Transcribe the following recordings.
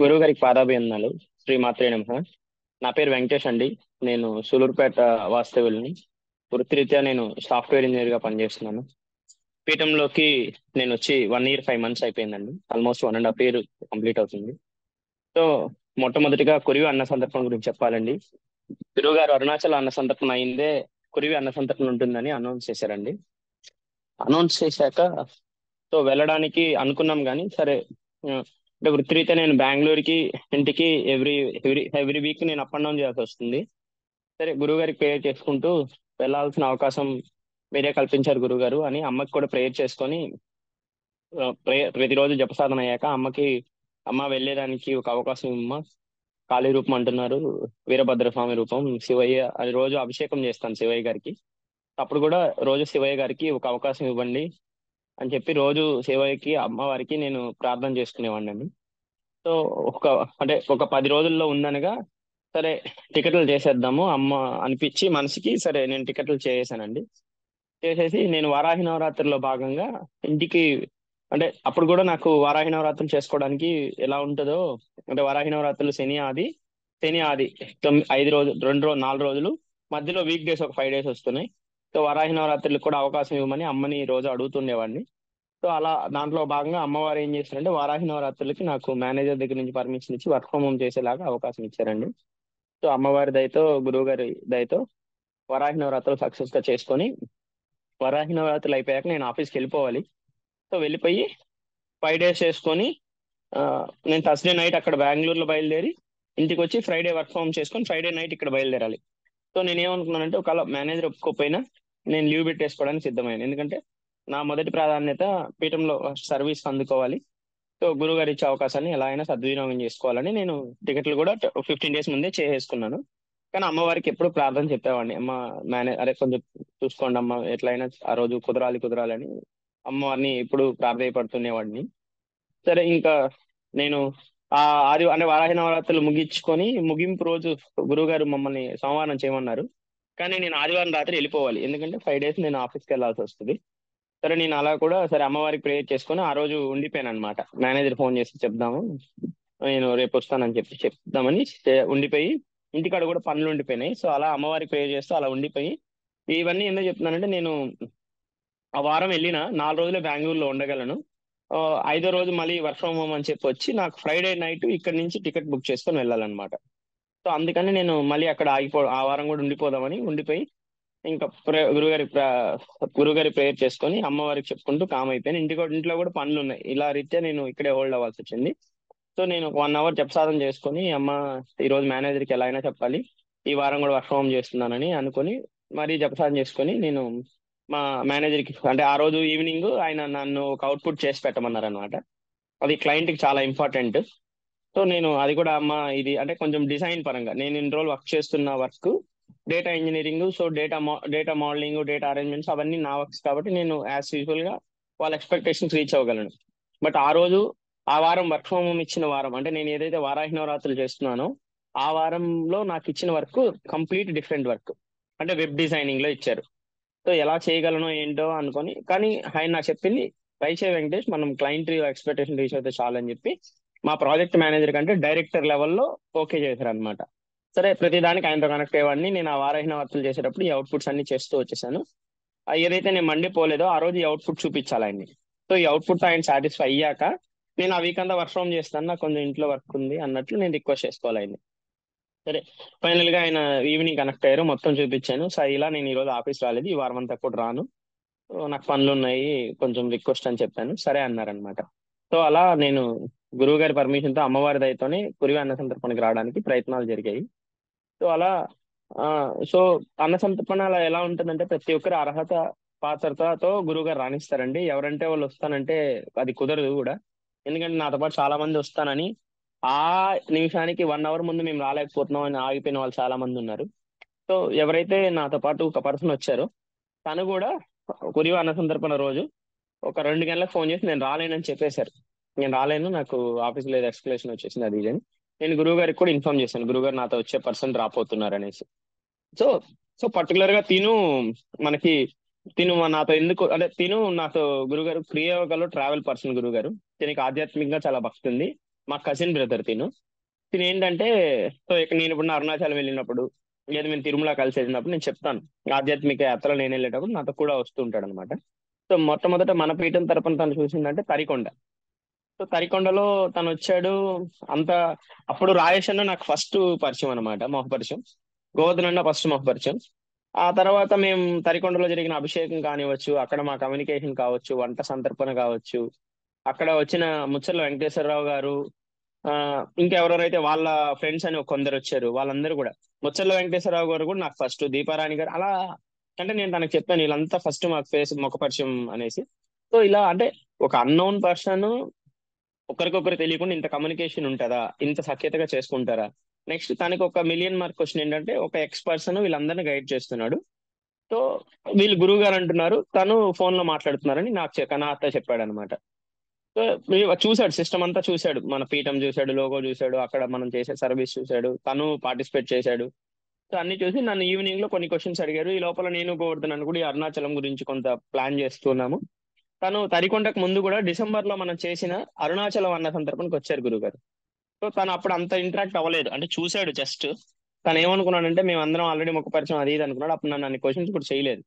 గురువు గారికి పాదాభివందనాలు. శ్రీమాత్రే నమః. నా పేరు వెంకటేష్ అండి. నేను సూలూరుపేట వాస్తవ్యుల్ని. వృత్తిరీత్యా నేను సాఫ్ట్వేర్ ఇంజనీర్ గా పనిచేస్తున్నాను. పీఠంలోకి నేను వచ్చి 1 year 5 months అయిపోయిందండి. ఆల్మోస్ట్ 1.5 year కంప్లీట్ అవుతుంది. సో మొట్టమొదటిగా కురివి అన్న సందర్భం గురించి చెప్పాలండి. గురువు గారు అరుణాచల్ అన్న సందర్భం అయిందే కురివి అన్న సందర్భం ఉంటుందని అనౌన్స్ చేశారండి. అనౌన్స్ చేశాక సో వెళ్ళడానికి అనుకున్నాం కానీ సరే, ఆ, అంటే వృత్తిరీత్యా నేను బెంగళూరుకి ఇంటికి ఎవ్రీ ఎవ్రీ ఎవ్రీ వీక్ నేను అప్ అండ్ డౌన్ చేయాల్సి వస్తుంది. సరే గురువు గారికి ప్రేయర్ చేసుకుంటూ వెళ్ళాల్సిన అవకాశం మీరే కల్పించారు గురుగారు అని అమ్మకి కూడా ప్రేయర్ చేసుకొని, ప్రేయర్ ప్రతిరోజు జపసాధన అయ్యాక అమ్మకి, అమ్మ వెళ్ళేదానికి ఒక అవకాశం ఇమ్మా, కాళీ రూపం అంటున్నారు, వీరభద్ర స్వామి రూపం, శివయ్య అది రోజు అభిషేకం చేస్తాను శివయ్య గారికి, అప్పుడు కూడా రోజు శివయ్య గారికి ఒక అవకాశం ఇవ్వండి అని చెప్పి రోజు శివయ్యకి అమ్మవారికి నేను ప్రార్థన చేసుకునేవాడిని. సో ఒక అంటే ఒక 10 రోజుల్లో ఉందనగా సరే టికెట్లు చేసేద్దాము అమ్మ అనిపించి మనసుకి, సరే నేను టికెట్లు చేసేసానండి. చేసేసి నేను వారాహి నవరాత్రిలో భాగంగా ఇంటికి, అంటే అప్పుడు కూడా నాకు వారాహి నవరాత్రులు చేసుకోవడానికి ఎలా ఉంటుందో, అంటే వారాహి నవరాత్రులు శని ఆది 5 రోజులు, 2 రోజులు, 4 రోజులు, మధ్యలో వీక్ డేస్ ఒక 5 days వస్తున్నాయి. సో వారాహి నవరాత్రులకు కూడా అవకాశం ఇవ్వమని అమ్మని రోజు అడుగుతుండేవాడిని. సో అలా దాంట్లో భాగంగా అమ్మవారు ఏం చేశారంటే వారాహి నవరాత్రులకి నాకు మేనేజర్ దగ్గర నుంచి పర్మిషన్ ఇచ్చి వర్క్ ఫ్రమ్ హోమ్ చేసేలాగా అవకాశం ఇచ్చారండి. సో అమ్మవారి దయతో, గురువు గారి దయతో వరాహి నవరాత్రులు సక్సెస్ గా చేసుకొని, వరాహి నవరాత్రులు అయిపోయాక నేను ఆఫీస్కి వెళ్ళిపోవాలి. సో వెళ్ళిపోయి 5 days చేసుకొని, ఆ, నేను థర్స్డే నైట్ అక్కడ బెంగళూరులో బయలుదేరి ఇంటికి వచ్చి ఫ్రైడే వర్క్ ఫ్రమ్ చేసుకొని ఫ్రైడే నైట్ ఇక్కడ బయలుదేరాలి. సో నేను ఏమనుకున్నానంటే ఒకవేళ మేనేజర్ ఒప్పుకోకపోయినా నేను లీవ్ పెట్టేసుకోవడానికి సిద్ధమైంది. ఎందుకంటే నా మొదటి ప్రాధాన్యత పీఠంలో సర్వీస్ అందుకోవాలి. సో గురువు గారు ఇచ్చే అవకాశాన్ని ఎలా అయినా సద్వినియోగం చేసుకోవాలని నేను టికెట్లు కూడా 15 days ముందే చేసేసుకున్నాను. కానీ అమ్మవారికి ఎప్పుడు ప్రార్థన చెప్పేవాడిని, అమ్మ అరే కొంచెం చూసుకోండి అమ్మ, ఎట్లయినా ఆ రోజు కుదరాలి అని అమ్మవారిని ఎప్పుడు ప్రార్థయపడుతునేవాడిని. సరే ఇంకా నేను ఆ ఆది అంటే వారాహి నవరాత్రులు ముగించుకొని ముగింపు రోజు గురువు గారు మమ్మల్ని సోమవారం చేయమన్నారు. కానీ నేను ఆదివారం రాత్రి వెళ్ళిపోవాలి, ఎందుకంటే 5 days నేను ఆఫీస్కి వెళ్ళాల్సి వస్తుంది. సరే నేను అలా కూడా సరే అమ్మవారికి ప్రేయర్ చేసుకొని ఆ రోజు ఉండిపోయాను అనమాట. మేనేజర్ ఫోన్ చేసి చెప్దాము, నేను రేపు వస్తానని చెప్పి చెప్దామని ఉండిపోయి, ఇంటికాడ కూడా పనులు ఉండిపోయినాయి. సో అలా అమ్మవారికి ప్రేయర్ చేస్తూ అలా ఉండిపోయి, ఇవన్నీ ఎందుకు చెప్తున్నానంటే నేను ఆ వారం వెళ్ళిన 4 రోజులే బెంగళూరులో ఉండగలను. ఆ, 5వ రోజు మళ్ళీ వర్క్ ఫ్రమ్ హోమ్ అని చెప్పి వచ్చి నాకు ఫ్రైడే నైట్ ఇక్కడ నుంచి టికెట్ బుక్ చేసుకొని వెళ్ళాలన్నమాట. సో అందుకని నేను మళ్ళీ అక్కడ ఆ వారం కూడా ఉండిపోదామని ఉండిపోయి ఇంకా గురుగారి ప్రేయర్ చేసుకొని అమ్మవారికి చెప్పుకుంటూ కామ్ అయిపోయాను. ఇంట్లో కూడా పనులు ఉన్నాయి, ఇలా రీత్యా నేను ఇక్కడే హోల్డ్ అవ్వాల్సి వచ్చింది. సో నేను 1 hour జపసాధన చేసుకొని, అమ్మ ఈ రోజు మేనేజర్కి ఎలా అయినా చెప్పాలి, ఈ వారం కూడా వర్క్ హోమ్ చేస్తున్నానని అనుకొని మరీ జపసాధన చేసుకొని నేను మా మేనేజర్కి, అంటే ఆ రోజు ఈవినింగ్ ఆయన నన్ను ఒక అవుట్పుట్ చేసి పెట్టమన్నారు అనమాట. అది క్లయింట్కి చాలా ఇంపార్టెంట్. సో నేను అది కూడా అమ్మ ఇది అంటే కొంచెం డిజైన్ పరంగా నేను ఇన్ని రోజులు వర్క్ చేస్తున్న work data engineering, so data modelling, data arrangements అవన్నీ నా వర్క్స్ కాబట్టి నేను యాజ్ యూజువల్ గా వాళ్ళ ఎక్స్పెక్టేషన్స్ రీచ్ అవ్వగలను. బట్ ఆ రోజు ఆ వారం వర్క్ ఫ్రమ్ హోమ్ ఇచ్చిన వారం, అంటే నేను ఏదైతే వారాహి నవరాత్రులు చేస్తున్నానో ఆ వారంలో నాకు ఇచ్చిన వర్క్ కంప్లీట్ డిఫరెంట్ వర్క్, అంటే వెబ్ డిజైనింగ్ లో ఇచ్చారు. సో ఎలా చేయగలను ఏంటో అనుకొని, కానీ ఆయన నాకు చెప్పింది ట్రై చేయ వెంకటేష్, మనం క్లయింట్ ఎక్స్పెక్టేషన్ రీచ్ అయితే చాలు అని చెప్పి మా ప్రాజెక్ట్ మేనేజర్ కంటే డైరెక్టర్ లెవెల్లో ఓకే చేశారు అనమాట. సరే ప్రతిదానికి ఆయనతో కనెక్ట్ అయ్యేవాడిని. నేను ఆ వారాహి వర్కులు చేసేటప్పుడు ఈ అవుట్పుట్స్ అన్ని చేస్తూ వచ్చేసాను. ఏదైతే నేను మండే పోలేదో ఆ రోజు ఈ అవుట్పుట్ చూపించాలి ఆయన్ని. సో ఈ అవుట్పుట్ ఆయన సాటిస్ఫై అయ్యాక నేను ఆ వీక్ అంతా వర్క్ ఫ్రమ్ చేస్తాను, నాకు కొంచెం ఇంట్లో వర్క్ ఉంది అన్నట్లు నేను రిక్వెస్ట్ చేసుకోవాలి ఆయన్ని. సరే ఫైనల్ గా ఆయన ఈవినింగ్ కనెక్ట్ అయ్యారు, మొత్తం చూపించాను. సో ఇలా నేను ఈ రోజు ఆఫీస్ రాలేదు, ఈ వారం అంతా కూడా రాను, నాకు పనులు ఉన్నాయి, కొంచెం రిక్వెస్ట్ అని చెప్పాను. సరే అన్నారనమాట. సో అలా నేను గురువు గారి పర్మిషన్ తో అమ్మవారి దయతోనే కురివి అన్న సంతర్పణకి రావడానికి ప్రయత్నాలు జరిగాయి. సో అలా ఆ సో అన్న సంతర్పణ అలా ఎలా ఉంటుందంటే ప్రతి ఒక్కరి అర్హత పాత్రతతో గురువు గారు రాణిస్తారండి. ఎవరంటే వాళ్ళు వస్తానంటే అది కుదరదు కూడా. ఎందుకంటే నాతో పాటు చాలా మంది వస్తానని ఆ నిమిషానికి 1 hour ముందు మేము రాలేకపోతున్నాం అని ఆగిపోయిన వాళ్ళు చాలా మంది ఉన్నారు. సో ఎవరైతే నాతో పాటు ఒక పర్సన్ వచ్చారో తను కూడా కురివి అన్న సందర్భన రోజు ఒక 2 గంటలకు ఫోన్ చేసి నేను రాలేనని చెప్పేశారు. నేను రాలేను, నాకు ఆఫీస్లో ఏదో ఎక్స్ప్లెనేషన్ వచ్చేసింది అది ఇది అని. నేను గురువు గారికి కూడా ఇన్ఫార్మ్ చేశాను, గురువు నాతో వచ్చే పర్సన్ రాపోతున్నారు అనేసి. సో సో పర్టికులర్ గా మనకి నాతో ఎందుకు అంటే నాతో గురుగారు క్రియాయోగాలో ట్రావెల్ పర్సన్ గురుగారు. దీనికి ఆధ్యాత్మికంగా చాలా భక్తి ఉంది. మా కజిన్ బ్రదర్ ఏంటంటే, సో ఇక నేను ఇప్పుడు అరుణాచలం వెళ్ళినప్పుడు లేదా మేము తిరుమల కలిసి వెళ్ళినప్పుడు నేను చెప్తాను, ఆధ్యాత్మిక యాత్రలో నేను వెళ్ళేటప్పుడు నాతో కూడా వస్తూ ఉంటాడు అనమాట. సో మొట్టమొదట మన పీఠం తరపున తను చూసిందంటే తరికొండ. సో తరికొండలో తను వచ్చాడు. అంత అప్పుడు రాయేష్ అన్న నాకు ఫస్ట్ పరిచయం అనమాట, మొహ పరిచయం. గోవర్ధన్ అన్న ఫస్ట్ మొహ పరిచయం. ఆ తర్వాత మేము తరికొండలో జరిగిన అభిషేకం కానివ్వచ్చు, అక్కడ మా కమ్యూనికేషన్ కావచ్చు, వంట సంతర్పణ కావచ్చు, అక్కడ వచ్చిన ముచ్చర్ల వెంకటేశ్వరరావు గారు, ఆ ఇంకెవరెవరైతే వాళ్ళ ఫ్రెండ్స్ అని కొందరు వచ్చారు, వాళ్ళందరూ కూడా. ముచ్చర్ల వెంకటేశ్వరరావు గారు కూడా నాకు ఫస్ట్, దీపారాణి గారు అలా. అంటే నేను తనకు చెప్పాను వీళ్ళంతా ఫస్ట్ మాకు ఫేస్ ముఖ పరిచయం అనేసి. సో ఇలా అంటే ఒక అన్నోన్ పర్సన్ ఒకరికొకరు తెలియకుండా ఇంత కమ్యూనికేషన్ ఉంటుందా, ఇంత సఖ్యతగా చేసుకుంటారా. నెక్స్ట్ తనకి ఒక మిలియన్ మార్క్ క్వశ్చన్ ఏంటంటే, ఒక ఎక్స్ పర్సన్ వీళ్ళందరినీ గైడ్ చేస్తున్నాడు. సో వీళ్ళు గురువు గారు అంటున్నారు, తను ఫోన్ లో మాట్లాడుతున్నారని నాతో చెప్పాడు అనమాట. సో చూశాడు, సిస్టమ్ అంతా చూశాడు, మన పీఠం చూశాడు, లోగో చూశాడు, అక్కడ మనం చేసే సర్వీస్ చూశాడు, తను పార్టిసిపేట్ చేశాడు. సో అన్ని చూసి నన్ను ఈవినింగ్ లో కొన్ని క్వశ్చన్స్ అడిగారు. ఈ లోపల నేను గోవర్ధన్ కూడా ఈ అరుణాచలం గురించి కొంత ప్లాన్ చేస్తున్నాము. తను తరికొండకు ముందు కూడా డిసెంబర్ లో మనం చేసిన అరుణాచలం అన్న సందర్భానికి వచ్చారు గురుగారు. సో తను అప్పుడు అంత ఇంటరాక్ట్ అవ్వలేదు, అంటే చూశాడు జస్ట్. తను ఏమనుకున్నాడంటే మేము అందరం ఆల్రెడీ ముఖ పరిచయం అది ఇది అనుకున్నాడు. అప్పుడు నన్ను అన్ని క్వశ్చన్స్ కూడా చేయలేదు.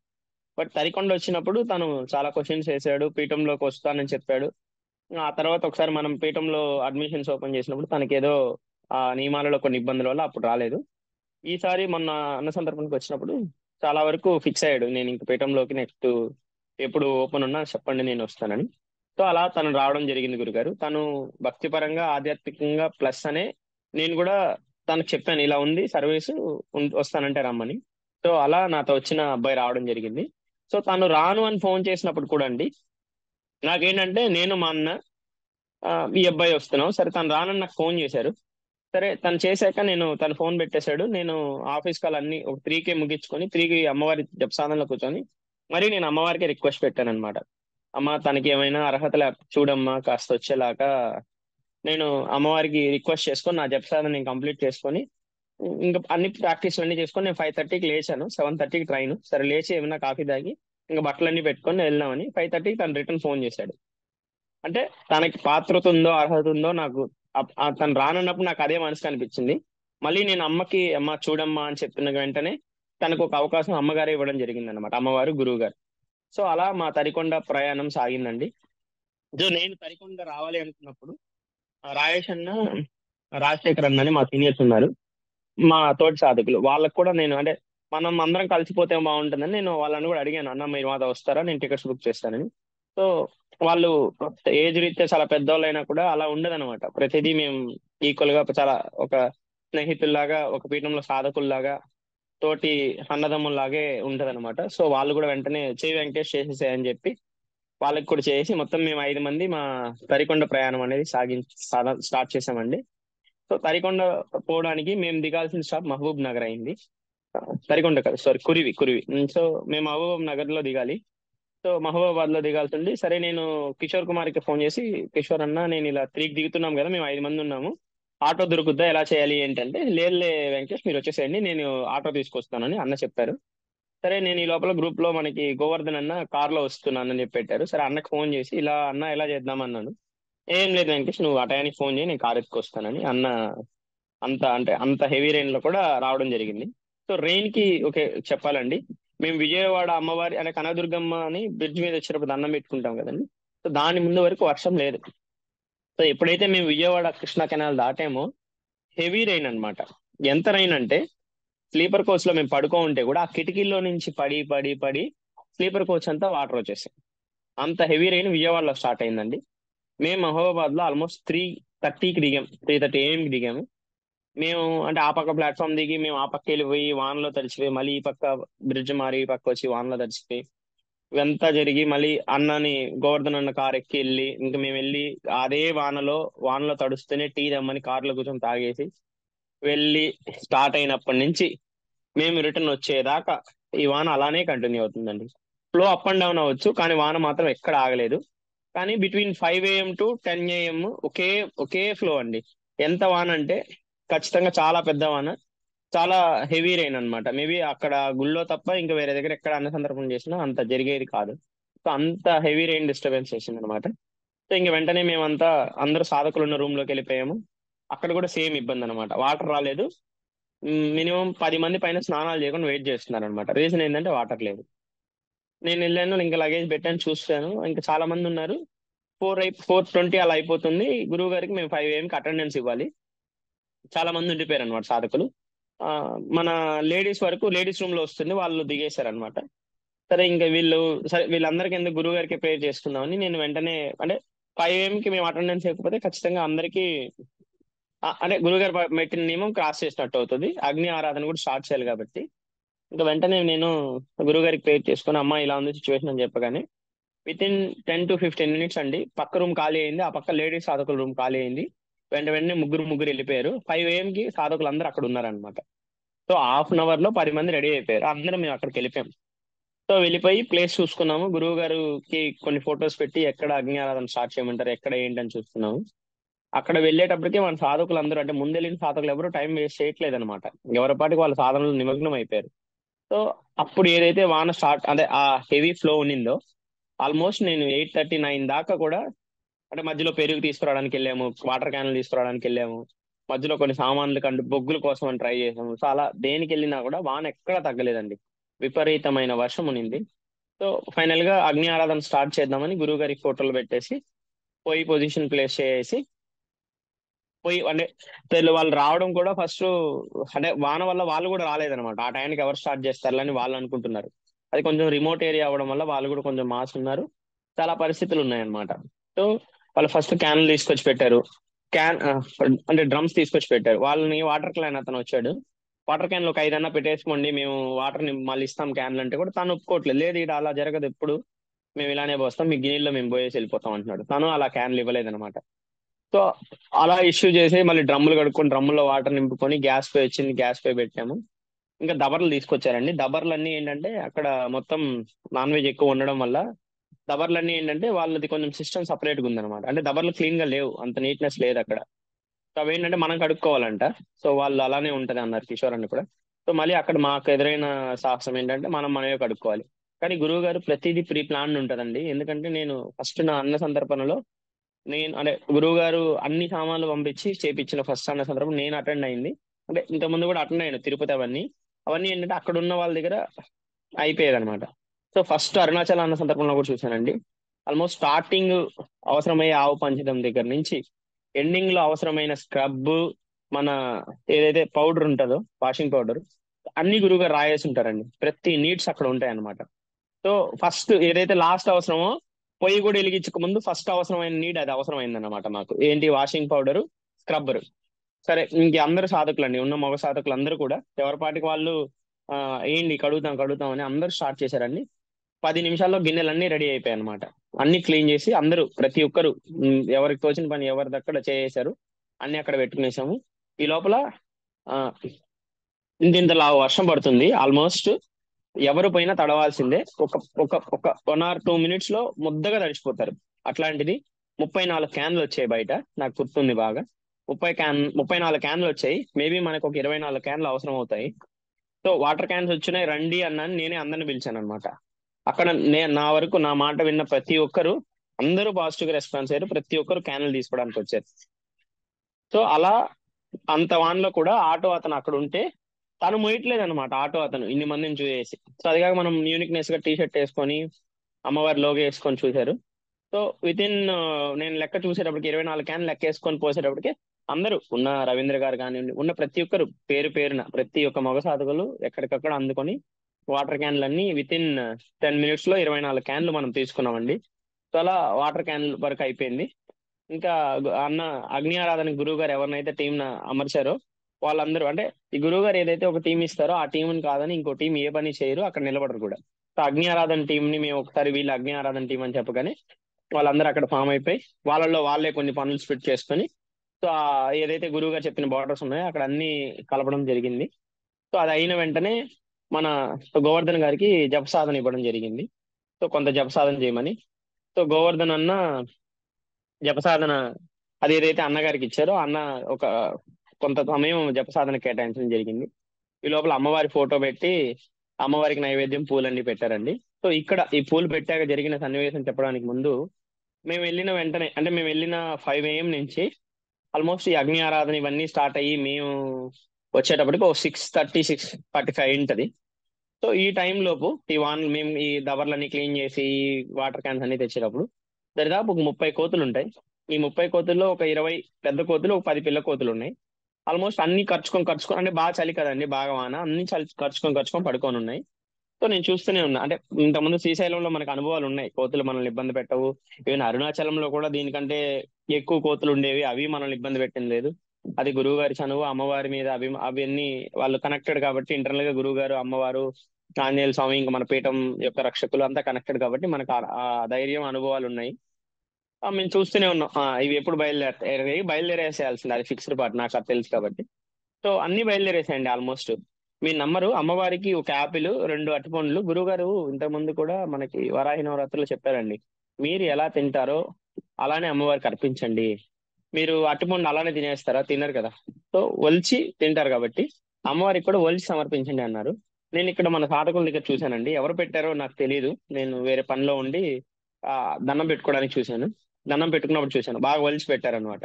బట్ తరికొండ వచ్చినప్పుడు తను చాలా క్వశ్చన్స్ వేసాడు, పీఠంలోకి వస్తానని చెప్పాడు. ఆ తర్వాత ఒకసారి మనం పీఠంలో అడ్మిషన్స్ ఓపెన్ చేసినప్పుడు తనకేదో ఆ నియమాలలో కొన్ని ఇబ్బందుల వల్ల అప్పుడు రాలేదు. ఈసారి మొన్న అన్న సందర్భానికి వచ్చినప్పుడు చాలా వరకు ఫిక్స్ అయ్యాడు, నేను ఇంక పీఠంలోకి నెక్స్ట్ ఎప్పుడు ఓపెన్ ఉన్నా చెప్పండి నేను వస్తానని. సో అలా తను రావడం జరిగింది గురుగారు. తను భక్తిపరంగా ఆధ్యాత్మికంగా ప్లస్ అనే, నేను కూడా తనకు చెప్పాను ఇలా ఉంది సర్వీసు, వస్తానంటే రమ్మని. సో అలా నాతో వచ్చిన అబ్బాయి రావడం జరిగింది. సో తను రాను అని ఫోన్ చేసినప్పుడు కూడా అండి, నాకేంటంటే నేను మా అన్న ఈ అబ్బాయి వస్తున్నాం, సరే తను రానని నాకు ఫోన్ చేశారు. సరే తను చేశాక తను ఫోన్ పెట్టేశాడు. నేను ఆఫీస్ కాల్ అన్ని ఒక 3కే ముగించుకొని 3కి అమ్మవారి జపసానంలో కూర్చొని మరి నేను అమ్మవారికి రిక్వెస్ట్ పెట్టాను అనమాట. అమ్మ తనకి ఏమైనా అర్హత చూడమ్మా కాస్త వచ్చేలాగా. నేను అమ్మవారికి రిక్వెస్ట్ చేసుకొని నా జపసాధన నేను కంప్లీట్ చేసుకొని ఇంకా అన్ని ప్రాక్టీస్ అన్ని చేసుకొని నేను 5:30కి లేచాను. 7:30కి ట్రైన్. సరే లేచి ఏమైనా కాఫీ తాగి ఇంకా బట్టలన్నీ పెట్టుకొని వెళ్దామని 5:30కి తను రిటర్న్ ఫోన్ చేశాడు. అంటే తనకి పాత్రత ఉందో అర్హత ఉందో నాకు తను రానన్నప్పుడు నాకు అదే మనసుకు అనిపించింది. మళ్ళీ నేను అమ్మకి అమ్మ చూడమ్మా అని చెప్పిన వెంటనే తనకు ఒక అవకాశం అమ్మగారే ఇవ్వడం జరిగింది అనమాట, అమ్మవారు గురువు గారు. సో అలా మా తరికొండ ప్రయాణం సాగిందండి. సో నేను తరికొండ రావాలి అనుకున్నప్పుడు రాయేష్ అన్న, రాజశేఖర్ అన్న అని మా సీనియర్స్ ఉన్నారు, మా తోటి సాధకులు. వాళ్ళకు కూడా నేను అంటే మనం అందరం కలిసిపోతే బాగుంటుందని నేను వాళ్ళని కూడా అడిగాను, అన్న మీరు మాతో వస్తారా, నేను టికెట్స్ బుక్ చేస్తానని. సో వాళ్ళు ఏజ్ రీత్యా చాలా పెద్దవాళ్ళు అయినా కూడా అలా ఉండదన్నమాట. ప్రతిదీ మేము ఈక్వల్ గా చాలా ఒక స్నేహితుల్లాగా, ఒక పీఠంలో సాధకుల్లాగా, తోటి అన్నదమ్ముల్లాగే ఉంటదన్నమాట. సో వాళ్ళు కూడా వెంటనే చేయి వెంకటేష్ చేసేసాయని చెప్పి వాళ్ళకి కూడా చేసి మొత్తం మేము 5 మంది మా తరికొండ ప్రయాణం అనేది స్టార్ట్ చేసామండి. సో తరికొండ పోవడానికి మేము దిగాల్సిన స్టాప్ మహబూబ్ నగర్ అయింది. తరికొండ కాదు, సారీ, కురివి. సో మేము మహబూబ్ నగర్ లో దిగాలి. సో మహబూబాబాద్ లో దిగాల్సి ఉంది. సరే నేను కిషోర్ కుమార్కి ఫోన్ చేసి, కిషోర్ అన్న నేను ఇలా 3కి దిగుతున్నాం కదా, మేము 5 మంది ఉన్నాము, ఆటో దొరుకుద్దా, ఎలా చేయాలి ఏంటంటే, లేదులే వెంకటేష్ మీరు వచ్చేసేయండి నేను ఆటో తీసుకొస్తానని అన్న చెప్పారు. సరే నేను ఈ లోపల గ్రూప్ లో మనకి గోవర్ధన్ అన్న కార్ లో వస్తున్నానని చెప్పి పెట్టారు. సరే అన్నకు ఫోన్ చేసి ఇలా అన్న ఎలా చేద్దాం అన్నాను. ఏం లేదు వెంకటేష్ నువ్వు ఆ టయానికి ఫోన్ చేయి, నేను కార్ ఎత్తుకొస్తానని అన్న. అంత హెవీ రెయిన్ లో కూడా రావడం జరిగింది. సో రెయిన్ కి ఓకే చెప్పాలండి, మేము విజయవాడ అమ్మవారి అంటే కనకదుర్గమ్మ అని బ్రిడ్జ్ మీద వచ్చినప్పుడు దండం పెట్టుకుంటాం కదండి. సో దాని ముందు వరకు వర్షం లేదు. సో ఎప్పుడైతే మేము విజయవాడ కృష్ణా కెనాల్ దాటామో హెవీ రెయిన్ అన్నమాట. ఎంత రెయిన్ అంటే స్లీపర్ కోచ్ లో మేము పడుకో ఉంటే కూడా ఆ కిటికీల్లో నుంచి పడి పడి పడి స్లీపర్ కోచ్ అంతా వాటర్ వచ్చేసాయి. అంత హెవీ రెయిన్ విజయవాడలో స్టార్ట్ అయిందండి. మేము మహబూబాబాద్ లో ఆల్మోస్ట్ 3:30కి దిగాం, 3:30 AM దిగాము. మేము అంటే ఆ పక్క ప్లాట్ఫామ్ దిగి మేము ఆ పక్క వెళ్ళిపోయి వానలో తడిచిపోయి మళ్ళీ ఈ పక్క బ్రిడ్జ్ మారి ఈ పక్క వచ్చి వానలో తడిచిపోయి ఇవంతా జరిగి మళ్ళీ అన్నని గోవర్ధన్ అన్న కార్ ఎక్కి వెళ్ళి ఇంకా మేము వెళ్ళి అదే వానలో తడుస్తూనే టీ తెమ్మని కార్లో కూర్చొని తాగేసి వెళ్ళి స్టార్ట్ అయినప్పటి నుంచి మేము రిటర్న్ వచ్చేదాకా ఈ వాన అలానే కంటిన్యూ అవుతుందండి. ఫ్లో అప్ అండ్ డౌన్ అవ్వచ్చు కానీ వాన మాత్రం ఎక్కడ ఆగలేదు. కానీ between 5 AM to 10 AM okay okay flow అండి. ఎంత వాన అంటే ఖచ్చితంగా చాలా పెద్ద వాన, చాలా హెవీ రెయిన్ అన్నమాట. మేబీ అక్కడ గుళ్ళో తప్ప ఇంకా వేరే దగ్గర ఎక్కడ అన్న సందర్భం చేసినా అంత జరిగేది కాదు. సో అంత హెవీ రెయిన్ డిస్టర్బెన్స్ చేసింది అనమాట. సో ఇంక వెంటనే మేమంతా అందరూ సాధకులు ఉన్న రూమ్ లోకి వెళ్ళిపోయాము. అక్కడ కూడా సేమ్ ఇబ్బంది అనమాట, వాటర్ రాలేదు. మినిమం 10 మంది పైన స్నానాలు చేయకుండా వెయిట్ చేస్తున్నారు అనమాట. రీజన్ ఏంటంటే వాటర్ లేదు. నేను వెళ్ళాను, ఇంకా లగేజ్ పెట్టాను, చూస్తాను ఇంకా చాలా మంది ఉన్నారు. 4:20 అలా అయిపోతుంది. గురువు గారికి మేము 5 AM అటెండెన్స్ ఇవ్వాలి. చాలా మంది ఉండిపోయారు అనమాట సాధకులు. ఆ, మన లేడీస్ వరకు లేడీస్ రూమ్ లో వస్తుంది, వాళ్ళు దిగేశారు అనమాట. సరే ఇంకా సరే వీళ్ళందరికీ ఎందుకు గురువు గారికి ప్రేయర్ చేసుకుందామని నేను వెంటనే అంటే 5 AM మేము అటెండెన్స్ ఇవ్వకపోతే ఖచ్చితంగా అందరికీ అంటే గురుగారు పెట్టిన నియమం క్రాస్ చేసినట్టు అవుతుంది. అగ్ని ఆరాధన కూడా స్టార్ట్ చేయాలి కాబట్టి ఇంకా వెంటనే నేను గురుగారికి ప్రేయర్ చేసుకుని అమ్మ ఇలా ఉంది సిచ్యువేషన్ అని చెప్పగానే విత్ ఇన్ 10 to 15 minutes అండి పక్క రూమ్ ఖాళీ అయింది. ఆ పక్క లేడీస్ సాధకుల రూమ్ ఖాళీ అయింది. వెంటనే ముగ్గురు ముగ్గురు వెళ్ళిపోయారు. 5 AM సాధకులు అందరూ అక్కడ ఉన్నారనమాట. సో హాఫ్ అన్ అవర్ లో 10 మంది రెడీ అయిపోయారు. అందరం మేము అక్కడికి వెళ్ళిపోయాం. సో వెళ్ళిపోయి ప్లేస్ చూసుకున్నాము. గురువు గారికి కొన్ని ఫొటోస్ పెట్టి ఎక్కడ అగ్ని ఆరాధన స్టార్ట్ చేయమంటారు, ఎక్కడ ఏంటని చూస్తున్నాము. అక్కడ వెళ్ళేటప్పటికి మన సాధకులు అందరూ అంటే ముందెళ్ళిన సాధకులు ఎవరు టైం వేస్ట్ చేయట్లేదు అనమాట. ఎవరి పాటికి వాళ్ళ సాధనలు నిమగ్నం అయిపోయారు. సో అప్పుడు ఏదైతే వాన స్టార్ట్ అదే ఆ హెవీ ఫ్లో ఉన్నిందో ఆల్మోస్ట్ నేను 8:30, 9 దాకా కూడా అంటే మధ్యలో పెరుగు తీసుకురావడానికి వెళ్ళాము, వాటర్ క్యాన్లు తీసుకురావడానికి వెళ్ళాము, మధ్యలో కొన్ని సామాన్లు కంటే బొగ్గుల కోసం అని ట్రై చేసాము. సో అలా దేనికి వెళ్ళినా కూడా వాన ఎక్కడా తగ్గలేదండి. విపరీతమైన వర్షం ఉనింది. సో ఫైనల్ గా అగ్ని ఆరాధన స్టార్ట్ చేద్దామని గురువు గారికి ఫోటోలు పెట్టేసి పోయి పొజిషన్ ప్లేస్ చేసి పోయి అంటే వాళ్ళు రావడం కూడా ఫస్ట్ అంటే వాన వల్ల వాళ్ళు కూడా రాలేదన్నమాట. ఆ టైంకి ఎవరు స్టార్ట్ చేస్తారని వాళ్ళు అనుకుంటున్నారు. అది కొంచెం రిమోట్ ఏరియా అవడం వల్ల వాళ్ళు కూడా కొంచెం మాస్ ఉన్నారు. చాలా పరిస్థితులు ఉన్నాయన్నమాట. సో వాళ్ళు ఫస్ట్ క్యాన్లు తీసుకొచ్చి పెట్టారు. క్యాన్ అంటే డ్రమ్స్ తీసుకొచ్చి పెట్టారు. వాళ్ళని వాటర్ క్యాన్ అతను వచ్చాడు. వాటర్ క్యాన్లు ఒక 5 అన్నా పెట్టేసుకోండి, మేము వాటర్ ని మళ్ళీ ఇస్తాం క్యాన్లు అంటే కూడా తను ఒప్పుకోవట్లేదు. లేదు ఇక్కడ అలా జరగదు, ఎప్పుడు మేము ఇలానే పోస్తాం, మీ గిన్నెల్లో మేము పోయేసి వెళ్ళిపోతాం అంటున్నాడు. తను అలా క్యాన్లు ఇవ్వలేదన్నమాట. సో అలా ఇష్యూ చేసి మళ్ళీ డ్రమ్ములు కడుక్కొని డ్రమ్ములో వాటర్ నింపుకొని గ్యాస్ పై వచ్చింది, గ్యాస్ పై పెట్టాము. ఇంకా దబర్లు తీసుకొచ్చారండి. దబర్లన్నీ ఏంటంటే అక్కడ మొత్తం నాన్ వెజ్ ఎక్కువ ఉండడం వల్ల దబర్లన్నీ ఏంటంటే వాళ్ళది కొంచెం సిస్టమ్ సపరేట్ గా ఉందన్నమాట. అంటే దబర్లు క్లీన్ గా లేవు, అంత నీట్నెస్ లేదు అక్కడ. సో అవి ఏంటంటే మనం కడుక్కోవాలంట. సో వాళ్ళు అలానే ఉంటది అన్నారు కిషోర్ అని కూడా. సో మళ్ళీ అక్కడ మాకు ఎదురైన సాహసం ఏంటంటే మనమే కడుక్కోవాలి. కానీ గురువు గారు ప్రతిదీ ప్రీ ప్లాన్ ఉంటదండి. ఎందుకంటే నేను ఫస్ట్ నా అన్న సందర్భనలో నేను అంటే గురువు గారు అన్ని సామాన్లు పంపించి చేపించిన ఫస్ట్ అన్న సందర్భం నేను అటెండ్ అయింది. అంటే ఇంత ముందు కూడా అటెండ్ అయ్యాను తిరుపతి. అవన్నీ అవన్నీ ఏంటంటే అక్కడ ఉన్న వాళ్ళ దగ్గర అయిపోయేది అనమాట. సో ఫస్ట్ అరుణాచల్ అన్న సందర్భంలో కూడా చూశానండి. ఆల్మోస్ట్ స్టార్టింగ్ అవసరమయ్యే ఆవు పంచడం దగ్గర నుంచి ఎండింగ్ లో అవసరమైన స్క్రబ్, మన ఏదైతే పౌడర్ ఉంటుందో వాషింగ్ పౌడర్, అన్ని గురువుగా రాయేసి ఉంటారండి. ప్రతి నీడ్స్ అక్కడ ఉంటాయి అన్నమాట. సో ఫస్ట్ ఏదైతే లాస్ట్ అవసరమో పొయ్యి కూడా వెలిగించక ముందు ఫస్ట్ అవసరమైన నీడ్ అది అవసరమైంది అనమాట మాకు. ఏంటి? Washing powder, scrubber. సరే ఇంక అందరు సాధకులు అండి, ఉన్న మగ సాధకులు అందరూ కూడా ఎవరి పాటికి వాళ్ళు ఆ ఏంటి కడుగుతాం కడుగుతాం అని అందరూ స్టార్ట్ చేశారండి. 10 నిమిషాల్లో గిన్నెలన్నీ రెడీ అయిపోయాయి అనమాట. అన్ని క్లీన్ చేసి అందరూ ప్రతి ఒక్కరు ఎవరికి తోచిన పని ఎవరిదక్కడ చేసేశారు. అన్ని అక్కడ పెట్టుకునేసాము. ఈ లోపల ఆ ఇంత వర్షం పడుతుంది. ఆల్మోస్ట్ ఎవరు పోయినా తడవాల్సిందే. ఒక ఒక ఒక 1 or 2 minutes లో ముద్దగా తడిచిపోతారు. అట్లాంటిది 34 క్యాన్లు వచ్చాయి బయట. నాకు గుర్తుంది బాగా. 34 క్యాన్లు వచ్చాయి. మేబీ మనకు ఒక 24 క్యాన్లు అవసరం అవుతాయి. సో వాటర్ క్యాన్స్ వచ్చినాయి రండి అన్నాను, నేనే అందరిని పిలిచాను అనమాట. అక్కడ నా వరకు నా మాట విన్న ప్రతి ఒక్కరు అందరూ పాజిటివ్ గా రెస్పాన్స్ అయ్యారు. ప్రతి ఒక్కరు క్యాన్లు తీసుకోవడానికి వచ్చారు. సో అలా అంత వాన్లో కూడా ఆటో అతను అక్కడ ఉంటే తను మోయట్లేదు అనమాట. ఆటో అతను ఇన్ని మందిని చూసేసి. సో అదిగాక మనం యూనిక్నెస్ గా టీ షర్ట్ వేసుకొని అమ్మవారి లోగో వేసుకొని చూశారు. సో విత్ ఇన్ నేను లెక్క చూసేటప్పటికి 24 క్యాన్లు లెక్క వేసుకొని పోసేటప్పటికి అందరూ ఉన్న రవీంద్ర గారు కానివ్వండి, ఉన్న ప్రతి ఒక్కరు పేరు పేరున ప్రతి ఒక్క మగ సాధకులు ఎక్కడికక్కడ అందుకొని వాటర్ క్యాన్లన్నీ విత్ ఇన్ 10 minutes లో 24 క్యాన్లు మనం తీసుకున్నామండి. సో అలా వాటర్ క్యాన్ వరకు అయిపోయింది. ఇంకా అన్న అగ్ని ఆరాధన గురువు గారు ఎవరినైతే టీం అమర్చారో వాళ్ళందరూ అంటే ఈ గురువు గారు ఏదైతే ఒక టీం ఇస్తారో ఆ టీంని కాదని ఇంకో టీం ఏ పని చేయరు, అక్కడ నిలబడరు కూడా. సో అగ్ని ఆరాధన టీం ని మేము ఒకసారి వీళ్ళు అగ్ని ఆరాధన టీం అని చెప్పగానే వాళ్ళందరూ అక్కడ ఫామ్ అయిపోయి వాళ్ళల్లో వాళ్ళే కొన్ని పనులు స్ప్లిట్ చేసుకొని సో ఏదైతే గురువు గారు చెప్పిన బార్డర్స్ ఉన్నాయో అక్కడ అన్ని కలపడం జరిగింది. సో అది అయిన వెంటనే మన గోవర్ధన్ గారికి జప సాధన ఇవ్వడం జరిగింది. సో కొంత జప సాధన చేయమని. సో గోవర్ధన్ అన్న జపసాధన అది ఏదైతే అన్నగారికి ఇచ్చారో అన్న ఒక కొంత సమయం జపసాధన కేటాయించడం జరిగింది. ఈ లోపల అమ్మవారి ఫోటో పెట్టి అమ్మవారికి నైవేద్యం పూలన్నీ పెట్టారండి. సో ఇక్కడ ఈ పూలు పెట్టాక జరిగిన సన్నివేశం చెప్పడానికి ముందు, మేము వెళ్ళిన వెంటనే అంటే మేము వెళ్ళిన 5 AM నుంచి ఆల్మోస్ట్ ఈ అగ్ని ఆరాధన ఇవన్నీ స్టార్ట్ అయ్యి మేము వచ్చేటప్పటికి ఒక 6:30 6:45 ఉంటది. సో ఈ టైం లోపు మేము ఈ దవర్లన్నీ క్లీన్ చేసి వాటర్ క్యాన్స్ అన్ని తెచ్చేటప్పుడు దరిదాపు ఒక 30 కోతులు ఉంటాయి. ఈ 30 కోతుల్లో ఒక 20 పెద్ద కోతులు, ఒక 10 పిల్ల కోతులు ఉన్నాయి. ఆల్మోస్ట్ అన్ని ఖర్చుకొని అంటే బాగా చలి కదండి, బాగా వాన, అన్ని చలి ఖర్చుకొని పడుకొని ఉన్నాయి. సో నేను చూస్తూనే ఉన్నా. అంటే ఇంతకుముందు శ్రీశైలంలో మనకు అనుభవాలు ఉన్నాయి, కోతులు మనల్ని ఇబ్బంది పెట్టవు. ఈవెన్ అరుణాచలంలో కూడా దీనికంటే ఎక్కువ కోతులు ఉండేవి, అవి మనల్ని ఇబ్బంది పెట్టింది లేదు. అది గురువు గారి చనువు, అమ్మవారి మీద అవన్నీ వాళ్ళు కనెక్టెడ్ కాబట్టి, ఇంటర్నల్ గా గురువు గారు, అమ్మవారు, ఆంజనేయ స్వామి, ఇంకా మన పీఠం యొక్క రక్షకులు అంతా కనెక్టెడ్ కాబట్టి మనకు ఆ ధైర్యం, అనుభవాలు ఉన్నాయి. మేము చూస్తూనే ఉన్నాం. ఇవి ఎప్పుడు బయలుదేరేసేయాల్సింది, అది ఫిక్స్డ్ పార్ట్, నాకు అది తెలుసు కాబట్టి. సో అన్ని బయలుదేరేసాయండి ఆల్మోస్ట్. మీరు నమ్మరు, అమ్మవారికి ఒక యాపిల్, 2 అరటిపండ్లు. గురుగారు ఇంతకు ముందు కూడా మనకి వరాహి నవరాత్రులు చెప్పారండి, మీరు ఎలా తింటారో అలానే అమ్మవారికి అర్పించండి. మీరు అరటిపండు అలానే తినేస్తారా? తినరు కదా. సో ఒలిచి తింటారు కాబట్టి అమ్మవారికి కూడా ఒలిచి సమర్పించండి అన్నారు. నేను ఇక్కడ మన సాధకుల దగ్గర చూశానండి, ఎవరు పెట్టారో నాకు తెలియదు, నేను వేరే పనిలో ఉండి దండం పెట్టుకోవడానికి చూశాను. దండం పెట్టుకున్నప్పుడు చూశాను, బాగా ఒలిచి పెట్టారనమాట.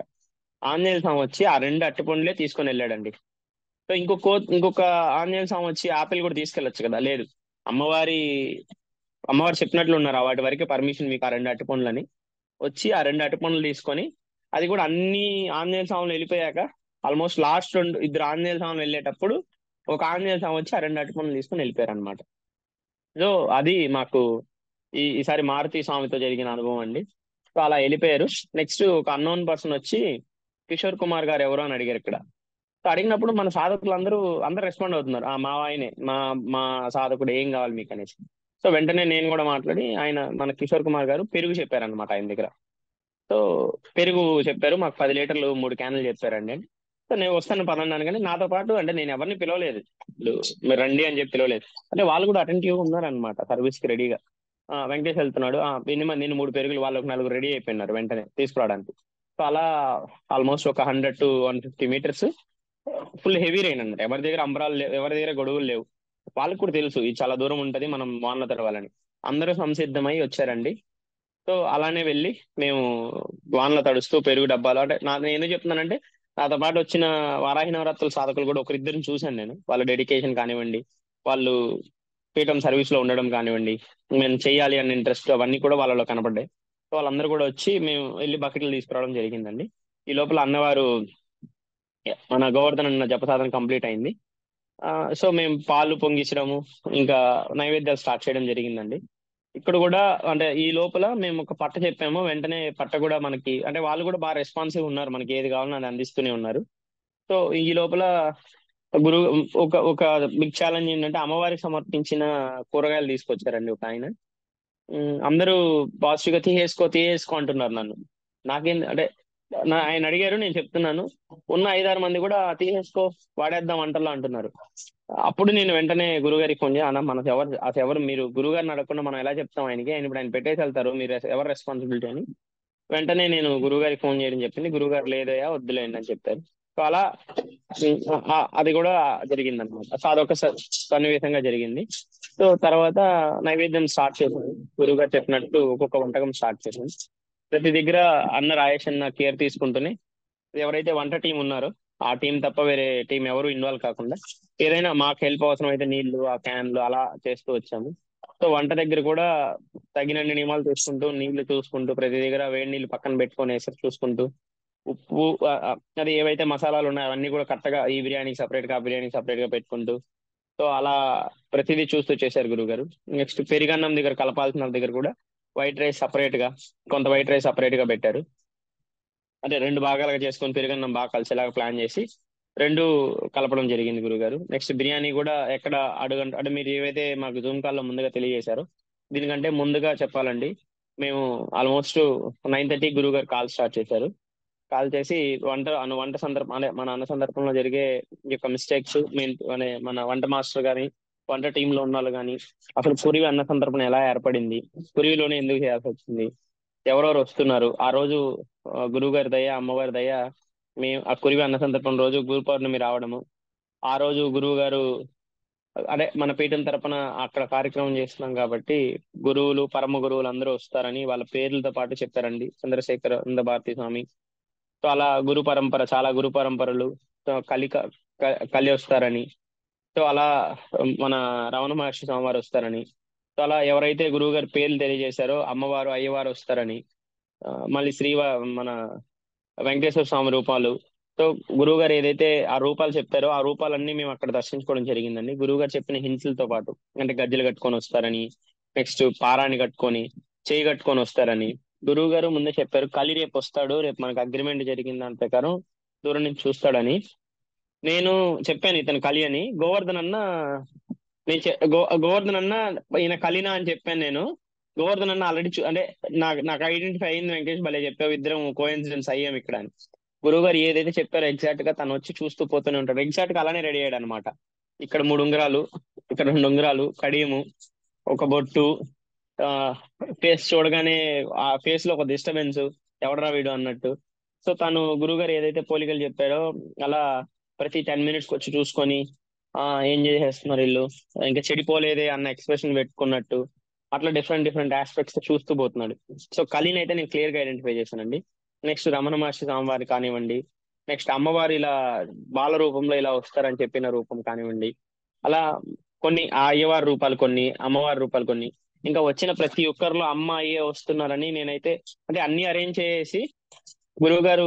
ఆంజనేయ స్వామి వచ్చి ఆ 2 అరటిపండ్లే తీసుకొని వెళ్ళాడండి. సో ఇంకొక ఆంజనేయ స్వామి వచ్చి ఆపిల్ కూడా తీసుకెళ్ళొచ్చు కదా, లేదు. అమ్మవారి అమ్మవారు చెప్పినట్లు ఉన్నారు, ఆ వాటి వరకే పర్మిషన్ మీకు, ఆ 2 అరటిపండ్లని. వచ్చి ఆ 2 అరటిపండ్లు తీసుకొని, అది కూడా అన్ని ఆంజనేయ స్వాములు వెళ్ళిపోయాక ఆల్మోస్ట్ లాస్ట్ 2 ఆంజనేయ స్వాములు వెళ్ళేటప్పుడు ఒక ఆంజనేయ స్వామి వచ్చి ఆ 2 అరటిపండ్లు తీసుకొని వెళ్ళిపోయారు అనమాట. సో అది మాకు ఈసారి మారుతి స్వామితో జరిగిన అనుభవం అండి. సో అలా వెళ్ళిపోయారు. నెక్స్ట్ ఒక అన్నోన్ పర్సన్ వచ్చి కిషోర్ కుమార్ గారు ఎవరు అని అడిగారు ఇక్కడ. సో అడిగినప్పుడు మన సాధకులు అందరూ రెస్పాండ్ అవుతున్నారు, మా ఆయనే, మా సాధకుడు, ఏం కావాలి మీకు అనేసి. సో వెంటనే నేను కూడా మాట్లాడి, మన కిషోర్ కుమార్ గారు పెరుగు చెప్పారనమాట ఆయన దగ్గర. సో పెరుగు చెప్పారు, మాకు 10 లీటర్లు 3 క్యాన్లు చెప్పారండి. సో నేను వస్తాను పదన్నాను, కానీ నాతో పాటు అంటే నేను ఎవరిని పిలవలేదు, ఇప్పుడు మీరు రండి అని చెప్పి పిలవలేదు. అంటే వాళ్ళు కూడా అటెంటివ్ గా ఉన్నారనమాట, సర్వీస్ కి రెడీగా. వెంకటేష్ వెళ్తున్నాడు, నేను 3 పెరుగులు, వాళ్ళకి 4 రెడీ అయిపోయినారు వెంటనే తీసుకురావడానికి. సో అలా ఆల్మోస్ట్ ఒక 100 to 150 metres full heavy rain అన్నమాట. ఎవరి దగ్గర అంబరాలు లేవు, ఎవరి దగ్గర గొడుగులు లేవు. వాళ్ళకి కూడా తెలుసు ఇది చాలా దూరం ఉంటది, మనం వానలో తడవాలని. అందరూ సంసిద్ధమై వచ్చారండి. సో అలానే వెళ్ళి మేము వానలో తడుస్తూ పెరుగు డబ్బాలు, అంటే నేను ఎందుకు చెప్తున్నానంటే, నాతో పాటు వచ్చిన వారాహి నవరాత్రుల సాధకులు కూడా ఒకరిద్దరిని చూశాను నేను. వాళ్ళ డెడికేషన్ కానివ్వండి, వాళ్ళు పీఠం సర్వీస్ లో ఉండడం కానివ్వండి, మేము చేయాలి అన్న ఇంట్రెస్ట్, అవన్నీ కూడా వాళ్ళలో కనపడ్డాయి. సో వాళ్ళందరూ కూడా వచ్చి మేము వెళ్ళి బకెట్లు తీసుకురావడం జరిగిందండి. ఈ లోపల అన్నవారు మన గోవర్ధన్ అన్న జపసాధన కంప్లీట్ అయింది. సో మేము పాలు పొంగించడము, ఇంకా నైవేద్యాలు స్టార్ట్ చేయడం జరిగిందండి. ఇక్కడ కూడా అంటే ఈ లోపల మేము ఒక పట్ట చెప్పాము, వెంటనే పట్ట కూడా మనకి, అంటే వాళ్ళు కూడా బాగా రెస్పాన్సివ్ ఉన్నారు, మనకి ఏది కావాలో అది అందిస్తూనే ఉన్నారు. సో ఈ లోపల గురు ఒక ఒక బిగ్ ఛాలెంజ్ ఏంటంటే, అమ్మవారికి సమర్పించిన కూరగాయలు తీసుకొచ్చారండి ఒక ఆయన. అందరూ పాజిటివ్ గా తీసేసుకో అంటున్నారు నన్ను. నాకేం అంటే, ఆయన అడిగారు, నేను చెప్తున్నాను, ఉన్న 5-6 మంది కూడా తీసేసుకో, వాడేద్దాం వంటల్లో అంటున్నారు. అప్పుడు నేను వెంటనే గురుగారికి ఫోన్ చేసి, అన్న మనకు ఎవరు మీరు గురుగారిని అడగకుండా మనం ఎలా చెప్తాం ఆయనకి, ఆయన ఇప్పుడు ఆయన పెట్టేసి వెళ్తారు, మీరు ఎవరు రెస్పాన్సిబిలిటీ అని. వెంటనే నేను గురుగారికి ఫోన్ చేయడం చెప్పింది, గురుగారు లేదయ్యా వద్దులేండి అని చెప్పారు. సో అలా అది కూడా జరిగింది అనమాట. సో అదొక సన్నివేశంగా జరిగింది. సో తర్వాత నైవేద్యం స్టార్ట్ చేశాను, గురుగారు చెప్పినట్టు ఒక్కొక్క వంటకం స్టార్ట్ చేశాను. ప్రతి దగ్గర అన్న రాయేష్ అన్న కేర్ తీసుకుంటూనే, ఎవరైతే వంట టీం ఉన్నారో ఆ టీం తప్ప వేరే టీం ఎవరు ఇన్వాల్వ్ కాకుండా, ఏదైనా మాకు హెల్ప్ అవసరం అయితే నీళ్లు, ఆ క్యాన్లు అలా చేస్తూ వచ్చాము. సో వంట దగ్గర కూడా తగినన్ని నియమాలు చూసుకుంటూ, నీళ్లు చూసుకుంటూ, ప్రతి దగ్గర వేడి నీళ్లు పక్కన పెట్టుకొని ఎసరు చూసుకుంటూ, ఉప్పు అది ఏవైతే మసాలాలు ఉన్నాయో అవన్నీ కూడా కరెక్ట్గా, ఈ బిర్యానీకి సపరేట్ గా, ఆ బిర్యానీకి సపరేట్ గా పెట్టుకుంటూ, సో అలా ప్రతిదీ చూస్తూ చేశారు గురుగారు. నెక్స్ట్ పెరిగన్నం దగ్గర కలపాల్సిన దగ్గర కూడా వైట్ రైస్ సపరేట్ గా, కొంత వైట్ రైస్ సపరేట్ గా పెట్టారు. అంటే 2 భాగాలుగా చేసుకొని పెరుగన్నం బాగా కలిసేలాగా ప్లాన్ చేసి 2 కలపడం జరిగింది గురుగారు. నెక్స్ట్ బిర్యానీ కూడా ఎక్కడ అడుగంట, అంటే మీరు ఏవైతే మాకు జూమ్ కాల్లో ముందుగా తెలియజేశారో, దీనికంటే ముందుగా చెప్పాలండి, మేము ఆల్మోస్ట్ 9:30 గురుగారు కాల్ స్టార్ట్ చేశారు. కాల్ చేసి వంట సందర్భం, అంటే మన అన్న సందర్భంలో జరిగే ఈ యొక్క మిస్టేక్స్, మన వంట మాస్టర్ గాని, వంట టీమ్ లో ఉన్న వాళ్ళు కానీ, అసలు పురివి అన్న సందర్భం ఎలా ఏర్పడింది, పురివిలోనే ఎందుకు చేయాల్సి వచ్చింది, ఎవరెవరు వస్తున్నారు ఆ రోజు. గురువు గారి దయ, అమ్మవారి దయ, మేము ఆ కురివి అన్న సందర్భం రోజు గురు పౌర్ణమి రావడము. ఆ రోజు గురువు గారు అదే మన పీఠం తరపున అక్కడ కార్యక్రమం చేస్తున్నాం కాబట్టి గురువులు, పరమ గురువులు అందరూ వస్తారని వాళ్ళ పేర్లతో పాటు చెప్పారండి. చంద్రశేఖర భారతీ స్వామి. సో అలా గురు పరంపర, చాలా గురు పరంపరలు. సో కలి వస్తారని. సో అలా మన రమణ మహర్షి స్వామివారు వస్తారని. సో అలా ఎవరైతే గురువు గారి పేర్లు తెలియజేశారో అమ్మవారు, అయ్యవారు వస్తారని. మళ్ళీ మన వెంకటేశ్వర స్వామి రూపాలు. సో గురువు గారు ఏదైతే ఆ రూపాలు చెప్పారో ఆ రూపాలన్నీ మేము అక్కడ దర్శించుకోవడం జరిగిందండి. గురువు గారు చెప్పిన హింట్లతో పాటు, అంటే గజ్జెలు కట్టుకొని వస్తారని, నెక్స్ట్ పారాని కట్టుకొని, చేయి కట్టుకొని వస్తారని. గురువు గారు ముందే చెప్పారు, కలి రేపు వస్తాడు, రేపు మనకు అగ్రిమెంట్ జరిగిన దాని ప్రకారం దూరం నుంచి చూస్తాడని. నేను చెప్పాను ఇతను కలి అని. గోవర్ధన్ అన్న, గోవర్ధన్ అన్న ఈయన కలినా అని చెప్పాను నేను. గోవర్ధన్ అన్న ఆల్రెడీ అంటే నాకు ఐడెంటిఫై అయింది. వెంకటేష్ భలే చెప్పావు, ఇద్దరం కోఇన్సిడెన్స్ అయ్యాం ఇక్కడ అని. గురువు గారు ఏదైతే చెప్పారో ఎగ్జాక్ట్ గా తను వచ్చి చూస్తూ పోతూనే ఉంటాడు. ఎగ్జాక్ట్ గా అలానే రెడీ అయ్యాడు అనమాట. ఇక్కడ 3 ఉంగరాలు, ఇక్కడ 2 ఉంగరాలు, కడియము, ఒక బొట్టు. ఆ ఫేస్ చూడగానే ఆ ఫేస్ లో ఒక డిస్టర్బెన్స్, ఎవడరా వీడు అన్నట్టు. సో తను గురువుగారు ఏదైతే పోలికలు చెప్పారో అలా ప్రతి 10 minutes వచ్చి చూసుకొని, ఏం చేసేస్తున్నారు వీళ్ళు, ఇంకా చెడిపోలేదే అన్న ఎక్స్ప్రెషన్ పెట్టుకున్నట్టు, అట్లా డిఫరెంట్ డిఫరెంట్ ఆస్పెక్ట్స్ చూస్తూ పోతున్నాడు. సో కలిని అయితే నేను క్లియర్ గా ఐడెంటిఫై చేశానండి. నెక్స్ట్ రమణ మహర్షి స్వామివారి కానివ్వండి, నెక్స్ట్ అమ్మవారు ఇలా బాల రూపంలో ఇలా వస్తారని చెప్పిన రూపం కానివ్వండి, అలా కొన్ని ఆ అయ్యవారి రూపాలు కొన్ని, అమ్మవారి రూపాలు కొన్ని, ఇంకా వచ్చిన ప్రతి ఒక్కరిలో అమ్మ అయ్యే వస్తున్నారని నేనైతే, అంటే అన్ని అరేంజ్ చేసి గురువు గారు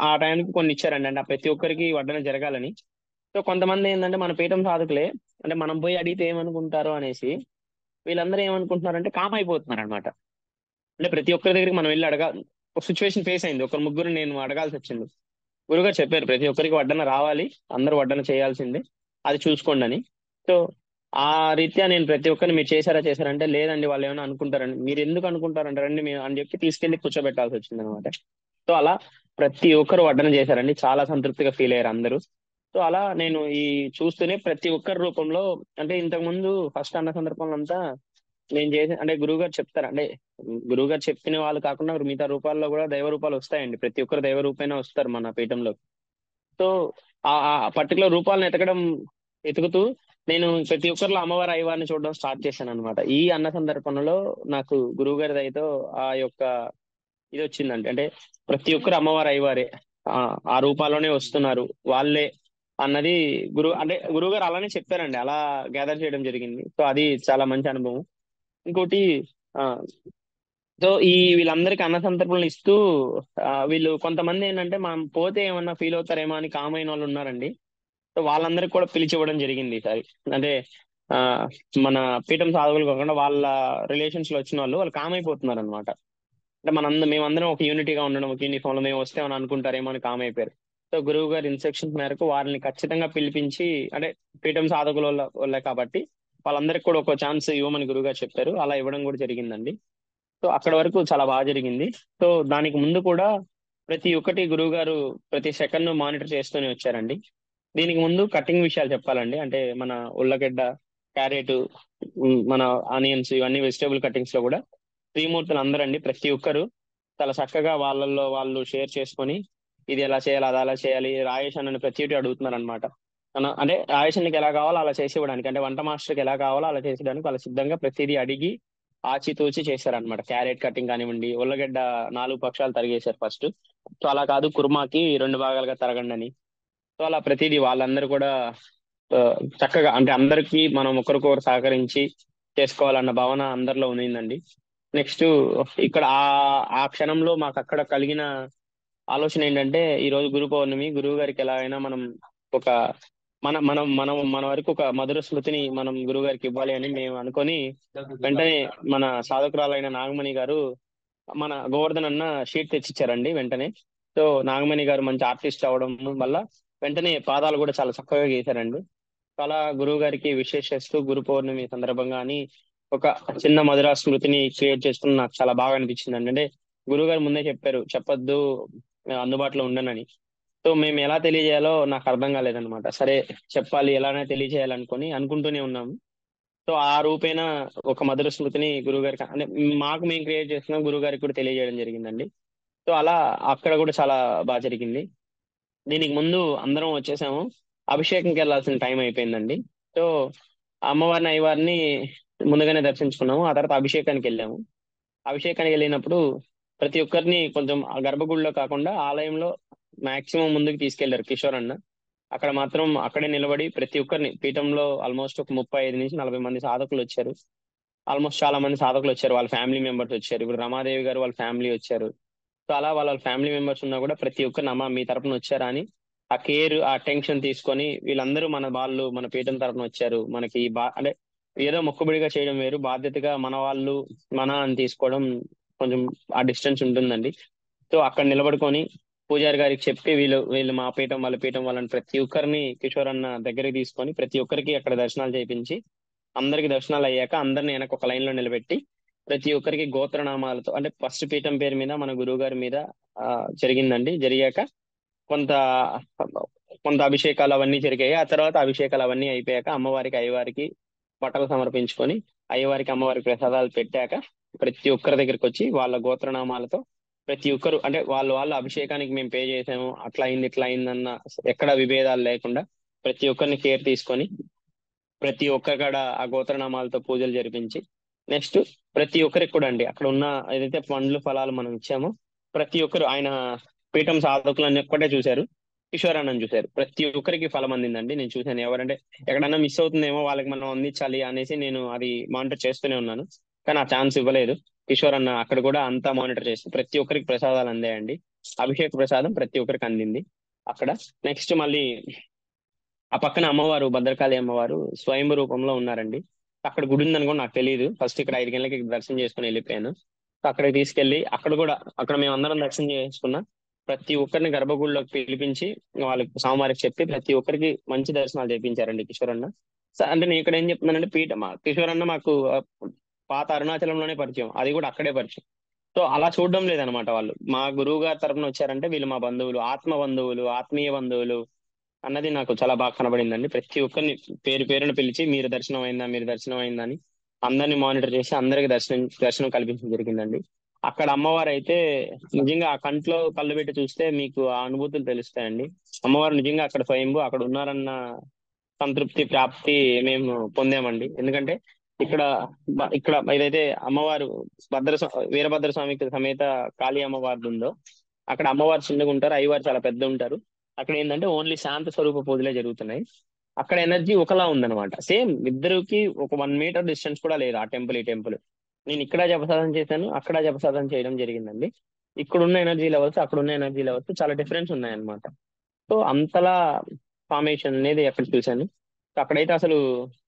ఆ టైంకి కొన్ని ఇచ్చారండి. అంటే ఆ ప్రతి ఒక్కరికి వడ్డన జరగాలని. సో కొంతమంది ఏంటంటే మన పీఠం సాధకులే, అంటే మనం పోయి అడిగితే ఏమనుకుంటారో అనేసి వీళ్ళందరూ ఏమనుకుంటున్నారంటే కామ్ అయిపోతున్నారు అనమాట. అంటే ప్రతి ఒక్కరి దగ్గరికి మనం వెళ్ళి ఒక సిచ్యువేషన్ ఫేస్ అయింది. ఒక ముగ్గురు నేను అడగాల్సి వచ్చింది. గురుగారు చెప్పారు ప్రతి ఒక్కరికి వడ్డన రావాలి, అందరూ వడ్డన చేయాల్సిందే, అది చూసుకోండి అని. సో ఆ రీత్యా నేను ప్రతి ఒక్కరిని మీరు చేశారంటే లేదండి వాళ్ళు ఏమైనా అనుకుంటారండి. మీరు ఎందుకు అనుకుంటారంటారండి మేము అని చెప్పి తీసుకెళ్లి కూర్చోబెట్టాల్సి వచ్చింది అనమాట. సో అలా ప్రతి ఒక్కరు వడ్డన చేశారండి. చాలా సంతృప్తిగా ఫీల్ అయ్యారు అందరూ. సో అలా నేను ఈ చూస్తూనే ప్రతి ఒక్కరి రూపంలో, అంటే ఇంతకు ముందు ఫస్ట్ అన్న సందర్భంలో అంతా నేను చేసిన, అంటే గురువు గారు చెప్తారు, అంటే గురువు గారు చెప్పిన వాళ్ళు కాకుండా మిగతా రూపాల్లో కూడా దైవ రూపాలు వస్తాయండి. ప్రతి ఒక్కరు దైవ రూపేణ వస్తారు మన పీఠంలో. సో ఆ పర్టికులర్ రూపాలను ఎతుకుతూ నేను ప్రతి ఒక్కరిలో అమ్మవారి అయ్యవారిని చూడడం స్టార్ట్ చేశాను అనమాట. ఈ అన్న సందర్భంలో నాకు గురువు గారి దయతో ఆ యొక్క ఇది వచ్చిందండి. అంటే ప్రతి ఒక్కరు అమ్మవారు అయ్యవారే, ఆ ఆ రూపాల్లోనే వస్తున్నారు వాళ్ళే అన్నది అంటే గురువు గారు అలానే చెప్పారండి. అలా గ్యాదర్ చేయడం జరిగింది. సో అది చాలా మంచి అనుభవం. ఇంకోటి, ఆ సో వీళ్ళందరికీ అన్న సంతర్పణలు ఇస్తూ, వీళ్ళు కొంతమంది ఏంటంటే మనం పోతే ఏమన్నా ఫీల్ అవుతారేమో అని కామైన వాళ్ళు ఉన్నారండి. సో వాళ్ళందరికీ కూడా పిలిచివ్వడం జరిగింది ఈసారి. అంటే ఆ మన పీఠం సాధకులు కాకుండా వాళ్ళ రిలేషన్స్ లో వచ్చిన వాళ్ళు కామ్ అయిపోతున్నారు అనమాట. అంటే మేమందరం ఒక యూనిటీగా ఉండడం, ఒక యూనిఫామ్ లో మేము వస్తే అని అనుకుంటారేమో అని కామ్ అయిపోయారు. సో గురువు గారి ఇన్స్ట్రక్షన్స్ మేరకు వారిని ఖచ్చితంగా పిలిపించి, అంటే పీఠం సాధకుల వాళ్ళే కాబట్టి వాళ్ళందరికీ కూడా ఒక ఛాన్స్ ఇవ్వమని గురువు గారు చెప్పారు. అలా ఇవ్వడం కూడా జరిగిందండి. సో అక్కడ వరకు చాలా బాగా జరిగింది. సో దానికి ముందు కూడా ప్రతి ఒక్కటి గురువు గారు ప్రతి సెకండ్ మానిటర్ చేస్తూనే వచ్చారండి. దీనికి ముందు కటింగ్ విషయాలు చెప్పాలండి. అంటే మన ఉల్లగడ్డ, క్యారెట్, మన ఆనియన్స్, ఇవన్నీ వెజిటేబుల్ కటింగ్స్ లో కూడా త్రిమూర్తులు అందరండి ప్రతి ఒక్కరు చాలా చక్కగా వాళ్ళల్లో వాళ్ళు షేర్ చేసుకొని ఇది ఎలా చేయాలి, అది అలా చేయాలి, రాయేష్ అన్నని ప్రతి ఒక్కటి అడుగుతున్నారు అనమాట. అంటే రాయేష్ అన్నకి ఎలా కావాలో అలా చేసి ఇవ్వడానికి, అంటే వంట మాస్టర్కి ఎలా కావాలో అలా చేసేయడానికి వాళ్ళు సిద్ధంగా ప్రతిదీ అడిగి ఆచితూచి చేశారనమాట. క్యారెట్ కటింగ్ కానివ్వండి, ఉల్లగడ్డ 4 పక్షాలు తరిగేశారు ఫస్ట్. సో అలా కాదు, కుర్మాకి 2 భాగాలుగా తరగండి అని. సో అలా ప్రతిదీ వాళ్ళందరూ కూడా ఆ, చక్కగా, అంటే అందరికీ మనం ఒకరికొకరు సహకరించి చేసుకోవాలన్న భావన అందరిలో ఉండిందండి. నెక్స్ట్ ఇక్కడ ఆ క్షణంలో మాకు అక్కడ కలిగిన ఆలోచన ఏంటంటే, ఈ రోజు గురు పౌర్ణమి, గురువు గారికి ఎలా అయినా మనం ఒక మన వరకు ఒక మధుర స్మృతిని మనం గురువు గారికి ఇవ్వాలి అని మేము అనుకొని వెంటనే మన సాధకురాలైన నాగమణి గారు మన గోవర్ధన్ అన్న షీట్ తెచ్చిచ్చారండి వెంటనే. సో నాగమణి గారు మంచి ఆర్టిస్ట్ అవడం వల్ల వెంటనే పాదాలు కూడా చాలా చక్కగా గీశారండి. చాలా గురువు గారికి విశేష చేస్తూ గురు పౌర్ణమి సందర్భంగా అని ఒక చిన్న మధుర స్మృతిని క్రియేట్ చేసుకుని నాకు చాలా బాగా అనిపించింది అండి. అంటే గురువు గారు ముందే చెప్పారు, చెప్పొద్దు, అందుబాటులో ఉండనని. సో మేము ఎలా తెలియజేయాలో నాకు అర్థం కాలేదన్నమాట. సరే చెప్పాలి, ఎలానే తెలియజేయాలనుకొని అనుకుంటూనే ఉన్నాము. సో ఆ రూపేణ ఒక మధుర స్మృతిని గురుగారికి అంటే మాకు మేము క్రియేట్ చేస్తున్నాం, గురుగారికి కూడా తెలియజేయడం జరిగిందండి. సో అలా అక్కడ కూడా చాలా బాగా జరిగింది. దీనికి ముందు అందరం వచ్చేసాము. అభిషేకంకి వెళ్ళాల్సిన టైం అయిపోయిందండి. సో అమ్మవారిని అయ్యవారిని ముందుగానే దర్శించుకున్నాము. ఆ తర్వాత అభిషేకానికి వెళ్ళాము. అభిషేకానికి వెళ్ళినప్పుడు ప్రతి ఒక్కరిని కొంచెం ఆ గర్భగుడిలో కాకుండా ఆలయంలో మాక్సిమం ముందుకు తీసుకెళ్లారు కిషోర్ అన్న. అక్కడ మాత్రం అక్కడే నిలబడి ప్రతి ఒక్కరిని పీఠంలో ఆల్మోస్ట్ ఒక 35 నుంచి 40 మంది సాధకులు వచ్చారు. ఆల్మోస్ట్ చాలా మంది సాధకులు వచ్చారు, వాళ్ళ ఫ్యామిలీ మెంబర్స్ వచ్చారు. ఇప్పుడు రమాదేవి గారు వాళ్ళ ఫ్యామిలీ వచ్చారు. సో అలా వాళ్ళ ఫ్యామిలీ మెంబర్స్ ఉన్నా కూడా ప్రతి ఒక్కరిని అమ్మ మీ తరపున వచ్చారా అని ఆ కేర్ ఆ అటెన్షన్ తీసుకొని వీళ్ళందరూ మన వాళ్ళు మన పీఠం తరపున వచ్చారు, మనకి అంటే ఏదో మొక్కుబడిగా చేయడం వేరు, బాధ్యతగా మన వాళ్ళు మన అని తీసుకోవడం కొంచెం ఆ డిస్టెన్స్ ఉంటుందండి. సో అక్కడ నిలబడుకొని పూజారి గారికి చెప్పి వీళ్ళు వీళ్ళు మా పీఠం వాళ్ళ పీఠం వాళ్ళని ప్రతి ఒక్కరిని కిషోర్ అన్న దగ్గరికి తీసుకొని ప్రతి ఒక్కరికి అక్కడ దర్శనాలు చేయించి అందరికి దర్శనాలు అయ్యాక అందరిని వెనక ఒక లైన్ లో నిలబెట్టి ప్రతి ఒక్కరికి గోత్రనామాలతో అంటే ఫస్ట్ పీఠం పేరు మీద మన గురువు గారి మీద ఆ జరిగిందండి. జరిగాక కొంత కొంత అభిషేకాలు అవన్నీ జరిగాయి. ఆ తర్వాత అభిషేకాలు అవన్నీ అయిపోయాక అమ్మవారికి అయ్యవారికి బట్టలు సమర్పించుకొని అయ్యవారికి అమ్మవారికి ప్రసాదాలు పెట్టాక ప్రతి ఒక్కరి దగ్గరికి వచ్చి వాళ్ళ గోత్రనామాలతో ప్రతి ఒక్కరు అంటే వాళ్ళ అభిషేకానికి మేము పే చేసాము అట్లా అయింది ఇట్లా అయిందన్న ఎక్కడ విభేదాలు లేకుండా ప్రతి ఒక్కరిని కేర్ తీసుకొని ప్రతి ఒక్క కాడ ఆ గోత్రనామాలతో పూజలు జరిపించి నెక్స్ట్ ప్రతి ఒక్కరికి కూడా అండి అక్కడ ఉన్న ఏదైతే పండ్లు ఫలాలు మనం ఇచ్చామో ప్రతి ఒక్కరు ఆయన పీఠం సాధకులని ఒక్కటే చూశారు, కిషోరాన్ని చూశారు. ప్రతి ఒక్కరికి ఫలం అందిందండి. నేను చూశాను ఎవరంటే ఎక్కడన్నా మిస్ అవుతుందేమో వాళ్ళకి మనం అందించాలి అనేసి నేను అది మానిటర్ చేస్తూనే ఉన్నాను. కానీ ఆ ఛాన్స్ ఇవ్వలేదు. కిషోర్ అన్న అక్కడ కూడా అంతా మానిటర్ చేసి ప్రతి ఒక్కరికి ప్రసాదాలు అందాయండి. అభిషేక ప్రసాదం ప్రతి ఒక్కరికి అందింది అక్కడ. నెక్స్ట్ మళ్ళీ ఆ పక్కన అమ్మవారు భద్రకాళి అమ్మవారు స్వయంభూ రూపంలో ఉన్నారండి. అక్కడ గుడి ఉందని కూడా నాకు తెలియదు. ఫస్ట్ ఇక్కడ 5 గంటలకి దర్శనం చేసుకుని వెళ్ళిపోయాను. సో అక్కడికి తీసుకెళ్లి అక్కడ కూడా అక్కడ మేము అందరం దర్శనం చేసుకున్నా ప్రతి ఒక్కరిని గర్భగుడిలోకి పిలిపించి వాళ్ళకి స్వామివారికి చెప్పి ప్రతి ఒక్కరికి మంచి దర్శనాలు చేయించారండి కిషోర్ అన్న. అంటే నేను ఇక్కడ ఏం చెప్తున్నానంటే కిషోర్ అన్న మాకు పాత అరుణాచలంలోనే పరిచయం, అది కూడా అక్కడే పరిచయం. సో అలా చూడడం లేదనమాట. వాళ్ళు మా గురువు గారి తరపున వచ్చారంటే వీళ్ళు మా బంధువులు, ఆత్మ బంధువులు, ఆత్మీయ బంధువులు అన్నది నాకు చాలా బాగా కనబడిందండి. ప్రతి ఒక్కరిని పేరు పేరున పిలిచి మీరు దర్శనం అయిందా మీరు దర్శనం అయిందా అని అందరిని మానిటర్ చేసి అందరికి దర్శనం కల్పించడం జరిగిందండి. అక్కడ అమ్మవారు అయితే నిజంగా ఆ కంట్లో కళ్ళు పెట్టి చూస్తే మీకు ఆ అనుభూతులు తెలుస్తాయండి. అమ్మవారు నిజంగా అక్కడ స్వయంభూ అక్కడ ఉన్నారన్న సంతృప్తి ప్రాప్తి మేము పొందామండి. ఎందుకంటే ఇక్కడ ఇక్కడ ఏదైతే అమ్మవారు వీరభద్ర స్వామికి సమేత కాళీ అమ్మవారు ఉందో అక్కడ అమ్మవారు చిన్నగా ఉంటారు, అయ్యవారు చాలా పెద్ద ఉంటారు. అక్కడ ఏంటంటే ఓన్లీ శాంత స్వరూప పూజలే జరుగుతున్నాయి. అక్కడ ఎనర్జీ ఒకలా ఉందన్నమాట. సేమ్ ఇద్దరికి ఒక 1 మీటర్ డిస్టెన్స్ కూడా లేదు ఆ టెంపుల్ ఈ టెంపుల్. నేను ఇక్కడ జపసాధన చేశాను, అక్కడ జపసాధన చేయడం జరిగిందండి. ఇక్కడున్న ఎనర్జీ లెవెల్స్ అక్కడున్న ఎనర్జీ లెవెల్స్ చాలా డిఫరెన్స్ ఉన్నాయన్నమాట. సో అంతలా ఫార్మేషన్ అనేది అక్కడ చూశాను. సో అక్కడైతే అసలు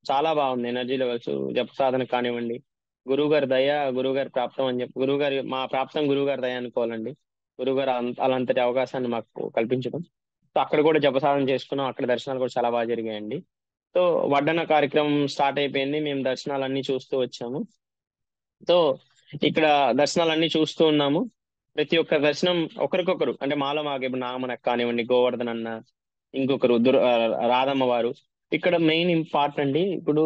చాలా బాగుంది ఎనర్జీ లెవెల్స్. జప సాధన కానివ్వండి, గురువు గారి దయ, గురువు గారి ప్రాప్తం అని చెప్పి గురువు గారి మా ప్రాప్తం గురువు గారి దయ అనుకోవాలండి. గురువు గారు అలాంటి అవకాశాన్ని మాకు కల్పించడం. సో అక్కడ కూడా జప సాధన చేసుకున్నాం. అక్కడ దర్శనాలు కూడా చాలా బాగా జరిగాయండి. సో వడ్డన కార్యక్రమం స్టార్ట్ అయిపోయింది. మేము దర్శనాలన్నీ చూస్తూ వచ్చాము. సో ఇక్కడ దర్శనాలన్నీ చూస్తూ ఉన్నాము. ప్రతి ఒక్క దర్శనం ఒకరికొకరు అంటే మాలో మాకు ఇప్పుడు నాగమనకు కానివ్వండి, గోవర్ధన్ అన్న, ఇంకొకరు రాధమ్మ వారు. ఇక్కడ మెయిన్ ఇంపార్టెంట్ అండి. ఇప్పుడు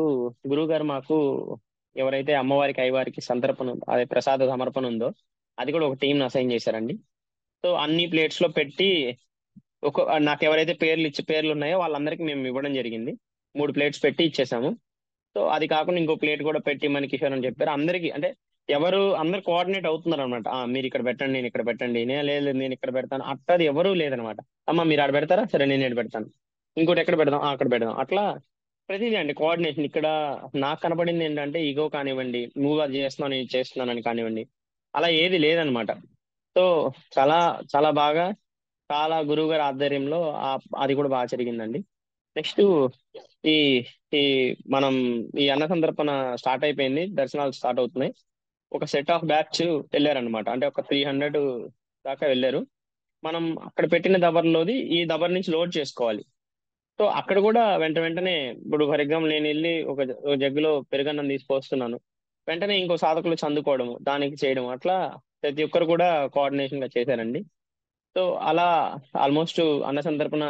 గురువు గారు మాకు ఎవరైతే అమ్మవారికి అయ్యవారికి సంతర్పణ అదే ప్రసాద సమర్పణ ఉందో అది కూడా ఒక టీం అసైన్ చేశారండి. సో అన్ని ప్లేట్స్ లో పెట్టి నాకు ఎవరైతే పేర్లు ఉన్నాయో వాళ్ళందరికీ మేము ఇవ్వడం జరిగింది. 3 ప్లేట్స్ పెట్టి ఇచ్చేసాము. సో అది కాకుండా ఇంకో ప్లేట్ కూడా పెట్టి మన కిషోర్ అని చెప్పారు. అందరికి అంటే అందరు కోఆర్డినేట్ అవుతున్నారు అనమాట. మీరు ఇక్కడ పెట్టండి, నేను ఇక్కడ పెట్టండి, లేదు నేను ఇక్కడ పెడతాను అట్లా ఎవరూ లేదనమాట. అమ్మ మీరు ఆడ పెడతారా, సరే నేను ఇక్కడ పెడతాను, ఇంకోటి ఎక్కడ పెడదాం అక్కడ పెడదాం, అట్లా ప్రతిదీ అండి కోఆర్డినేషన్. ఇక్కడ నాకు కనపడింది ఏంటంటే ఈగో కానివ్వండి, నువ్వు అది చేస్తున్నావు నేను చేస్తున్నానని కానివ్వండి, అలా ఏది లేదనమాట. సో చాలా చాలా బాగా చాలా గురువు గారి ఆధ్వర్యంలో అది కూడా బాగా జరిగిందండి. నెక్స్ట్ ఈ ఈ మనం ఈ అన్న సందర్పణ స్టార్ట్ అయిపోయింది, దర్శనాలు స్టార్ట్ అవుతున్నాయి. ఒక సెట్ ఆఫ్ బ్యాచ్ వెళ్ళారనమాట. అంటే ఒక 300 దాకా వెళ్ళారు. మనం అక్కడ పెట్టిన దబర్లోది ఈ దబర్ నుంచి లోడ్ చేసుకోవాలి. సో అక్కడ కూడా వెంటనే ఇప్పుడు ఫర్ ఎగ్జాంపుల్ నేను వెళ్ళి ఒక జగ్గులో పెరుగన్నం తీసుకొస్తున్నాను, వెంటనే ఇంకో సాధకులు చందుకోవడము దానికి చేయడం అట్లా ప్రతి ఒక్కరు కూడా కోఆర్డినేషన్ గా చేశారండి. సో అలా ఆల్మోస్ట్ అన్న సందర్పణ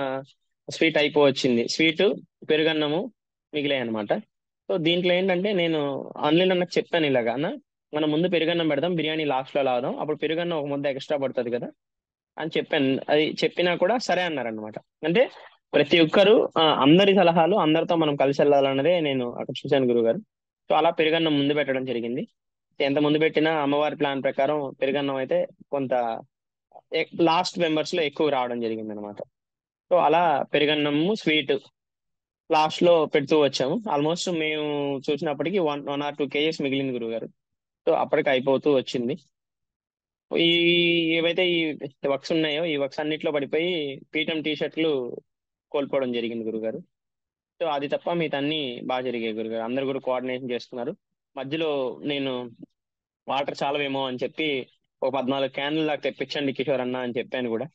స్వీట్ అయిపోవచ్చింది. స్వీట్ పెరుగన్నము మిగిలాయి అనమాట. సో సో దీంట్లో ఏంటంటే నేను ఆన్లైన్ అన్నకు చెప్పాను ఇలాగా అన్న, మనం ముందు పెరుగన్నం పెడదాం, బిర్యానీ లాస్ట్ లో లాదాం, అప్పుడు పెరుగన్నం ఒక ముద్ద ఎక్స్ట్రా పడుతుంది కదా అని చెప్పాను. అది చెప్పినా కూడా సరే అన్నారనమాట. అంటే ప్రతి ఒక్కరు అందరి సలహాలు అందరితో మనం కలిసి వెళ్ళాలన్నదే నేను అక్కడ చూశాను గురుగారు. సో అలా పెరుగన్నం ముందు పెట్టడం జరిగింది. ఎంత ముందు పెట్టినా అమ్మవారి ప్లాన్ ప్రకారం పెరుగన్నం అయితే కొంత లాస్ట్ మెంబర్స్ లో ఎక్కువ రావడం జరిగింది అనమాట. సో అలా పెరుగన్నము స్వీట్ లాస్ట్ లో పెడుతూ వచ్చాము. ఆల్మోస్ట్ మేము చూసినప్పటికీ 1 or 2 kgs మిగిలింది గురుగారు. సో అప్పటికి అయిపోతూ వచ్చింది. ఈ ఏవైతే ఈ వర్క్స్ ఉన్నాయో ఈ వర్క్స్ అన్నిట్లో పడిపోయి పీఠం టీ షర్ట్లు కోల్పోవడం జరిగింది గురుగారు. సో అది తప్ప మిగతా అన్ని బాగా జరిగాయి గురుగారు. అందరు కూడా కోఆర్డినేషన్ చేస్తున్నారు. మధ్యలో నేను వాటర్ చాలవేమో అని చెప్పి ఒక 14 క్యాన్లు దాకా తెప్పించండి కిషోర్ అన్న అని చెప్పాను కూడా.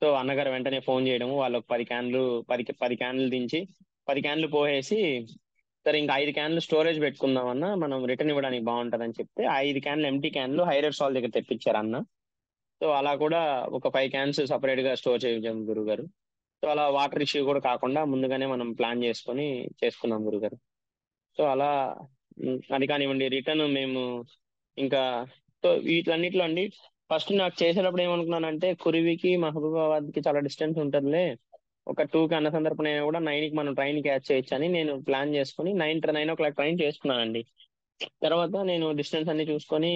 సో అన్నగారు వెంటనే ఫోన్ చేయడము, వాళ్ళు ఒక 10 క్యాన్లు 10 క్యాన్లు దించి 10 క్యాన్లు పోసేసి, సరే ఇంకా 5 క్యాన్లు స్టోరేజ్ పెట్టుకుందాం అన్న, మనం రిటర్న్ ఇవ్వడానికి బాగుంటది అని చెప్తే 5 క్యాన్లు ఎంటీ క్యాన్లు హైరర్స్ వాళ్ళ దగ్గర తెప్పించారు అన్న. సో అలా కూడా ఒక 5 క్యాన్స్ సపరేట్ గా స్టోర్ చేయించాం గురుగారు. సో అలా వాటర్ ఇష్యూ కూడా కాకుండా ముందుగానే మనం ప్లాన్ చేసుకొని చేసుకున్నాం గురుగారు. సో అలా అది కానివ్వండి, రిటర్న్ మేము ఇంకా, సో వీటన్నిటిలో అండి ఫస్ట్ నాకు చేసేటప్పుడు ఏమనుకున్నానంటే కురివికి మహబూబాబాద్ కి చాలా డిస్టెన్స్ ఉంటుందిలే, ఒక 2 కి అన్న సందర్భం అయినా కూడా 9కి మనం ట్రైన్ క్యాచ్ చేయొచ్చు అని నేను ప్లాన్ చేసుకుని 9 ఓ క్లాక్ ట్రైన్ చేసుకున్నానండి. తర్వాత నేను డిస్టెన్స్ అన్ని చూసుకొని,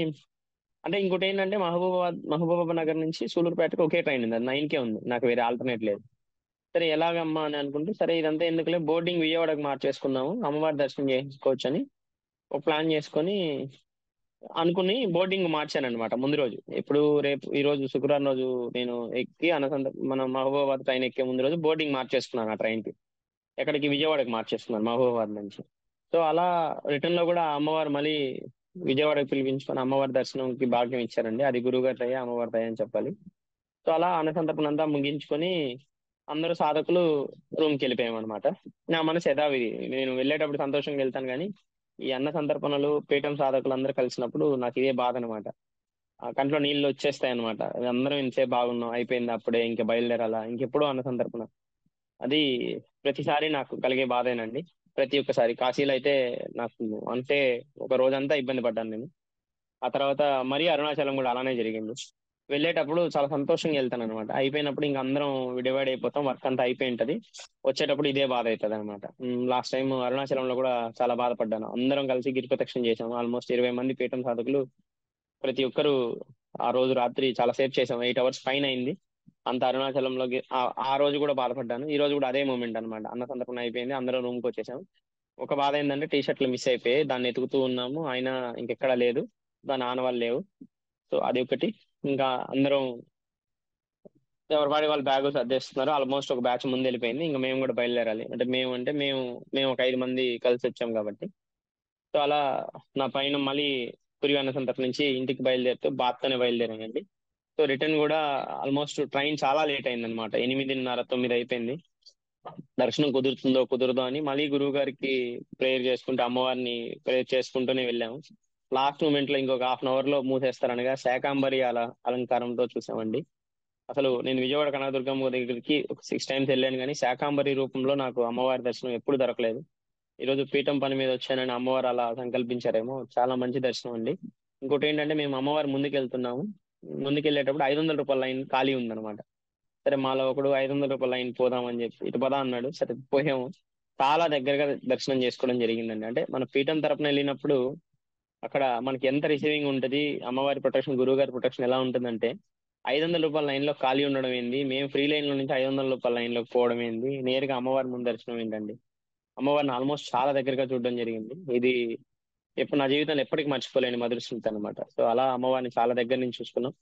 అంటే ఇంకోటి ఏంటంటే మహబూబాబాద్ నగర్ నుంచి సూలూరుపేటకి ఒకే ట్రైన్ ఉంది, అది 9కే ఉంది, నాకు వేరే ఆల్టర్నేట్ లేదు. సరే ఎలాగమ్మా అని అనుకుంటే, సరే ఇదంతా ఎందుకులే బోర్డింగ్ విజయవాడకు మార్చేసుకుందాము, అమ్మవారి దర్శనం చేసుకోవచ్చు అని ఒక ప్లాన్ చేసుకొని అనుకుని బోర్డింగ్ మార్చాను అనమాట ముందు రోజు. ఇప్పుడు రేపు ఈ రోజు శుక్రవారం రోజు నేను ఎక్కి మన మహబూబాబాద్ ట్రైన్ ఎక్కే ముందు రోజు బోర్డింగ్ మార్చేసుకున్నాను ఆ ట్రైన్ కి. ఎక్కడికి విజయవాడకి మార్చేసుకున్నాను మహబూబాబాద్ నుంచి. సో అలా రిటర్న్ లో కూడా అమ్మవారు మళ్ళీ విజయవాడకి పిలిపించుకొని అమ్మవారి దర్శనంకి భాగ్యం ఇచ్చారండి. అది గురుగారి దయ, అమ్మవారి దయ అని చెప్పాలి. సో అలా అన్న సంతర్పణ అంతా ముగించుకొని అందరూ సాధకులు రూమ్కి వెళ్ళిపోయాం అనమాట. నా మనసు యథావిధి, నేను వెళ్ళేటప్పుడు సంతోషంగా వెళ్తాను కానీ ఈ అన్న సంతర్పణలు పీఠం సాధకులు అందరూ కలిసినప్పుడు నాకు ఇదే బాధ అనమాట. ఆ కంట్లో నీళ్ళు వచ్చేస్తాయి అనమాట. అందరం ఇంతసేపు బాగున్నాం, అయిపోయింది అప్పుడే ఇంకా బయలుదేరాలా, ఇంకెప్పుడు అన్న సంతర్పణ, అది ప్రతిసారి నాకు కలిగే బాధేనండి. ప్రతి ఒక్కసారి కాశీలో అయితే నాకు అంటే ఒక రోజంతా ఇబ్బంది పడ్డాను నేను. ఆ తర్వాత మరీ అరుణాచలం కూడా అలానే జరిగింది. వెళ్ళేటప్పుడు చాలా సంతోషంగా వెళ్తాను అనమాట, అయిపోయినప్పుడు ఇంకా అందరం డివైడ్ అయిపోతాం, వర్క్ అంతా అయిపోయి ఉంటది, వచ్చేటప్పుడు ఇదే బాధ అవుతుంది అనమాట. లాస్ట్ టైం అరుణాచలంలో కూడా చాలా బాధపడ్డాను. అందరం కలిసి గిరి ప్రదక్షిణ చేసాము, ఆల్మోస్ట్ 20 మంది పీఠం సాధకులు. ప్రతి ఒక్కరు ఆ రోజు రాత్రి చాలా సేపు చేసాం, 8 hours పైన అయింది. అంత అరుణాచలంలోకి ఆ రోజు కూడా బాధపడ్డాను. ఈ రోజు కూడా అదే మూమెంట్ అనమాట. అన్న సందర్భం అయిపోయింది, అందరం రూమ్కి వచ్చేసాం. ఒక బాధ ఏంటంటే టీ షర్ట్లు మిస్ అయిపోయాయి, దాన్ని ఎతుకుతూ ఉన్నాము, అయినా ఇంకెక్కడా లేదు, దాని ఆనవాళ్ళు లేవు. సో అది ఒకటి. ఇంకా అందరం ఎవరి వాడి వాళ్ళ బ్యాగ్ సర్దేస్తున్నారు. ఆల్మోస్ట్ ఒక బ్యాచ్ ముందు వెళ్ళిపోయింది, ఇంకా మేము కూడా బయలుదేరాలి. అంటే మేము ఒక 5 మంది కలిసి వచ్చాం కాబట్టి. సో అలా నా పైన మళ్ళీ పురివన్న సంతకు నుంచి ఇంటికి బయలుదేరుతూ బాత్తోనే బయలుదేరానండి. సో రిటర్న్ కూడా ఆల్మోస్ట్ ట్రైన్ చాలా లేట్ అయింది అనమాట, 8:30 9 అయిపోయింది. దర్శనం కుదురుతుందో కుదరదో అని మళ్ళీ గురువు గారికి ప్రేయర్ చేసుకుంటూ అమ్మవారిని ప్రేయర్ చేసుకుంటూనే వెళ్ళాము. లాస్ట్ మూమెంట్ లో ఇంకొక హాఫ్ లో మూసేస్తారనగా శాకాంబరి అలంకారంతో చూసామండి. అసలు నేను విజయవాడ కనకదుర్గమ్మ దగ్గరికి ఒక 6 times వెళ్ళాను కానీ శాకాంబరి రూపంలో నాకు అమ్మవారి దర్శనం ఎప్పుడు దొరకలేదు. ఈ రోజు పీఠం పని మీద వచ్చానని అమ్మవారు అలా సంకల్పించారేమో, చాలా మంచి దర్శనం అండి. ఇంకోటి ఏంటంటే మేము అమ్మవారి ముందుకు వెళ్తున్నాము, ముందుకెళ్ళేటప్పుడు 500 రూపాయల లైన్ ఖాళీ ఉందన్నమాట. సరే మాలో ఒకడు 500 రూపాయల లైన్ పోదామని చెప్పి ఇటు పదా అన్నాడు, సరే పోయాము. చాలా దగ్గరగా దర్శనం చేసుకోవడం జరిగిందండి. అంటే మన పీఠం తరపున వెళ్ళినప్పుడు అక్కడ మనకి ఎంత రిసీవింగ్ ఉంటది, అమ్మవారి ప్రొటెక్షన్, గురువు గారి ప్రొటెక్షన్ ఎలా ఉంటుందంటే, 500 రూపాయల లైన్ లో ఖాళీ ఉండడం ఏంది, మేము ఫ్రీ లైన్ లో నుంచి 500 రూపాయల లైన్ లోకి పోవడం ఏంది, నేరుగా అమ్మవారి ముందు దర్శనం ఏంటండి. అమ్మవారిని ఆల్మోస్ట్ చాలా దగ్గరగా చూడడం జరిగింది. ఇది ఎప్పుడు నా జీవితంలో ఎప్పటికీ మర్చిపోలేని మధుర స్మృతి అనమాట. సో అలా అమ్మవారిని చాలా దగ్గర నుంచి చూసుకున్నాం.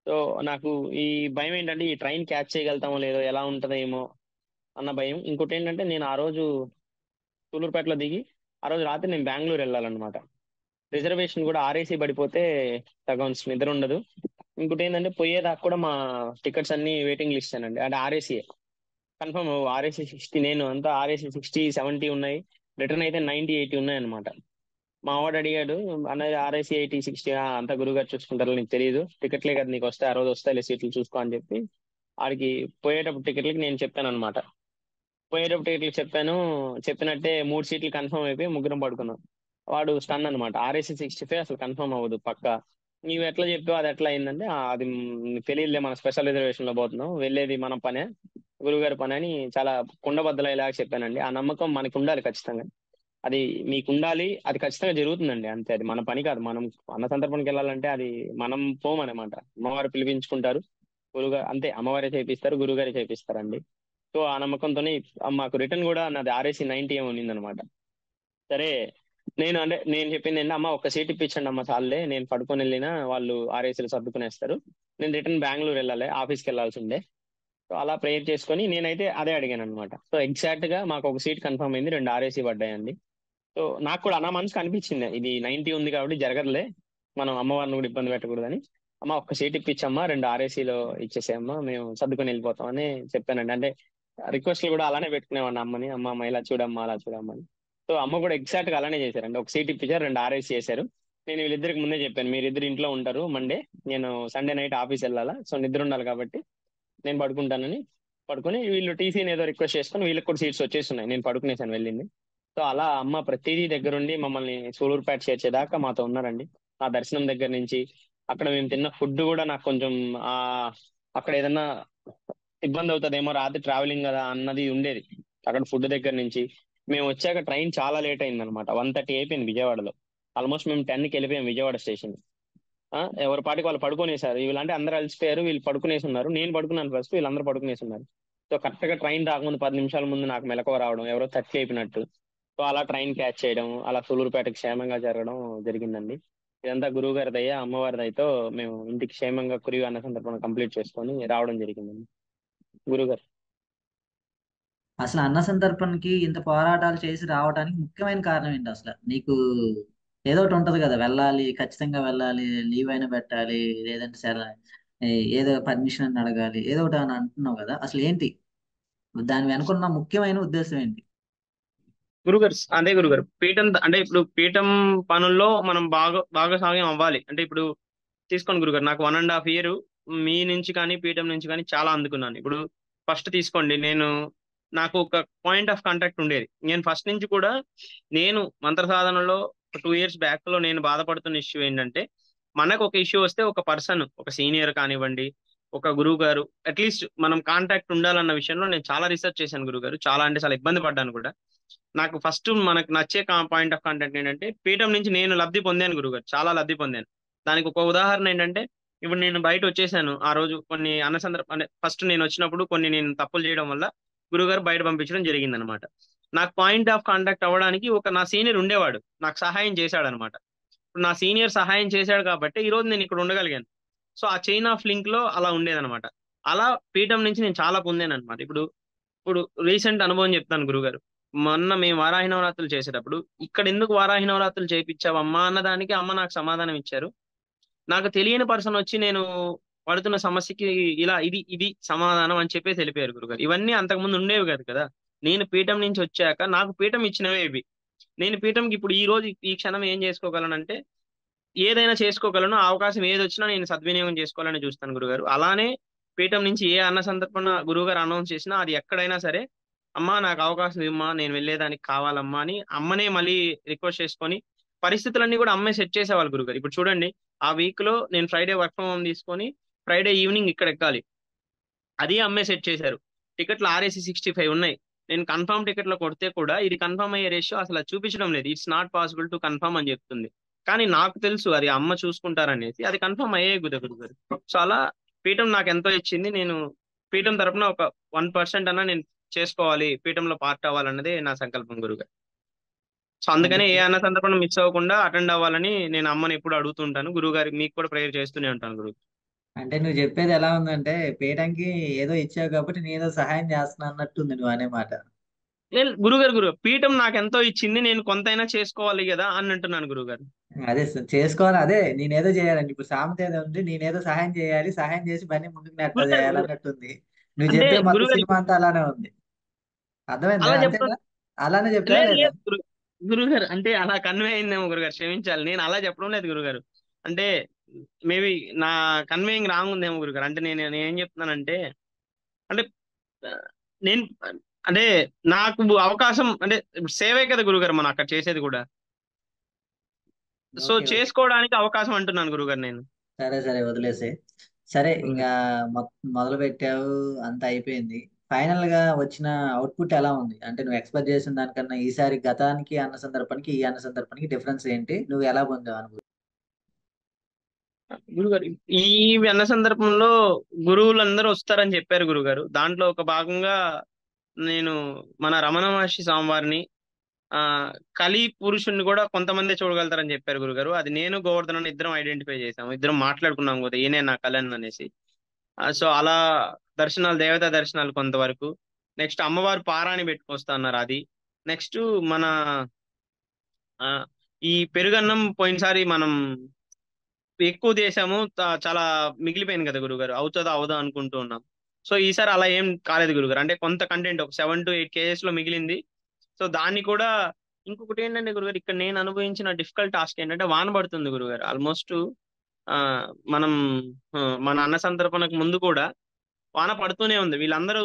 సో నాకు ఈ భయం ఏంటంటే ఈ ట్రైన్ క్యాచ్ చేయగలుగుతామో లేదో, ఎలా ఉంటుందేమో అన్న భయం. ఇంకోటి ఏంటంటే నేను ఆ రోజు సూలూరుపేటలో దిగి ఆ రోజు రాత్రి నేను బెంగళూరు వెళ్ళాలన్నమాట. రిజర్వేషన్ కూడా ఆర్ఏసీ పడిపోతే సగం నిద్ర ఉండదు. ఇంకోటి ఏంటంటే పోయేదాకా కూడా మా టికెట్స్ అన్ని వెయిటింగ్ లిస్ట్ అనండి, అంటే ఆర్ఏసీ కన్ఫర్మ్, ఆర్ఏసీ 60, నేను అంతా ఆర్ఏసీ 60 70 ఉన్నాయి, రిటర్న్ అయితే 90 80 ఉన్నాయి అనమాట. మా వాడు అడిగాడు, అన్నది ఆర్ఐసి 80 60 అంతా గురుగారు చూసుకుంటారు, నీకు తెలియదు, టికెట్లే కదా నీకు వస్తాయి, ఆ రోజు వస్తాయి సీట్లు చూసుకో అని చెప్పి ఆడికి పోయేటప్పుడు టికెట్లకి నేను చెప్పాను అనమాట. పోయేటప్పుడు ఇట్లా చెప్పాను. చెప్పినట్టే 3 సీట్లు కన్ఫర్మ్ అయిపోయి ముగ్గురం పడుకున్నాం. వాడు స్టన్ అనమాట. ఆర్ఏసీ 65 అసలు కన్ఫర్మ్ అవ్వదు పక్కా. నీవు ఎట్లా చెప్పావు అది ఎట్లా అయిందంటే, అది నీకు తెలియదులే, మన స్పెషల్ రిజర్వేషన్ లో పోతున్నాం, వెళ్ళేది మన పనే, గురువుగారి పని అని చాలా కుండబద్దలయ్యేలాగా చెప్పానండి. ఆ నమ్మకం మనకు ఉండాలి ఖచ్చితంగా. అది మీకు ఉండాలి, అది ఖచ్చితంగా జరుగుతుందండి. అంతే, అది మన పని కాదు. మనం అన్న సందర్భానికి వెళ్ళాలంటే అది మనం పోమనమాట. అమ్మవారు పిలిపించుకుంటారు, గురుగారు అంతే, అమ్మవారే చేపిస్తారు, గురుగారే చేపిస్తారండి. సో ఆ నమ్మకంతోనే మాకు రిటర్న్ కూడా నాది ఆర్ఏసీ 90 ఏమో ఉన్నిందనమాట. సరే, నేను చెప్పింది ఏంటి, అమ్మ ఒక్క సీట్ ఇప్పించండి అమ్మ చాలులే, నేను పడుకొని వెళ్ళినా వాళ్ళు ఆర్ఏసీలు సర్దుకునేస్తారు, నేను రిటర్న్ బెంగళూరు వెళ్ళాలి, ఆఫీస్కి వెళ్ళాల్సిందే. సో అలా ప్రేయర్ చేసుకొని నేనైతే అదే అడిగాను అనమాట. సో ఎగ్జాక్ట్ గా మాకు ఒక సీట్ కన్ఫర్మ్ అయింది, 2 ఆర్ఏసీ పడ్డాయండి. సో నాకు కూడా నా మనసుకు అనిపించింది, ఇది 90 ఉంది కాబట్టి జరగదులే, మనం అమ్మవారిని కూడా ఇబ్బంది పెట్టకూడదని. అమ్మ ఒక్క సీట్ ఇప్పించమ్మా, 2 ఆర్ఏసీలో ఇచ్చేసేయమ్మా, మేము సర్దుకొని వెళ్ళిపోతాం అని చెప్పానండి. అంటే రిక్వెస్ట్లు కూడా అలానే పెట్టుకునేవాడిని అమ్మని, అమ్మ అమ్మ ఇలా చూడమ్మా అలా చూడమ్మా అని. సో అమ్మ కూడా ఎగ్జాక్ట్ గా అలానే చేశారండి. ఒక సీట్ ఇప్పించారు, 2 ఆర్ఏసీ చేశారు. నేను వీళ్ళిద్దరికి ముందే చెప్పాను, మీరిద్దరు ఇంట్లో ఉంటారు మండే, నేను సండే నైట్ ఆఫీస్ వెళ్ళాలా, సో నిద్ర ఉండాలి కాబట్టి నేను పడుకుంటానని. పడుకొని వీళ్ళు టీసీని ఏదో రిక్వెస్ట్ చేసుకొని వీళ్ళకి కూడా సీట్స్ వచ్చేస్తున్నాయి, నేను పడుకునేసాను వెళ్ళింది. సో అలా అమ్మ ప్రతిదీ దగ్గరుండి మమ్మల్ని సూలూరుపేట చేర్చేదాకా మాతో ఉన్నారండి. ఆ దర్శనం దగ్గర నుంచి, అక్కడ మేము తిన్న ఫుడ్ కూడా నాకు కొంచెం ఆ అక్కడ ఏదన్నా ఇబ్బంది అవుతుందేమో రాత్రి ట్రావెలింగ్ కదా అన్నది ఉండేది. అక్కడ ఫుడ్ దగ్గర నుంచి మేము వచ్చాక ట్రైన్ చాలా లేట్ అయింది అనమాట. 1:30 అయిపోయింది విజయవాడలో. ఆల్మోస్ట్ మేము 10కి వెళ్ళిపోయాం విజయవాడ స్టేషన్. ఎవరి పాటికి వాళ్ళు పడుకునేసారు. వీళ్ళంటే అందరూ అలసిపోయారు, వీళ్ళు పడుకునేసి ఉన్నారు. నేను పడుకున్నాను ఫస్ట్, వీళ్ళందరూ పడుకునేసి ఉన్నారు. సో కరెక్ట్ గా ట్రైన్ రాకముందు 10 నిమిషాల ముందు నాకు మెలకువ రావడం, ఎవరో తట్టి అయిపోయినట్టు. సో అలా ట్రైన్ క్యాచ్ చేయడం, అలా సూలూరుపేటకి క్షేమంగా జరగడం జరిగిందండి. ఇదంతా గురువు గారి దయ, అమ్మవారి దయతో మేము ఇంటికి క్షేమంగా కురివి అన్న సందర్భంగా కంప్లీట్ చేసుకొని రావడం జరిగిందండి. గురుగారు. అసలు అన్న సంతర్పణకి ఇంత పోరాటాలు చేసి రావడానికి ముఖ్యమైన కారణం ఏంటి అసలు నీకు? ఏదో ఒకటి ఉంటది కదా, వెళ్ళాలి, ఖచ్చితంగా వెళ్ళాలి, లీవ్ అయినా పెట్టాలి, లేదంటే ఏదో పర్మిషన్ అని అడగాలి, ఏదో ఒకటి అని అంటున్నావు కదా, అసలు ఏంటి దాని వెనుకున్న ముఖ్యమైన ఉద్దేశం ఏంటి? గురుగారు అదే గురుగారు, పీఠం అంటే ఇప్పుడు పీఠం పనుల్లో మనం భాగస్వామ్యం అవ్వాలి. అంటే ఇప్పుడు తీసుకోండి గురుగారు, నాకు 1.5 year మీ నుంచి కానీ పీఠం నుంచి కానీ చాలా అందుకున్నాను. ఇప్పుడు ఫస్ట్ తీసుకోండి, నాకు ఒక పాయింట్ ఆఫ్ కాంటాక్ట్ ఉండేది. నేను ఫస్ట్ నుంచి కూడా, నేను మంత్ర సాధనలో 2 years బ్యాక్ లో నేను బాధపడుతున్న ఇష్యూ ఏంటంటే, మనకు ఒక ఇష్యూ వస్తే ఒక పర్సన్, ఒక సీనియర్ కానివ్వండి, ఒక గురువు గారు, అట్లీస్ట్ మనం కాంటాక్ట్ ఉండాలన్న విషయంలో నేను చాలా రీసెర్చ్ చేశాను గురుగారు. చాలా అంటే చాలా ఇబ్బంది పడ్డాను కూడా. నాకు ఫస్ట్ మనకు నచ్చే పాయింట్ ఆఫ్ కాంటాక్ట్ ఏంటంటే, పీఠం నుంచి నేను లబ్ధి పొందాను గురుగారు, చాలా లబ్ధి పొందాను. దానికి ఒక ఉదాహరణ ఏంటంటే, ఇప్పుడు నేను బయట వచ్చేసాను ఆ రోజు, కొన్ని అన్న సందర్భం అంటే ఫస్ట్ నేను వచ్చినప్పుడు కొన్ని నేను తప్పులు చేయడం వల్ల గురుగారు బయట పంపించడం జరిగింది అనమాట. నాకు పాయింట్ ఆఫ్ కాంటాక్ట్ అవ్వడానికి ఒక నా సీనియర్ ఉండేవాడు, నాకు సహాయం చేశాడు అనమాట. ఇప్పుడు నా సీనియర్ సహాయం చేశాడు కాబట్టి ఈ రోజు నేను ఇక్కడ ఉండగలిగాను. సో ఆ చైన్ ఆఫ్ లింక్ లో అలా ఉండేదన్నమాట. అలా పీఠం నుంచి నేను చాలా పొందాను అనమాట. ఇప్పుడు ఇప్పుడు రీసెంట్ అనుభవం చెప్తాను గురుగారు. మొన్న మేము వారాహి నవరాత్రులు చేసేటప్పుడు, ఇక్కడ ఎందుకు వారాహి నవరాత్రులు చేయించావమ్మా అన్నదానికి అమ్మ నాకు సమాధానం ఇచ్చారు. నాకు తెలియని పర్సన్ వచ్చి నేను పడుతున్న సమస్యకి ఇలా ఇది ఇది సమాధానం అని చెప్పేసి వెళ్ళిపోయారు గురుగారు. ఇవన్నీ అంతకుముందు ఉండేవి కాదు కదా. నేను పీఠం నుంచి వచ్చాక నాకు పీఠం ఇచ్చినవే ఇవి. నేను పీఠంకి ఇప్పుడు ఈ రోజు ఈ క్షణం ఏం చేసుకోగలనంటే, ఏదైనా చేసుకోగలను, ఆ అవకాశం ఏది వచ్చినా నేను సద్వినియోగం చేసుకోవాలని చూస్తాను గురుగారు. అలానే పీఠం నుంచి ఏ అన్న సందర్భన గురువుగారు అనౌన్స్ చేసినా, అది ఎక్కడైనా సరే, అమ్మా నాకు అవకాశం ఇమ్మా, నేను వెళ్ళేదానికి కావాలమ్మా అని అమ్మనే మళ్ళీ రిక్వెస్ట్ చేసుకొని, పరిస్థితులన్నీ కూడా అమ్మే సెట్ చేసేవాళ్ళు గురుగారు. ఇప్పుడు చూడండి, ఆ వీక్ లో నేను ఫ్రైడే వర్క్ ఫ్రమ్ హోమ్ తీసుకొని ఫ్రైడే ఈవినింగ్ ఇక్కడ ఎక్కాలి, అది అమ్మే సెట్ చేశారు. టికెట్లు ఆర్ఏసీ 65 ఉన్నాయి. నేను కన్ఫర్మ్ టికెట్లో కొడితే కూడా ఇది కన్ఫర్మ్ అయ్యే రేషియో అసలు అది చూపించడం లేదు. It's not possible to confirm అని చెప్తుంది. కానీ నాకు తెలుసు అది అమ్మ చూసుకుంటారనేసి, అది కన్ఫర్మ్ అయ్యే గురుగారు. సో అలా పీఠం నాకు ఎంతో ఇచ్చింది. నేను పీఠం తరపున ఒక 1% అన్నా నేను చేసుకోవాలి, పీఠంలో పార్ట్ అవ్వాలన్నదే నా సంకల్పం గురుగారు. సో అంటే అందుకనే ఏ అన్న సందర్భం మిస్ అవ్వకుండా అటెండ్ అవ్వాలని నేను అమ్మని ఎప్పుడు అడుగుతుంటాను. గురువు గారికి మీకు కూడా ప్రేయర్ చేస్తూనే ఉంటాను గురువు. అంటే నువ్వు చెప్పేది ఎలా ఉందంటే, పీఠంకి ఏదో ఇచ్చావు కాబట్టి నేనేదో సహాయం చేస్తున్నా అన్నట్టుంది నువ్వు అనే మాట. లేదు గురుగారు, పీఠం నాకు ఎంతో ఇచ్చింది, నేను కొంతైనా చేసుకోవాలి కదా అని అంటున్నాను గురుగారు. అదే చేసుకోవాలి, అదే నేనేదో చేయాలండి. ఇప్పుడు సామెత ఏదో ఉంది, నేనేదో సహాయం చేయాలి, సహాయం చేసి పని ముందుకు నెట్ట గురుగారు చేయాలన్నట్టుంది. నువ్వు అంటే చెప్పే మొత్తం గురుగారు సినిమా అంతా అలానే ఉంది. అర్థమైందా? అలా అంతేనా? చెప్పడం అలానే చెప్పావా లేదు లేదా? లేదు గురుగారు, అంటే అలా కన్వే అయిందేమో గురుగారు, క్షమించాలి. నేను అలా చెప్పడం లేదు గురుగారు. అంటే మేబీ నా కన్వేయింగ్ రాంగ్ ఉందేమో గురుగారు. అంటే నేను నేను ఏం చెప్తున్నానంటే, అంటే ఆ, నేను అంటే నాకు అవకాశం అంటే సేవే కదా గురుగారు మనం అక్కడ చేసేది కూడా. So okay okay. చేసుకోవడానికి అవకాశం అంటున్నాను గురుగారు నేను. సరే సరే వదిలేసే. సరే ఓకే. ఇంకా మొదలు పెట్టావు, అంత అయిపోయింది. ఫైనల్ గా వచ్చిన అవుట్పుట్ ఎలా ఉంది? అంటే నువ్వు ఎక్స్పెక్ట్ చేసిన దానికన్నా ఈసారి గతానికి అన్న సందర్భానికి ఈ అన్న సందర్భానికి డిఫరెన్స్ ఏంటి? నువ్వు ఎలా పొందావు అనుభూతి? గురుగారు ఈ అన్న సందర్భంలో గురువులందరూ వస్తారని చెప్పారు గురుగారు. దాంట్లో ఒక భాగంగా నేను మన రమణ మహర్షి స్వామివారిని, ఆ కలి పురుషుణ్ణి కూడా కొంతమంది చూడగలుగుతారని చెప్పారు గురుగారు. అది నేను గోవర్ధన ఇద్దరం ఐడెంటిఫై చేసాము, ఇద్దరం మాట్లాడుకున్నాం కదా ఈయనే నా కళన్ అనేసి. సో అలా దర్శనాలు, దేవతా దర్శనాలు కొంతవరకు. నెక్స్ట్ అమ్మవారు పారాణి పెట్టుకొస్తా అన్నారు అది. నెక్స్ట్ మన ఆ ఈ పెరుగన్నం పోయినసారి మనం ఎక్కువ చేసాము, చాలా మిగిలిపోయింది కదా గురుగారు, అవుతుందా అవుదా అనుకుంటూ ఉన్నాం. సో ఈసారి అలా ఏం కాలేదు గురుగారు, అంటే కొంత కంటెంట్ ఒక 7 to 8 kgs లో మిగిలింది. సో దాన్ని కూడా. ఇంకొకటి ఏంటంటే గురుగారు, ఇక్కడ నేను అనుభవించిన డిఫికల్ట్ టాస్క్ ఏంటంటే వాన పడుతుంది గురుగారు ఆల్మోస్ట్. ఆ మనం మన అన్న సంతర్పణకు ముందు కూడా వాన పడుతూనే ఉంది. వీళ్ళందరూ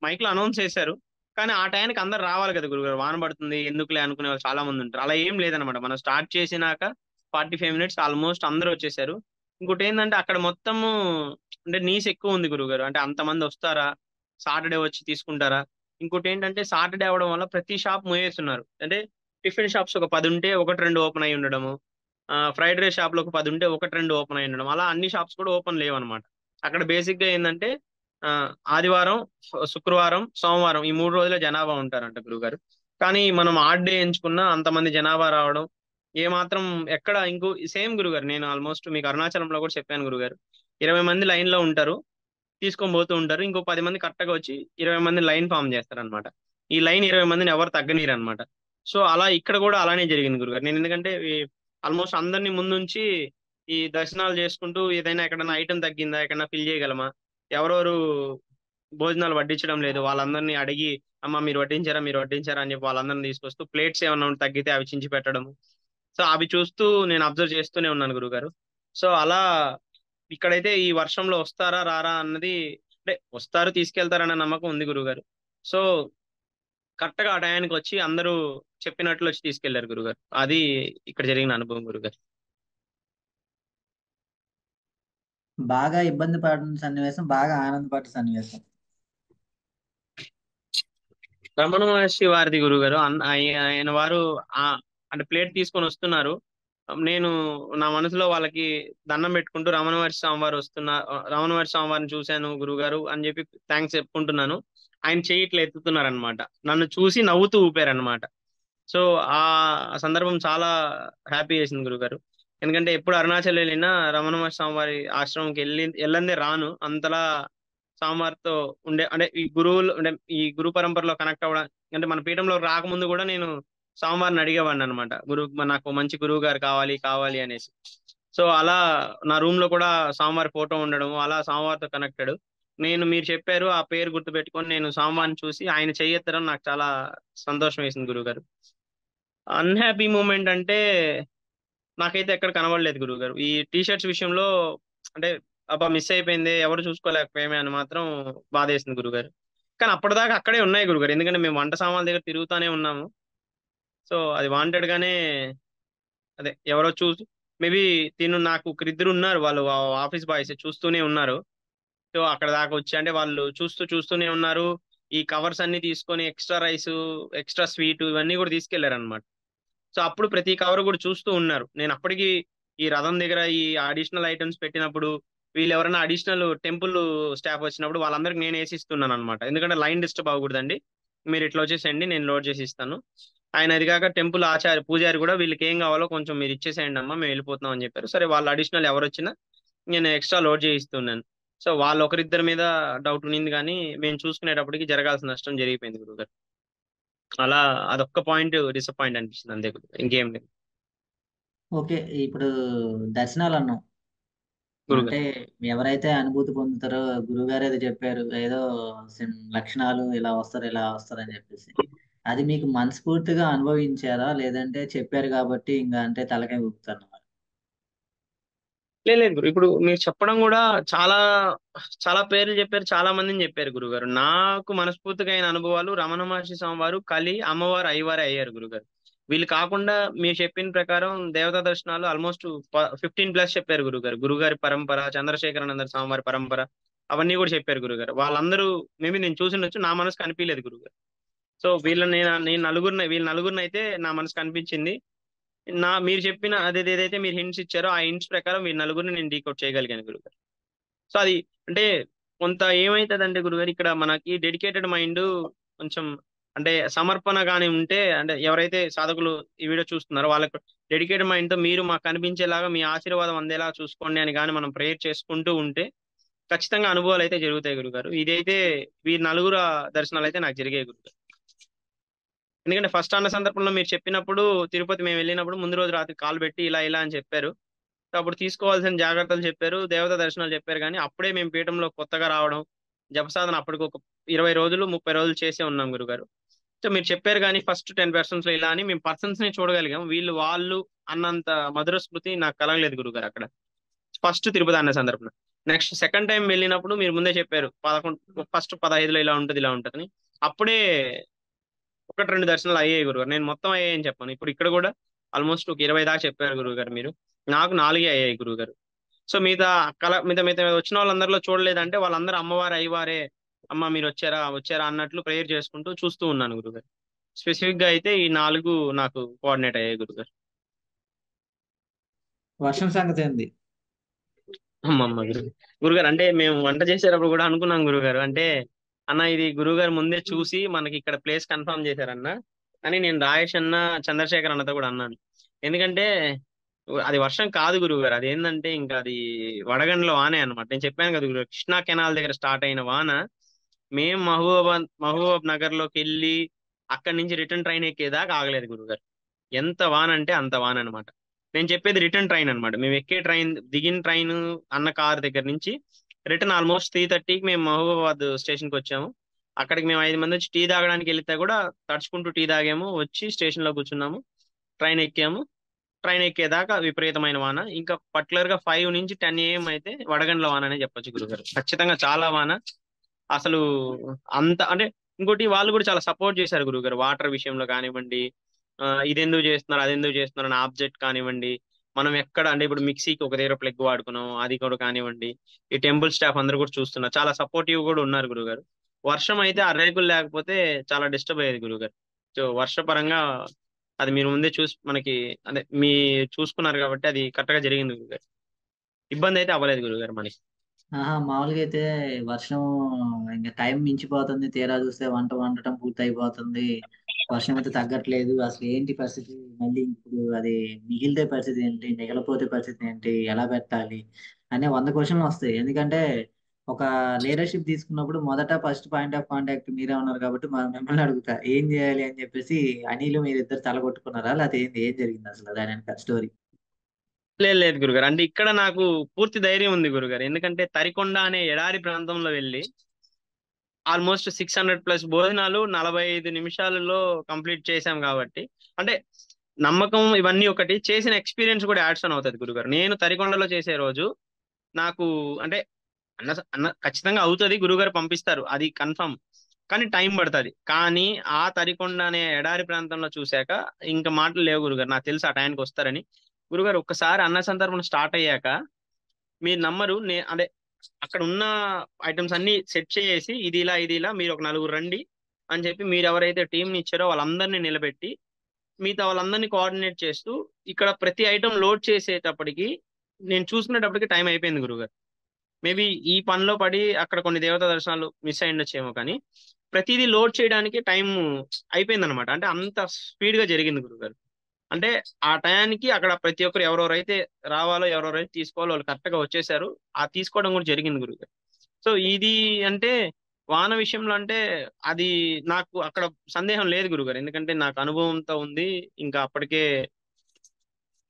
మైక్ లో అనౌన్స్ చేశారు, కానీ ఆ టైంకి అందరు రావాలి కదా గురుగారు, వాన పడుతుంది ఎందుకులే అనుకునే వాళ్ళు చాలా మంది ఉంటారు. అలా ఏం లేదనమాట, మనం స్టార్ట్ చేసినాక 45 minutes ఆల్మోస్ట్ అందరూ వచ్చేసారు. ఇంకోటి ఏంటంటే అక్కడ మొత్తము అంటే నీస్ ఎక్కువ ఉంది గురుగారు, అంటే అంతమంది వస్తారా, సాటర్డే వచ్చి తీసుకుంటారా. ఇంకోటి ఏంటంటే సాటర్డే అవడం వల్ల ప్రతి షాప్ మూయేస్తున్నారు. అంటే టిఫిన్ షాప్స్ ఒక 10 ఉంటే ఒకటి రెండు ఓపెన్ అయి ఉండడము, ఫ్రైడ్ రైస్ షాప్ లో ఒక 10 ఉంటే ఒకటి రెండు ఓపెన్ అయి ఉండడం, అలా అన్ని షాప్స్ కూడా ఓపెన్ లేవన్నమాట. అక్కడ బేసిక్ గా ఏంటంటే ఆ, ఆదివారం, శుక్రవారం, సోమవారం ఈ 3 రోజులే జనాభా ఉంటారంట గురుగారు. కానీ మనం ఆడ్ డే ఎంచుకున్న అంతమంది జనాభా రావడం ఏమాత్రం ఎక్కడ ఇంకో సేమ్ గురుగారు, నేను ఆల్మోస్ట్ మీకు అరుణాచలంలో కూడా చెప్పాను గురుగారు. 20 మంది లైన్ లో ఉంటారు, తీసుకొని పోతూ ఉంటారు, ఇంకో 10 మంది కరెక్ట్గా వచ్చి 20 మంది లైన్ ఫామ్ చేస్తారనమాట. ఈ లైన్ 20 మందిని ఎవరు తగ్గనీరు అనమాట. సో అలా ఇక్కడ కూడా అలానే జరిగింది గురుగారు. నేను ఎందుకంటే ఆల్మోస్ట్ అందరినీ ముందుంచి ఈ దర్శనాలు చేసుకుంటూ ఏదైనా ఎక్కడైనా ఐటమ్ తగ్గిందా, ఎక్కడైనా ఫిల్ చేయగలమా, ఎవరెవరు భోజనాలు వడ్డించడం లేదు వాళ్ళందరినీ అడిగి, అమ్మ మీరు వడ్డించారా, మీరు వడ్డించారా అని చెప్పి వాళ్ళందరినీ తీసుకొస్తూ ప్లేట్స్ ఏమన్నా ఉంటే తగ్గితే అవి చించి పెట్టడం. సో అవి చూస్తూ నేను అబ్జర్వ్ చేస్తూనే ఉన్నాను గురుగారు. సో అలా ఇక్కడైతే ఈ వర్షంలో వస్తారా రారా అన్నది, అంటే వస్తారు తీసుకెళ్తారన్న నమ్మకం ఉంది గురుగారు. సో కరెక్ట్ గా ఆ టయానికి వచ్చి అందరూ చెప్పినట్లు వచ్చి తీసుకెళ్లారు గురుగారు. అది ఇక్కడ జరిగిన అనుభవం గురుగారు. బాగా ఇబ్బంది పడిన సన్నివేశం, బాగా ఆనందపడ్డ సన్నివేశం. రమణ మహర్షి వారిది గురుగారు, ఆయన వారు ఆ అంటే ప్లేట్ తీసుకొని వస్తున్నారు. నేను నా మనసులో వాళ్ళకి దండం పెట్టుకుంటూ రమణ మహర్షి స్వామి వారు వస్తున్నా, రమణ మహర్షి స్వామి వారిని చూశాను గురుగారు అని చెప్పి థ్యాంక్స్ చెప్పుకుంటున్నాను. ఆయన చెయ్యి ఇట్లా ఎత్తుతున్నారు అనమాట, నన్ను చూసి నవ్వుతూ ఊపారనమాట. సో ఆ సందర్భం చాలా హ్యాపీ చేసింది గురుగారు. ఎందుకంటే ఎప్పుడు అరుణాచల్ వెళ్ళినా రమణ మహర్షి స్వామి వారి ఆశ్రమంకి వెళ్ళందే రాను, అంతలా స్వామివారితో ఉండే అంటే ఈ గురువులు అంటే ఈ గురు పరంపరలో కనెక్ట్ అవ్వడం. అంటే మన పీఠంలో రాకముందు కూడా నేను స్వామివారిని అడిగేవాడిని అనమాట, నాకు మంచి గురువు గారు కావాలి కావాలి అనేసి. సో అలా నా రూమ్ లో కూడా స్వామివారి ఫోటో ఉండడం, అలా స్వామివారితో కనెక్టెడ్. మీరు చెప్పారు ఆ పేరు గుర్తు పెట్టుకొని నేను స్వామివారిని చూసి ఆయన చెయ్యెత్తడం నాకు చాలా సంతోషం వేసింది గురుగారు. అన్హ్యాపీ మూమెంట్ అంటే నాకైతే ఎక్కడ కనబడలేదు గురుగారు ఈ టీ షర్ట్స్ విషయంలో. అంటే అబ్బా మిస్ అయిపోయింది, ఎవరు చూసుకోలేకపోయామే అని మాత్రం బాధేసింది గురుగారు. కానీ అప్పటిదాకా అక్కడే ఉన్నాయి గురుగారు, ఎందుకంటే మేము వంట సామాన్ల దగ్గర తిరుగుతానే ఉన్నాము. సో అది వాంటెడ్ గానే, అదే ఎవరో చూసి మేబీ నాకు ఒకరిద్దరు ఉన్నారు, వాళ్ళు ఆఫీస్ బాయ్స్ చూస్తూనే ఉన్నారు. సో అక్కడ దాకా వచ్చి అంటే వాళ్ళు చూస్తూనే ఉన్నారు. ఈ కవర్స్ అన్ని తీసుకొని ఎక్స్ట్రా రైస్, ఎక్స్ట్రా స్వీట్ ఇవన్నీ కూడా తీసుకెళ్లారు అనమాట. సో అప్పుడు ప్రతి కవర్ కూడా చూస్తూ ఉన్నారు. నేను అప్పటికి ఈ రథం దగ్గర ఈ అడిషనల్ ఐటమ్స్ పెట్టినప్పుడు, వీళ్ళు ఎవరైనా అడిషనల్ టెంపుల్ స్టాఫ్ వచ్చినప్పుడు వాళ్ళందరికి నేను వేసి ఇస్తున్నాను అనమాట, ఎందుకంటే లైన్ డిస్టర్బ్ అవ్వకూడదండి. మీరు ఇట్లా వచ్చేసేయండి నేను లోడ్ చేసి ఇస్తాను. ఆయన అది కాక టెంపుల్ పూజారి కూడా వీళ్ళకి ఏం కావాలో కొంచెం మీరు ఇచ్చేసేయండి అమ్మా మేము వెళ్ళిపోతున్నాం అని చెప్పారు. సరే వాళ్ళు అడిషనల్ ఎవరు వచ్చినా నేను ఎక్స్ట్రా లోడ్ చేయిస్తున్నాను. సో వాళ్ళు ఒకరిద్దరి మీద డౌట్ ఉన్నింది, కానీ మేము చూసుకునేటప్పటికి జరగాల్సిన నష్టం జరిగిపోయింది గురుగారు. అలా అదొక్క పాయింట్ డిసప్పాయింట్ అనిపిస్తుంది అంతే గురుగారు, ఇంకేం లేదు ఓకే. ఇప్పుడు దర్శనాలు అన్నాం. అంటే గురుగారు. ఎవరైతే అనుభూతి పొందుతారో, గురువుగారు ఏదో చెప్పారు, ఏదో లక్షణాలు ఇలా వస్తారు ఇలా వస్తారు అని చెప్పేసి, అది మీకు మనస్ఫూర్తిగా అనుభవించారా, లేదంటే చెప్పారు కాబట్టి ఇంకా అంటే తలకాయ ఊపుతారు? లేదు లేదు గురు, ఇప్పుడు మీరు చెప్పడం కూడా చాలా చాలా పేర్లు చెప్పారు, చాలా మందిని చెప్పారు గురుగారు. నాకు మనస్ఫూర్తిగా అయిన అనుభవాలు రమణ మహర్షి స్వామివారు, కలి, అమ్మవారు, అయ్యవారే అయ్యారు గురుగారు. వీళ్ళు కాకుండా మీరు చెప్పిన ప్రకారం దేవతా దర్శనాలు ఆల్మోస్ట్ 15+ చెప్పారు గురుగారు. గురుగారి పరంపర, చంద్రశేఖరానంద స్వామివారి పరంపర, అవన్నీ కూడా చెప్పారు గురుగారు. వాళ్ళందరూ మేబీ నేను చూసిండొచ్చు, నా మనసు కనిపించలేదు గురుగారు. సో వీళ్ళని నేను నలుగురిని, వీళ్ళ నలుగురిని అయితే నా మనసు కనిపించింది. మీరు చెప్పిన అదే ఏదైతే మీరు హింట్స్ ఇచ్చారో ఆ హింట్స్ ప్రకారం మీరు నలుగురిని నేను డీకోడ్ చేయగలిగాను గురుగారు. సో అది అంటే కొంత ఏమైతుందంటే గురుగారు, ఇక్కడ మనకి డెడికేటెడ్ మైండ్ కొంచెం అంటే సమర్పణ గాని ఉంటే, అంటే ఎవరైతే సాధకులు ఈ వీడియో చూస్తున్నారో వాళ్ళకి డెడికేటెడ్ మైండ్ తో మీరు మాకు కనిపించేలాగా మీ ఆశీర్వాదం అందేలా చూసుకోండి అని కానీ మనం ప్రేయర్ చేసుకుంటూ ఉంటే ఖచ్చితంగా అనుభవాలు అయితే జరుగుతాయి గురుగారు. ఇదైతే వీరి నలుగురు దర్శనాలు అయితే నాకు జరిగాయి గురుగారు. ఎందుకంటే ఫస్ట్ అన్న సందర్భంలో మీరు చెప్పినప్పుడు, తిరుపతి మేము వెళ్ళినప్పుడు ముందు రోజు రాత్రి కాల్ పెట్టి ఇలా ఇలా అని చెప్పారు. సో అప్పుడు తీసుకోవాల్సిన జాగ్రత్తలు చెప్పారు, దేవతా దర్శనాలు చెప్పారు. కానీ అప్పుడే మేము పీఠంలో కొత్తగా రావడం, జపసాధన అప్పటికి ఒక 20 రోజులు 30 రోజులు చేసే ఉన్నాం గురుగారు. సో మీరు చెప్పారు కానీ ఫస్ట్ 10 persons లో ఇలా అని మేము పర్సన్స్ ని చూడగలిగాం. వీళ్ళు వాళ్ళు అన్నంత మధుర స్మృతి నాకు కలగలేదు గురుగారు అక్కడ ఫస్ట్ తిరుపతి అన్న సందర్భం. నెక్స్ట్ సెకండ్ టైం వెళ్ళినప్పుడు మీరు ముందే చెప్పారు 11 ఫస్ట్ 15లో ఇలా ఉంటుంది ఇలా ఉంటుందని. అప్పుడే ఒకటి రెండు దర్శనాలు అయ్యాయి గురుగారు. నేను మొత్తం అయ్యాయని చెప్పాను. ఇప్పుడు ఇక్కడ కూడా ఆల్మోస్ట్ ఒక 20 దాకా చెప్పారు గురుగారు మీరు. నాకు 4 అయ్యాయి గురుగారు. సో మిగతా మిగతా మిగతా వచ్చిన వాళ్ళందరిలో చూడలేదంటే వాళ్ళందరూ అమ్మవారు అయ్యవారే, అమ్మ మీరు వచ్చారా వచ్చారా అన్నట్లు ప్రేయర్ చేసుకుంటూ చూస్తూ ఉన్నాను గురుగారు. స్పెసిఫిక్ గా అయితే ఈ 4 నాకు కోఆర్డినేట్ అయ్యాయి గురుగారు. వర్షం సంగతి ఏంది? అమ్మమ్మ గురుగారు అంటే మేము వంట చేసేటప్పుడు కూడా అనుకున్నాం గురుగారు. అంటే అన్న ఇది గురుగారు ముందే చూసి మనకి ఇక్కడ ప్లేస్ కన్ఫర్మ్ చేశారన్న అని నేను రాయేష్ అన్న, చంద్రశేఖర్ అన్నతో కూడా అన్నాను. ఎందుకంటే అది వర్షం కాదు గురుగారు, అది ఏంటంటే ఇంకా అది వడగండ్ల వానే అన్నమాట. నేను చెప్పాను కదా గురుగారు, కృష్ణా కెనాల్ దగ్గర స్టార్ట్ అయిన వాన మేము మహబూబ్ నగర్ లోకి వెళ్ళి అక్కడి నుంచి రిటర్న్ ట్రైన్ ఎక్కేదాకా ఆగలేదు గురుగారు. ఎంత వాన అంటే అంత వాన అనమాట. నేను చెప్పేది రిటర్న్ ట్రైన్ అనమాట. మేము ఎక్కే ట్రైన్, దిగిన ట్రైన్ అన్న కార్ దగ్గర నుంచి రిటర్న్ ఆల్మోస్ట్ 3:30కి మేము మహబూబాబాద్ స్టేషన్కి వచ్చాము. అక్కడికి మేము 5 మంది వచ్చి టీ తాగడానికి వెళ్తే కూడా తడుచుకుంటూ టీ తాగాము, వచ్చి స్టేషన్ లో కూర్చున్నాము, ట్రైన్ ఎక్కాము. ట్రైన్ ఎక్కేదాకా విపరీతమైన వాన. ఇంకా పర్టికులర్ గా 5 నుంచి 10 AM అయితే వడగండ్ల వాన అనే చెప్పొచ్చు గురుగారు. ఖచ్చితంగా చాలా వాన. అసలు అంత అంటే ఇంకోటి వాళ్ళు కూడా చాలా సపోర్ట్ చేశారు గురుగారు, వాటర్ విషయంలో కానివ్వండి, ఇదెందుకు చేస్తున్నారు అదెందుకు చేస్తున్నారు అని ఆబ్జెక్ట్ కానివ్వండి. మనం ఎక్కడ అంటే ఇప్పుడు మిక్సీకి ఒక దగ్గర ప్లగ్ వాడుకున్నాం అది కూడా కానివ్వండి. ఈ టెంపుల్ స్టాఫ్ అందరూ కూడా చూస్తున్నారు, చాలా సపోర్టివ్ కూడా ఉన్నారు గురుగారు. వర్షం అయితే ఆ రేకులు లేకపోతే చాలా డిస్టర్బ్ అయ్యేది గురుగారు. సో వర్షపరంగా అది మీరు ముందే చూసి మనకి అదే మీ చూసుకున్నారు కాబట్టి అది కరెక్ట్ గా జరిగింది గురుగారు. ఇబ్బంది అయితే అవ్వలేదు గురుగారు మనకి. ఆహా, మామూలుగా అయితే వర్షం ఇంకా టైం మించిపోతుంది, తీరా చూస్తే వంట వండటం పూర్తి అయిపోతుంది, వర్షం అయితే తగ్గట్లేదు, అసలు ఏంటి పరిస్థితి, మళ్ళీ ఇప్పుడు అది మిగిలితే పరిస్థితి ఏంటి, మిగలపోతే పరిస్థితి ఏంటి, ఎలా పెట్టాలి అనే 100 క్వశ్చన్లు వస్తాయి. ఎందుకంటే ఒక లీడర్షిప్ తీసుకున్నప్పుడు మొదట ఫస్ట్ పాయింట్ ఆఫ్ కాంటాక్ట్ మీరే ఉన్నారు కాబట్టి మిమ్మల్ని అడుగుతా ఏం చేయాలి అని చెప్పేసి. అనిల్ మీరు ఇద్దరు తలగొట్టుకున్నారా, లేకపోతే ఏం జరిగింది అసలు దాని వెనక స్టోరీ? లేదు లేదు గురుగారు, అంటే ఇక్కడ నాకు పూర్తి ధైర్యం ఉంది గురుగారు. ఎందుకంటే తరికొండ అనే ఎడారి ప్రాంతంలో వెళ్ళి ఆల్మోస్ట్ 600+ భోజనాలు 45 నిమిషాలలో కంప్లీట్ చేశాం కాబట్టి, అంటే నమ్మకం ఇవన్నీ ఒకటి, చేసిన ఎక్స్పీరియన్స్ కూడా యాడ్స్ ఆన్ అవుతుంది గురుగారు. నేను తరికొండలో చేసే రోజు నాకు అంటే అన్న ఖచ్చితంగా అవుతుంది, గురుగారు పంపిస్తారు అది కన్ఫర్మ్. కానీ టైం పడుతుంది. కానీ ఆ తరికొండ అనే ఎడారి ప్రాంతంలో చూశాక ఇంకా మాటలు లేవు గురుగారు. నాకు తెలుసు ఆ టైంకి వస్తారని. గురుగారు ఒక్కసారి అన్న సందర్భం స్టార్ట్ అయ్యాక మీరు నమ్మరు, అంటే అక్కడ ఉన్న ఐటమ్స్ అన్ని సెట్ చేసి ఇది ఇలా మీరు ఒక నలుగురు రండి అని చెప్పి మీరు ఎవరైతే టీంని ఇచ్చారో వాళ్ళందరినీ నిలబెట్టి మిగతా వాళ్ళందరినీ కోఆర్డినేట్ చేస్తూ ఇక్కడ ప్రతి ఐటమ్ లోడ్ చేసేటప్పటికి నేను చూసుకునేటప్పటికి టైం అయిపోయింది గురుగారు. మేబీ ఈ పనిలో పడి అక్కడ కొన్ని దేవతా దర్శనాలు మిస్ అయ్యిండొచ్చేమో కానీ ప్రతిదీ లోడ్ చేయడానికి టైం అయిపోయింది అనమాట. అంటే అంత స్పీడ్ గా జరిగింది గురుగారు. అంటే ఆ టయానికి అక్కడ ప్రతి ఒక్కరు ఎవరెవరైతే రావాలో ఎవరెవరైతే తీసుకోవాలో వాళ్ళు కరెక్ట్ గా వచ్చేసారు. ఆ తీసుకోవడం కూడా జరిగింది గురుగారు. సో ఇది అంటే వాహన విషయంలో అంటే అది నాకు అక్కడ సందేహం లేదు గురుగారు. ఎందుకంటే నాకు అనుభవంతో ఉంది, ఇంకా అప్పటికే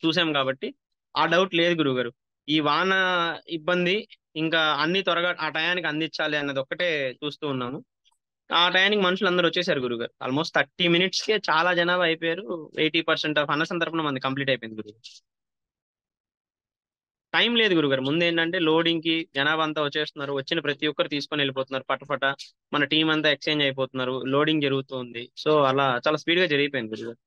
చూసాం కాబట్టి ఆ డౌట్ లేదు గురుగారు. ఈ వాన ఇబ్బంది ఇంకా అన్ని త్వరగా ఆ టయానికి అందించాలి అన్నది ఒక్కటే చూస్తూ ఉన్నాము. ఆ టయానికి మనుషులు అందరూ వచ్చేసారు గురుగారు. ఆల్మోస్ట్ 30 minutes కే చాలా జనాభా అయిపోయారు. 80% ఆఫ్ అన్న సంతర్పణ మంది కంప్లీట్ అయిపోయింది గురుగారు. టైం లేదు గురుగారు. ముందు ఏంటంటే లోడింగ్ కి జనాభా అంతా వచ్చేస్తున్నారు, వచ్చిన ప్రతి ఒక్కరు తీసుకొని వెళ్ళిపోతున్నారు పటపట. మన టీం అంతా ఎక్స్చేంజ్ అయిపోతున్నారు, లోడింగ్ జరుగుతుంది. సో అలా చాలా స్పీడ్ గా జరిగిపోయింది గురుగారు.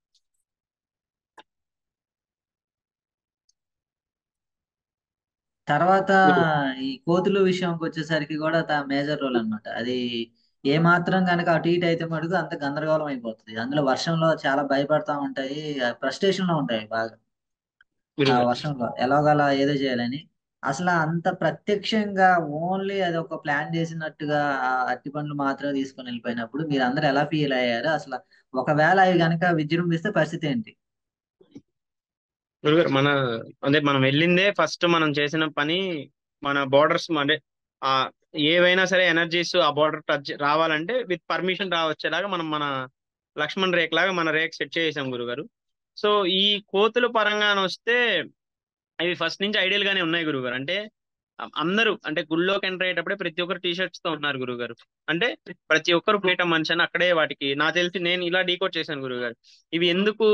తర్వాత గురు ఈ కోతులు విషయంకి వచ్చేసరికి కూడా మేజర్ రోల్ అన్నమాట. అది ఏ మాత్రం కనుక అటు ఇటు అయితే మటుకు అంత గందరగోళం అయిపోతుంది. అందులో వర్షంలో చాలా భయపడతా ఉంటాయి, ఫ్రస్ట్రేషన్ లో ఉంటాయి బాగా. ఆ గురుగారు వర్షంలో ఎలాగలా ఏదో చేయాలని అసలు అంత ప్రత్యక్షంగా ఓన్లీ అది ఒక ప్లాన్ చేసినట్టుగా ఆ అరటి పండ్లు మాత్రమే తీసుకొని వెళ్ళిపోయినప్పుడు మీరు అందరు ఎలా ఫీల్ అయ్యారు అసలు? ఒకవేళ అవి కనుక విజృంభిస్తే పరిస్థితి ఏంటి? గురుగారు అంటే మనం వెళ్ళిందే ఫస్ట్ మనం చేసిన పని, మన బోర్డర్స్ అంటే ఆ ఏవైనా సరే ఎనర్జీస్ ఆ బోర్డర్ టచ్ రావాలంటే విత్ పర్మిషన్ రావచ్చేలాగా మనం మన లక్ష్మణ్ రేక్ లాగా మన రేక్ సెట్ చేసాం గురుగారు. సో ఈ కోతుల పరంగా వస్తే అవి ఫస్ట్ నుంచి ఐడియల్ గానే ఉన్నాయి గురుగారు. అంటే అందరూ అంటే గుళ్ళోకి ఎంటర్ అయ్యేటప్పుడే ప్రతి ఒక్కరు టీ షర్ట్స్ తో ఉన్నారు గురుగారు. అంటే ప్రతి ఒక్కరు పీఠం మనిషి అని అక్కడే వాటికి నాకు తెలిసి నేను ఇలా డీకోడ్ చేశాను గురుగారు. ఇవి ఎందుకు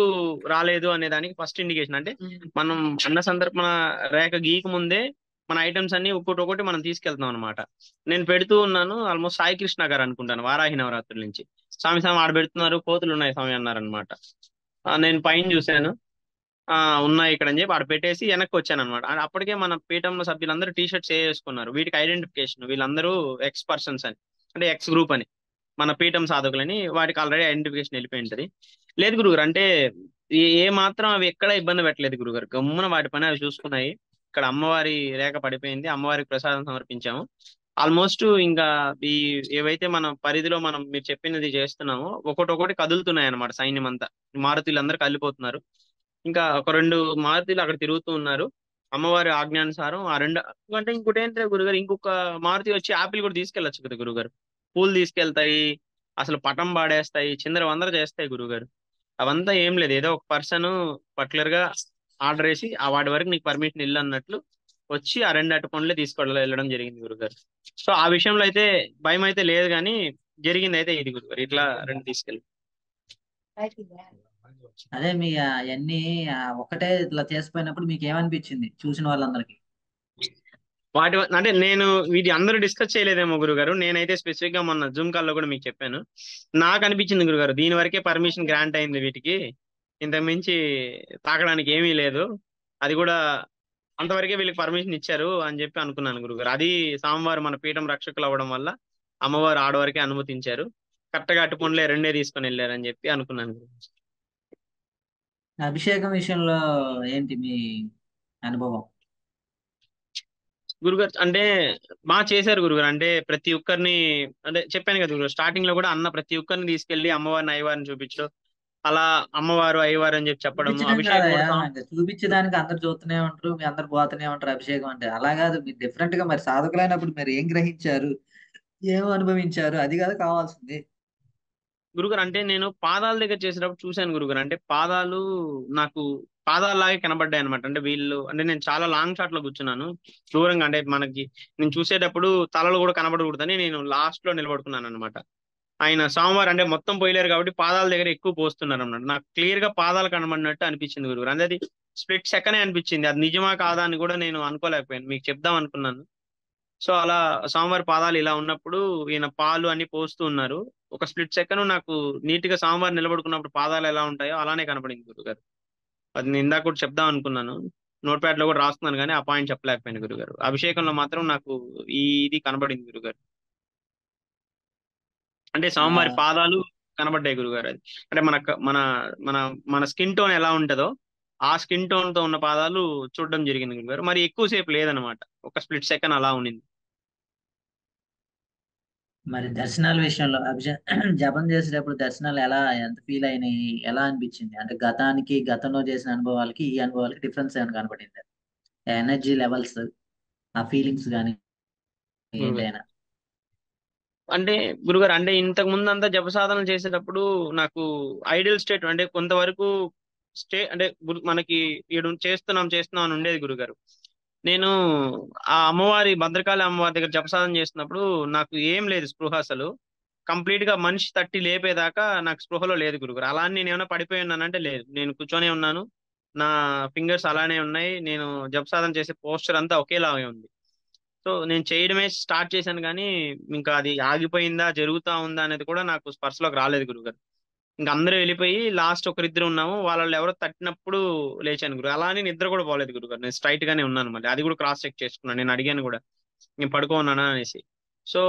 రాలేదు అనే దానికి ఫస్ట్ ఇండికేషన్ అంటే మనం అన్న సందర్భన రేఖ గీక ముందే మన ఐటమ్స్ అన్ని ఒక్కొక్కటి ఒకటి మనం తీసుకెళ్తాం అనమాట. నేను పెడుతూ ఉన్నాను, ఆల్మోస్ట్ సాయి కృష్ణ గారు అనుకుంటాను వారాహి నవరాత్రుల నుంచి. స్వామి స్వామి ఆడ పెడుతున్నారు, కోతులు ఉన్నాయి స్వామి అన్నారనమాట. నేను పైన చూశాను, ఉన్నాయి ఇక్కడ అని చెప్పి ఆడ పెట్టేసి వెనక్కి వచ్చాను అనమాట. అప్పటికే మన పీఠంలో సభ్యులందరూ టీ షర్ట్స్ వేసుకున్నారు. వీటికి ఐడెంటిఫికేషన్ వీళ్ళందరూ ఎక్స్ పర్సన్స్ అని, అంటే ఎక్స్ గ్రూప్ అని, మన పీఠం సాధకులని వాటికి ఆల్రెడీ ఐడెంటిఫికేషన్ వెళ్ళిపోయి ఉంటది. లేదు గురుగారు, అంటే ఏ మాత్రం అవి ఎక్కడ ఇబ్బంది పెట్టలేదు గురుగారు. గమ్మున వాటి పని అవి చూసుకున్నాయి. ఇక్కడ అమ్మవారి రేఖ పడిపోయింది, అమ్మవారికి ప్రసాదం సమర్పించాము. ఆల్మోస్ట్ ఇంకా ఈ ఏవైతే మన పరిధిలో మనం మీరు చెప్పినది చేస్తున్నామో ఒకటి ఒకటి కదులుతున్నాయి అనమాట. సైన్యం అంతా మారుతులందరూ కలిపోతున్నారు. ఇంకా ఒక రెండు మారుతీలు అక్కడ తిరుగుతూ ఉన్నారు. అమ్మవారి ఆజ్ఞానుసారం ఆ రెండు. అంటే ఇంకోటి ఏంటంటే గురుగారు, ఇంకొక మారుతి వచ్చి ఆపిల్ కూడా తీసుకెళ్ళచ్చు కదా గురుగారు. పూలు తీసుకెళ్తాయి, అసలు పటం పాడేస్తాయి, చిందర వందర చేస్తాయి గురుగారు. అవంతా ఏం లేదు, ఏదో ఒక పర్సన్ పర్టికులర్ గా ఆర్డర్ వేసి ఆ వాటి వరకు నీకు పర్మిషన్ ఇల్లు అన్నట్లు వచ్చి ఆ రెండు అటు పనులే తీసుకొని వెళ్ళడం జరిగింది గురుగారు. సో ఆ విషయంలో అయితే భయం అయితే లేదు, కానీ జరిగింది అయితే ఇది గురుగారు, ఇట్లా రెండు తీసుకెళ్ళి. అదే మీ అవన్నీ ఒక్కటే ఇట్లా చేసిపోయినప్పుడు మీకు ఏమనిపించింది చూసిన వాళ్ళందరికీ? అంటే నేను వీటి అందరూ డిస్కస్ చేయలేదేమో గురుగారు, నేనైతే స్పెసిఫిక్ గా మొన్న జూమ్ కాల్ లో కూడా మీకు చెప్పాను. నాకు అనిపించింది గురుగారు, దీని వరకే పర్మిషన్ గ్రాంట్ అయింది వీటికి, ఇంతకు మించి తాకడానికి ఏమీ లేదు. అది కూడా అంతవరకే వీళ్ళకి పర్మిషన్ ఇచ్చారు అని చెప్పి అనుకున్నాను గురుగారు. అది స్వామివారు మన పీఠం రక్షకులు అవ్వడం వల్ల అమ్మవారు ఆడవరకే అనుమతించారు. కరెక్ట్ గా అటు పనులే రెండే తీసుకొని వెళ్ళారు అని చెప్పి అనుకున్నాను గురుగారు. అభిషేకం విషయంలో ఏంటి మీ అనుభవం? గురుగారు అంటే బాగా చేశారు గురుగారు. అంటే ప్రతి ఒక్కరిని, అంటే చెప్పాను కదా గురుగారు, స్టార్టింగ్ లో కూడా అన్న ప్రతి ఒక్కరిని తీసుకెళ్లి అమ్మవారిని అయ్యవారిని చూపించడం, అలా అమ్మవారు అయ్యవారు అని చెప్పి చెప్పడము, చూపించడం అభిషేకం కాదయా, కూడా ఇంకా చూపించడానికి అందరు చూస్తూనే ఉంటారు, మీ అందరు పోతూనే ఉంటారు. అభిషేకం అంటే అలా కాదు, మీరు డిఫరెంట్ గా మరి సాధకులైనప్పుడు మీరు ఏం గ్రహించారు, ఏం అనుభవించారు, అది కాదు కావాల్సింది. గురుగారు. అంటే నేను పాదాల దగ్గర చేసేటప్పుడు చూశాను గురుగారు. అంటే పాదాలు నాకు పాదాలలాగే కనబడ్డాయి అనమాట. అంటే వీళ్ళు, అంటే నేను చాలా లాంగ్ షాట్ లో కూర్చున్నాను దూరంగా, అంటే మనకి నేను చూసేటప్పుడు తలలు కూడా కనబడకూడదని నేను లాస్ట్ లో నిలబడుకున్నాను అనమాట. ఆయన సోమవారం అంటే మొత్తం పోయలేరు కాబట్టి పాదాల దగ్గర ఎక్కువ పోస్తున్నారు అన్నమాట. నాకు క్లియర్ గా పాదాలు కనబడినట్టు అనిపించింది గురుగారు. అంటే అది స్ప్లిట్ సెకండ్ అనిపించింది, అది నిజమా కాదా అని కూడా నేను అనుకోలేకపోయాను, మీకు చెప్దాం అనుకున్నాను. సో అలా స్వామివారి పాదాలు ఇలా ఉన్నప్పుడు ఈయన పాలు అన్ని పోస్తూ ఉన్నారు. ఒక స్ప్లిట్ సెకండ్ నాకు నీట్ గా స్వామివారు నిలబడుకున్నప్పుడు పాదాలు ఎలా ఉంటాయో అలానే కనపడింది గురుగారు. అది నేను ఇందాక కూడా చెప్దాం అనుకున్నాను, నోట్ ప్యాడ్ లో కూడా రాస్తున్నాను, కానీ ఆ పాయింట్ చెప్పలేకపోయాను గురుగారు. అభిషేకంలో మాత్రం నాకు ఇది కనబడింది గురుగారు. అంటే స్వామివారి ఆ పాదాలు కనబడ్డాయి గురుగారు. అది అంటే మన మన మన స్కిన్ టోన్ ఎలా ఉంటుందో ఆ స్కిన్ టోన్ తో ఉన్న పాదాలు చూడడం జరిగింది గురుగారు. మరి ఎక్కువసేపు లేదనమాట, ఒక స్ప్లిట్ సెకండ్ అలా ఉన్నింది. మరి దర్శనాల విషయంలో జపం చేసేటప్పుడు దర్శనాలు ఎలా, ఎంత ఫీల్ అయినాయి, ఎలా అనిపించింది? అంటే గతంలో చేసిన అనుభవాలకి ఈ అనుభవాలకి డిఫరెన్స్ ఏమైనా కనపడింది? ఎనర్జీ లెవెల్స్, ఆ ఫీలింగ్స్ కానీ గురుగారు ఏంటైనా? అంటే గురుగారు, అంటే ఇంతకు ముందు అంతా జప సాధన చేసేటప్పుడు నాకు ఐడియల్ స్టేట్ అంటే కొంతవరకు అంటే మనకి ఈడు చేస్తున్నాం చేస్తున్నాం అని ఉండేది గురుగారు. నేను ఆ అమ్మవారి భద్రకాళి అమ్మవారి దగ్గర జప సాధన చేస్తున్నప్పుడు నాకు ఏం లేదు స్పృహ అసలు. కంప్లీట్ గా మనిషి తట్టి లేపేదాకా నాకు స్పృహలో లేదు గురుగారు. అలా అని నేను ఏమైనా పడిపోయి ఉన్నానంటే లేదు, నేను కూర్చొనే ఉన్నాను. నా ఫింగర్స్ అలానే ఉన్నాయి. నేను జపసాధన చేసే పోస్చర్ అంతా ఒకేలాగే ఉంది. సో నేను చేయడమే స్టార్ట్ చేశాను కానీ ఇంకా అది ఆగిపోయిందా జరుగుతా ఉందా అనేది కూడా నాకు స్పర్శలోకి రాలేదు గురుగారు. ఇంకా అందరూ వెళ్ళిపోయి లాస్ట్ ఒకరిద్దరు ఉన్నాము. వాళ్ళు ఎవరో తట్టినప్పుడు లేచాను గురు. అలా అని నిద్ర కూడా పోలేదు గురుగారు. నేను స్ట్రైట్ గానే ఉన్నాను. మళ్ళీ అది కూడా క్రాస్ చెక్ చేసుకున్నాను. నేను అడిగాను కూడా నేను పడుకోన్నానా అనేసి. సో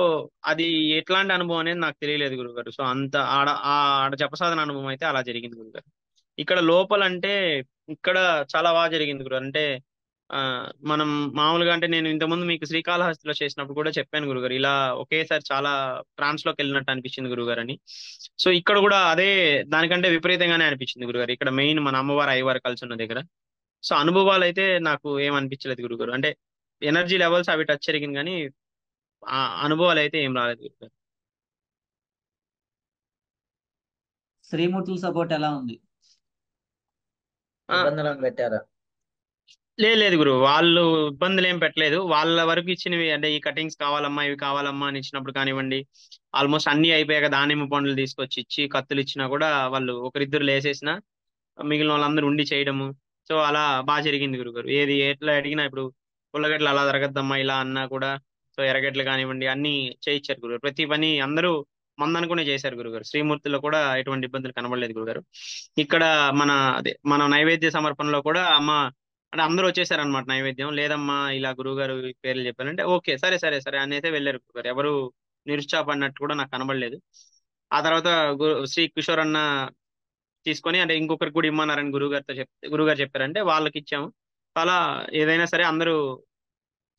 అది ఎట్లాంటి అనుభవం అనేది నాకు తెలియలేదు గురుగారు. సో అంత ఆడ జపసాధన అనుభవం అయితే అలా జరిగింది గురుగారు. ఇక్కడ లోపలంటే ఇక్కడ చాలా బాగా జరిగింది గురు. అంటే ఆ మనం మామూలుగా అంటే నేను ఇంతకుముందు మీకు శ్రీకాళహస్తిలో చేసినప్పుడు కూడా చెప్పాను గురుగారు. ఇలా ఒకేసారి చాలా ట్రాన్స్ లోకి వెళ్ళినట్టు అనిపించింది గురుగారు అని. సో ఇక్కడ కూడా అదే దానికంటే విపరీతంగానే అనిపించింది గురుగారు. ఇక్కడ మెయిన్ మన అమ్మవారు అయ్యవారు కలిసి ఉన్న దగ్గర. సో అనుభవాలు అయితే నాకు ఏమనిపించలేదు గురుగారు. అంటే ఎనర్జీ లెవెల్స్ అవి టచ్ జరిగింది కానీ ఆ అనుభవాలు అయితే ఏం రాలేదు గురుగారు. శ్రీమూర్తుల సపోర్ట్ ఎలా ఉంది? ఆ, ఇబ్బందులు ఏమైనా పెట్టారా? లేదు లేదు గురు, వాళ్ళు ఇబ్బందులు ఏం పెట్టలేదు. వాళ్ళ వరకు ఇచ్చినవి అంటే ఈ కటింగ్స్ కావాలమ్మా ఇవి కావాలమ్మా అని ఇచ్చినప్పుడు కానివ్వండి, ఆల్మోస్ట్ అన్ని అయిపోయాక దానిమ్మ పండ్లు తీసుకొచ్చి ఇచ్చి కత్తులు ఇచ్చినా కూడా వాళ్ళు ఒకరిద్దరు లేసేసిన మిగిలిన వాళ్ళందరూ ఉండి చేయడము. సో అలా బాగా జరిగింది గురుగారు. ఏది ఎట్లా అడిగినా ఇప్పుడు ఉల్లగడ్డలు అలా జరగద్దమ్మా ఇలా అన్నా కూడా సో ఎర్రగడ్డలు కానివ్వండి అన్ని చేయించారు గురుగారు. ప్రతి పని అందరూ మందనుకునే చేశారు గురుగారు. శ్రీమూర్తిలో కూడా ఎటువంటి ఇబ్బందులు కనబడలేదు గురుగారు. ఇక్కడ మన అదే మన నైవేద్య సమర్పణలో కూడా అమ్మ అంటే అందరూ వచ్చేసారనమాట. నైవేద్యం లేదమ్మా ఇలా గురువు గారు పేర్లు చెప్పారంటే ఓకే సరే సరే సరే అనేతే వెళ్ళారు గురుగారు. ఎవరు నిరుత్సాహపడినట్టు కూడా నాకు కనబడలేదు. ఆ తర్వాత శ్రీ కిషోర్ అన్న తీసుకొని అంటే ఇంకొకరికి కూడా ఇమ్మన్నారని గురుగారితో చెప్తే గురుగారు చెప్పారంటే వాళ్ళకి ఇచ్చాము. అలా ఏదైనా సరే అందరూ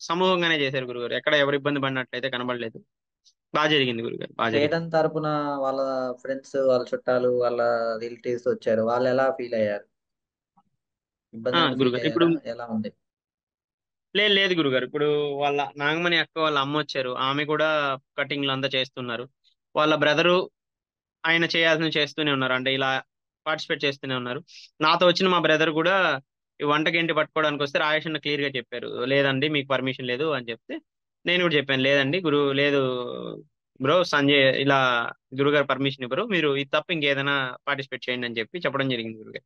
సమూహంగానే చేశారు గురుగారు. ఎక్కడ ఎవరు ఇబ్బంది పడినట్లయితే కనబడలేదు. బాగా జరిగింది గురుగారు, బాగా జరిగింది. చేయడం తరపున వాళ్ళ ఫ్రెండ్స్, వాళ్ళ చుట్టాలు, వాళ్ళ రిలేటివ్స్ వచ్చారు. వాళ్ళు ఎలా ఫీల్ అయ్యారు? ఇబ్బంది ఏమైనా ఫీల్ గురుగారు ఇప్పుడు అయ్యారా? ఎలా ఉంది? లేదు లేదు గురుగారు. ఇప్పుడు వాళ్ళ నాగమణి అక్క వాళ్ళ అమ్మ వచ్చారు. ఆమె కూడా కటింగ్లు అంతా చేస్తున్నారు. వాళ్ళ బ్రదరు ఆయన చేయాల్సిన చేస్తూనే ఉన్నారు. అంటే ఇలా పార్టిసిపేట్ చేస్తూనే ఉన్నారు. నాతో వచ్చిన మా బ్రదర్ కూడా ఈ వంటకేంటి పట్టుకోవడానికి వస్తే రాయేష్ అన్న క్లియర్ గా చెప్పారు, లేదండి మీకు పర్మిషన్ లేదు అని చెప్తే నేను కూడా చెప్పాను, లేదండి గురు లేదు బ్రో, సంజయ్ ఇలా గురుగారు పర్మిషన్ ఇవ్వరు, మీరు ఇది తప్ప ఇంకేదైనా పార్టిసిపేట్ చేయండి అని చెప్పి చెప్పడం జరిగింది గురుగారు.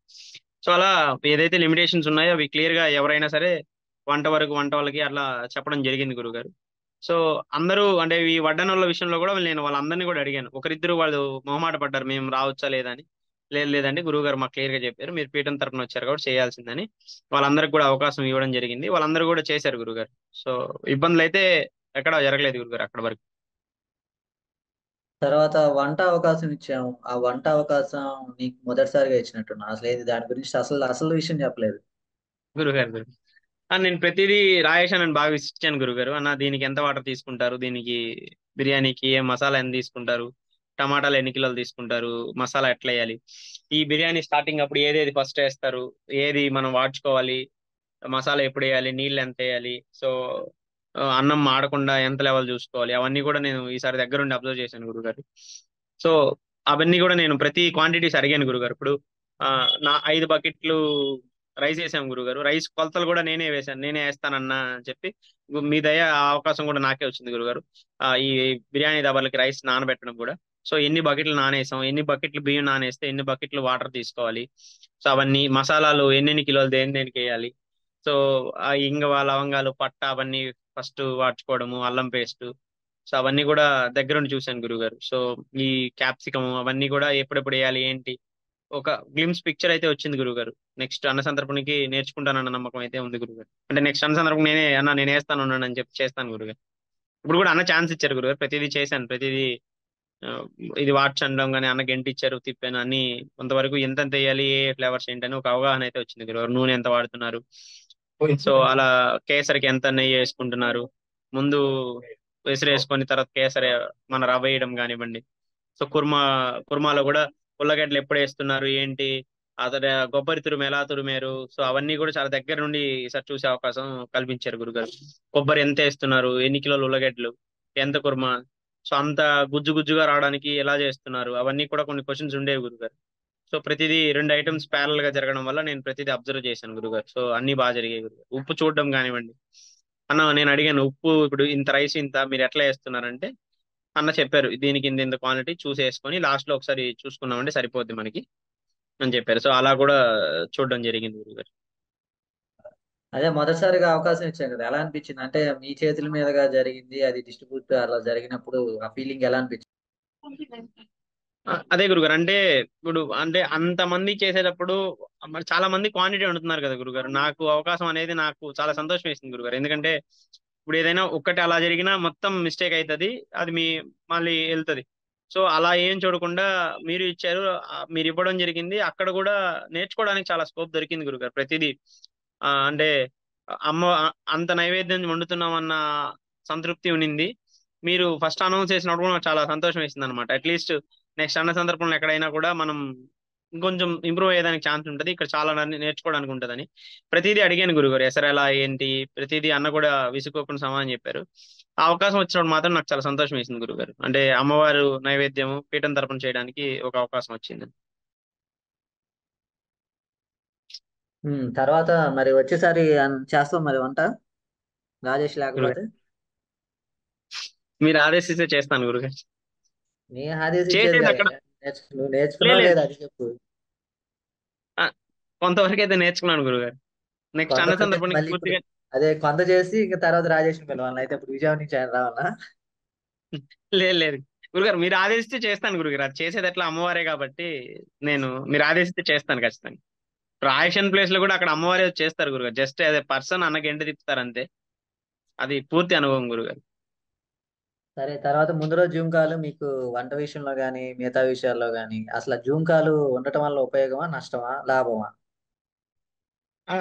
సో అలా ఏదైతే లిమిటేషన్స్ ఉన్నాయో అవి క్లియర్ గా ఎవరైనా సరే వంట వరకు వంట వాళ్ళకి అట్లా చెప్పడం జరిగింది గురుగారు. సో అందరూ అంటే ఈ వడ్డనోళ్ళ విషయంలో కూడా నేను వాళ్ళందరినీ కూడా అడిగాను. ఒకరిద్దరు వాళ్ళు మొహమాట పడ్డారు మేము రావచ్చా లేదా అని. లేదు లేదండి గురువు గారు మాకు క్లియర్ గా చెప్పారు, మీరు పీఠం తరపున వచ్చారు కాబట్టి చేయాల్సిందని వాళ్ళందరికీ కూడా అవకాశం ఇవ్వడం జరిగింది. వాళ్ళందరూ కూడా చేశారు గురుగారు. సో ఇబ్బందులు అయితే ఎక్కడ జరగలేదు గురుగారు అక్కడ వరకు. తర్వాత వంట అవకాశం ఇచ్చాము. ఆ వంట అవకాశం నీకు మొదటిసారిగా ఇచ్చినట్టున్నా. అసలు ఏది దాని గురించి అసలు అసలు విషయం చెప్పలేదు. గురుగారు నేను ప్రతిదీ రాయేష్ అని బాగా ఇచ్చాను గురుగారు. అన్న దీనికి ఎంత వాటర్ తీసుకుంటారు, దీనికి బిర్యానీకి ఏ మసాలా ఎంత తీసుకుంటారు, టమాటాలు ఎన్ని కిలోలు తీసుకుంటారు, మసాలా ఎట్లా వేయాలి, ఈ బిర్యానీ స్టార్టింగ్ అప్పుడు ఏదేది ఫస్ట్ వేస్తారు, ఏది మనం వాడుకోవాలి, మసాలా ఎప్పుడు వేయాలి, నీళ్ళు ఎంత వేయాలి, సో అన్నం మాడకుండా ఎంత లెవెల్ చూసుకోవాలి, అవన్నీ కూడా నేను ఈసారి దగ్గరుండి అబ్జర్వ్ చేశాను గురుగారు. సో అవన్నీ కూడా నేను ప్రతి క్వాంటిటీస్ అడిగాను గురుగారు. ఇప్పుడు ఆ, నా 5 బకెట్లు రైస్ వేసాం గురుగారు. రైస్ కొలతలు కూడా నేనే వేశాను, నేనే వేస్తానన్నా అని చెప్పి మీ దయ ఆ అవకాశం కూడా నాకే వచ్చింది గురుగారు. ఈ బిర్యానీ దబర్లకి రైస్ నానబెట్టడం కూడా. సో ఎన్ని బకెట్లు నానేసాం, ఎన్ని బకెట్లు బియ్యం నానేస్తే ఎన్ని బకెట్లు వాటర్ తీసుకోవాలి, సో అవన్నీ మసాలాలు ఎన్నెన్ని కిలోలు దేని దేనికి వేయాలి, సో ఆ ఇంగవ లవంగాలు పట్ట అవన్నీ ఫస్ట్ వాడ్చుకోవడము, అల్లం పేస్ట్, సో అవన్నీ కూడా దగ్గరుండి చూశాను గురుగారు. సో ఈ క్యాప్సికం అవన్నీ కూడా ఎప్పుడెప్పుడు వేయాలి ఏంటి ఒక గ్లిమ్స్ పిక్చర్ అయితే వచ్చింది గురుగారు. నెక్స్ట్ అన్న సందర్భానికి నేర్చుకుంటానన్న నమ్మకం అయితే ఉంది గురుగారు. అంటే నెక్స్ట్ అన్న సందర్భం నేనే అన్న నేను వేస్తాను ఉన్నాను అని చెప్పి చేస్తాను గురుగారు. ఇప్పుడు కూడా అన్న ఛాన్స్ ఇచ్చారు గురుగారు. ప్రతిదీ చేశాను, ప్రతిదీ ఆ, ఇది వాచ్ అనడం కానీ అన్న గంట ఇచ్చారు తిప్పాను అన్ని. కొంతవరకు ఎంతెంత వేయాలి ఏ ఫ్లేవర్స్ ఏంటని ఒక అవగాహన అయితే వచ్చింది గురుగారు. నూనె ఎంత వాడుతున్నారు, సో అలా కేసరికి ఎంత నెయ్యి వేసుకుంటున్నారు, ముందు వేసుకొని తర్వాత కేసరి మన రవ్వ వేయడం కానివ్వండి, సో కుర్మాలో కూడా ఉల్లగడ్డలు ఎప్పుడు వేస్తున్నారు ఏంటి, అతడు కొబ్బరి తురుము ఎలా తురిమారు, సో అవన్నీ కూడా చాలా దగ్గర నుండి ఈసారి చూసే అవకాశం కల్పించారు గురుగారు. కొబ్బరి ఎంత వేస్తున్నారు, ఎన్ని కిలోలు ఉల్లగడ్డలు, ఎంత కుర్మా, సో అంత గుజ్జు గుజ్జుగా రావడానికి ఎలా చేస్తున్నారు, అవన్నీ కూడా కొన్ని క్వశ్చన్స్ ఉండేవి గురుగారు. సో ప్రతిదీ 2 ఐటమ్స్ ప్యారల్ గా జరగడం వల్ల నేను ప్రతిదీ అబ్జర్వ్ చేశాను గురుగారు. సో అన్ని బాగా జరిగాయి గురుగారు. ఉప్పు చూడడం కానివ్వండి, అన్న నేను అడిగాను ఉప్పు ఇప్పుడు ఇంత రైస్ ఇంత మీరు ఎట్లా వేస్తున్నారంటే అన్న చెప్పారు దీనికి ఇంత ఇంత క్వాంటిటీ చూసి వేసుకొని లాస్ట్ లో ఒకసారి చూసుకున్నామంటే సరిపోద్ది మనకి, అని చెప్పారు. సో అలా కూడా చూడడం జరిగింది గురుగారు. అదే మొదటిసారిగా అవకాశం ఇచ్చాం కదా, ఎలా అనిపించింది? అంటే మీ చేతుల మీదుగా జరిగింది, అది డిస్ట్రిబ్యూట్ అలా జరిగినప్పుడు ఆ ఫీలింగ్ ఎలా అనిపించింది? అదే గురుగారు, అంటే ఇప్పుడు అంటే అంత మంది చేసేటప్పుడు మరి చాలా మంది క్వాంటిటీ ఉంటున్నారు కదా గురుగారు. నాకు అవకాశం అనేది నాకు చాలా సంతోషం వేసింది గురుగారు. ఎందుకంటే ఇప్పుడు ఏదైనా ఒక్కటి అలా జరిగినా మొత్తం మిస్టేక్ అవుతుంది, అది మళ్ళీ వెళ్తుంది. సో అలా ఏం చూడకుండా మీరు ఇచ్చారు, మీరు ఇవ్వడం జరిగింది. అక్కడ కూడా నేర్చుకోవడానికి చాలా స్కోప్ దొరికింది గురుగారు. ప్రతిదీ అంటే అమ్మ అంత నైవేద్యం వండుతున్నామన్న సంతృప్తి ఉన్నింది. మీరు ఫస్ట్ అనౌన్స్ చేసినప్పుడు కూడా నాకు చాలా సంతోషం వేసింది అనమాట. అట్లీస్ట్ నెక్స్ట్ అన్న సందర్భంలో ఎక్కడైనా కూడా మనం ఇంకొంచెం ఇంప్రూవ్ అయ్యేదానికి ఛాన్స్ ఉంటుంది, ఇక్కడ చాలా నేర్చుకోవడానికి ఉంటుందని ప్రతిదీ అడిగాను గురుగారు. ఎసరు ఎలా ఏంటి ప్రతిదీ అన్న కూడా విసుకోకుండా సమాధానం చెప్పారు. ఆ అవకాశం వచ్చినప్పుడు మాత్రం నాకు చాలా సంతోషం వేసింది గురుగారు. అంటే అమ్మవారు నైవేద్యము పీఠం తరపున చేయడానికి ఒక అవకాశం వచ్చింది. తర్వాత మరి వచ్చేసారి చేస్తాం మరి వంట, రాజేష్ గురుగారు లేకపోతే. మీరు ఆదేశిస్తే చేస్తాను గురుగారు. నీ ఆదేశం ఇచ్చేది చేసేది కదా, అక్కడ నువ్వు నేర్చుకున్నావు లేదు. లేదా అది చెప్పు. ఆ, కొంతవరకు అయితే నేర్చుకున్నాను గురుగారు. నెక్స్ట్ కొంత అన్న చేసి సందర్భానికి మళ్ళీ ఇప్పుడు పూర్తిగా అదే కొంత చేసి ఇంకా తర్వాత రాజేష్ని పిలవాలి, అయితే ఇప్పుడు విజయవాడ నుంచి ఆయన రావాలా? లేదు లేదు గురుగారు, మీరు ఆదేశిస్తే చేస్తాను గురుగారు. అది చేసేది ఎట్లా అమ్మవారే కాబట్టి మీరు ఆదేశిస్తే చేస్తాను ఖచ్చితంగా. రాయషన్ ప్లేస్ లో కూడా అక్కడ అమ్మవారే వచ్చి చేస్తారు గురుగారు. జస్ట్ యాజ్ ఎ పర్సన్ అన్నకి ఎంట తిప్పుతారు అంతే. అది పూర్తి అనుభవం గురుగారు. సరే, తర్వాత ముందు రోజు జూమ్ కాల్ మీకు వంట విషయంలో కానీ మిగతా విషయాల్లో కానీ అసలు జూమ్ కాల్ ఉండటం వల్ల ఉపయోగమా, నష్టమా, లాభమా?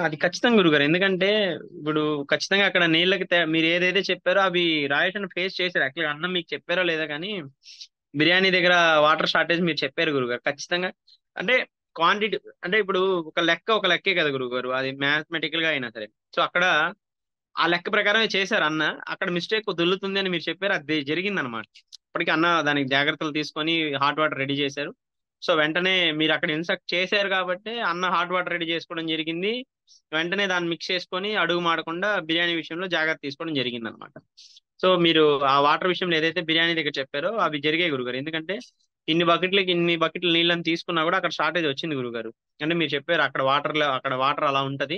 అది ఖచ్చితంగా గురుగారు. ఎందుకంటే ఇప్పుడు ఖచ్చితంగా అక్కడ నీళ్ళకి మీరు ఏదైతే చెప్పారో అవి రాయషన్ ఫేస్ చేశారు. యాక్చువల్గా అన్నం మీకు చెప్పారో లేదా కానీ బిర్యానీ దగ్గర వాటర్ షార్టేజ్ మీరు చెప్పారు గురుగారు ఖచ్చితంగా. అంటే క్వాంటిటీ, అంటే ఇప్పుడు ఒక లెక్కే కదా గురుగారు, అది మ్యాథమెటికల్ గా అయినా సరే. సో అక్కడ ఆ లెక్క ప్రకారమే చేశారు అన్న. అక్కడ మిస్టేక్ దొల్లుతుంది అని మీరు చెప్పారు, అది జరిగింది అనమాట. ఇప్పటికీ అన్న దానికి జాగ్రత్తలు తీసుకొని హాట్ వాటర్ రెడీ చేశారు. సో వెంటనే మీరు అక్కడ ఇన్స్ట్రక్ట్ చేశారు కాబట్టి అన్న హాట్ వాటర్ రెడీ చేసుకోవడం జరిగింది. వెంటనే దాన్ని మిక్స్ చేసుకొని అడుగు మాడకుండా బిర్యానీ విషయంలో జాగ్రత్త తీసుకోవడం జరిగింది అనమాట. సో మీరు ఆ వాటర్ విషయంలో ఏదైతే బిర్యానీ దగ్గర చెప్పారో అవి జరిగాయి గురుగారు. ఎందుకంటే ఇన్ని బకెట్లు నీళ్ళని తీసుకున్నా కూడా అక్కడ షార్టేజ్ వచ్చింది గురుగారు. అంటే మీరు చెప్పారు అక్కడ వాటర్ అలా ఉంటది.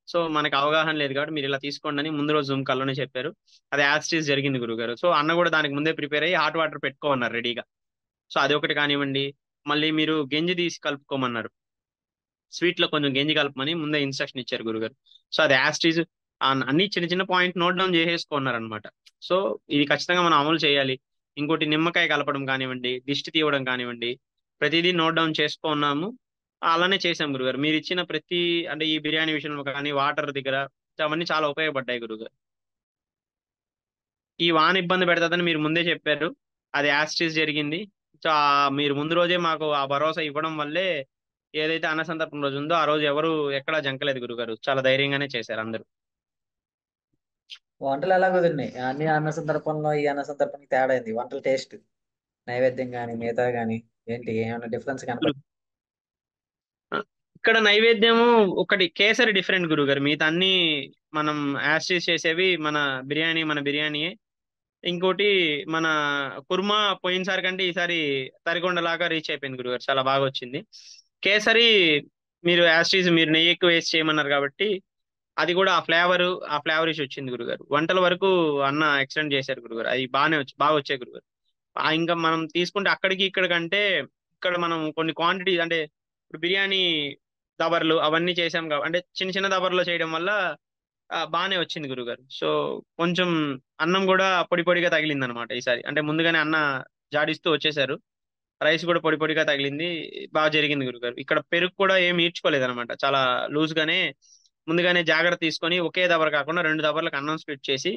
సో మనకి అవగాహన లేదు కాబట్టి మీరు ఇలా తీసుకోండి అని ముందు రోజు జూమ్ కాల్లోనే చెప్పారు. అది యాజ్ జరిగింది గురుగారు. సో అన్న కూడా దానికి ముందే ప్రిపేర్ అయ్యి హాట్ వాటర్ పెట్టుకోమన్నారు రెడీగా. సో అది ఒకటి కానివ్వండి. మళ్ళీ మీరు గంజి తీసి కలుపుకోమన్నారు. స్వీట్ లో కొంచెం గంజి కలపమని ముందే ఇన్స్ట్రక్షన్ ఇచ్చారు గురుగారు. సో అది యాస్టీజ్ అన్ని చిన్న చిన్న పాయింట్ నోట్ డౌన్ చేసేసుకున్నారు అనమాట. సో ఇది ఖచ్చితంగా మనం అమలు చేయాలి. ఇంకోటి నిమ్మకాయ కలపడం కానివ్వండి, దిష్టి తీయడం కానివ్వండి, ప్రతిదీ నోట్ డౌన్ చేసుకున్నాము. అలానే చేసాం గురుగారు. మీరు ఇచ్చిన ప్రతి, అంటే ఈ బిర్యానీ విషయంలో కానీ వాటర్ దగ్గర అవన్నీ చాలా ఉపయోగపడ్డాయి గురుగారు. ఈ వాన ఇబ్బంది పెడతాదని మీరు ముందే చెప్పారు, అది యాస్టీజ్ జరిగింది. సో మీరు ముందు రోజే మాకు ఆ భరోసా ఇవ్వడం వల్లే ఏదైతే అన్న సందర్భం రోజు ఉందో ఆ రోజు ఎవరు ఎక్కడా జంకలేదు గురుగారు. చాలా ధైర్యంగానే చేశారు అందరూ. వంటలు ఎలా కుదిరినాయి? అన్ని అన్న సందర్భంలో ఈ అన్న సందర్భానికి తేడా అయింది వంటల టేస్ట్, నైవేద్యం కానీ మిగతా కానీ ఏంటి, ఏమైనా డిఫరెన్స్ గురు- కనపడి? ఆ, ఇక్కడ నైవేద్యము ఒకటి కేసరి డిఫరెంట్ గురుగారు. మిగతా అన్ని మనం యాస్టీజ్ చేసేవి మన బిర్యానీయే. ఇంకోటి మన కుర్మా పోయినసారి కంటే ఈసారి తరిగొండలాగా రీచ్ అయిపోయింది గురుగారు, చాలా బాగా వచ్చింది. కేసరి మీరు యాస్టీజ్ మీరు నెయ్యి ఎక్కువ వేసి చేయమన్నారు కాబట్టి అది కూడా ఆ ఫ్లేవర్ ఇష్యూ వచ్చింది గురుగారు. వంటల వరకు అన్న ఎక్సలెంట్ చేశారు గురుగారు. అవి బాగా వచ్చాయి గురుగారు. ఇంకా మనం తీసుకుంటే అక్కడికి ఇక్కడ కంటే ఇక్కడ మనం కొన్ని క్వాంటిటీ, అంటే ఇప్పుడు బిర్యానీ దబర్లు అవన్నీ చేసాం కాబట్టి, అంటే చిన్న చిన్న దబర్లో చేయడం వల్ల బాగానే వచ్చింది గురుగారు. సో కొంచెం అన్నం కూడా పొడి పొడిగా తగిలింది అనమాట ఈసారి. అంటే ముందుగానే అన్న జాడిస్తూ వచ్చేసారు, రైస్ కూడా పొడి పొడిగా తగిలింది. బాగా జరిగింది గురుగారు. ఇక్కడ పెరుగు కూడా ఏమి ఈడ్చుకోలేదు అనమాట, చాలా లూజ్ గానే ముందుగానే జాగ్రత్త తీసుకొని ఒకే దబర కాకుండా రెండు దబర్లకు అన్నం స్ప్లిట్ చేసి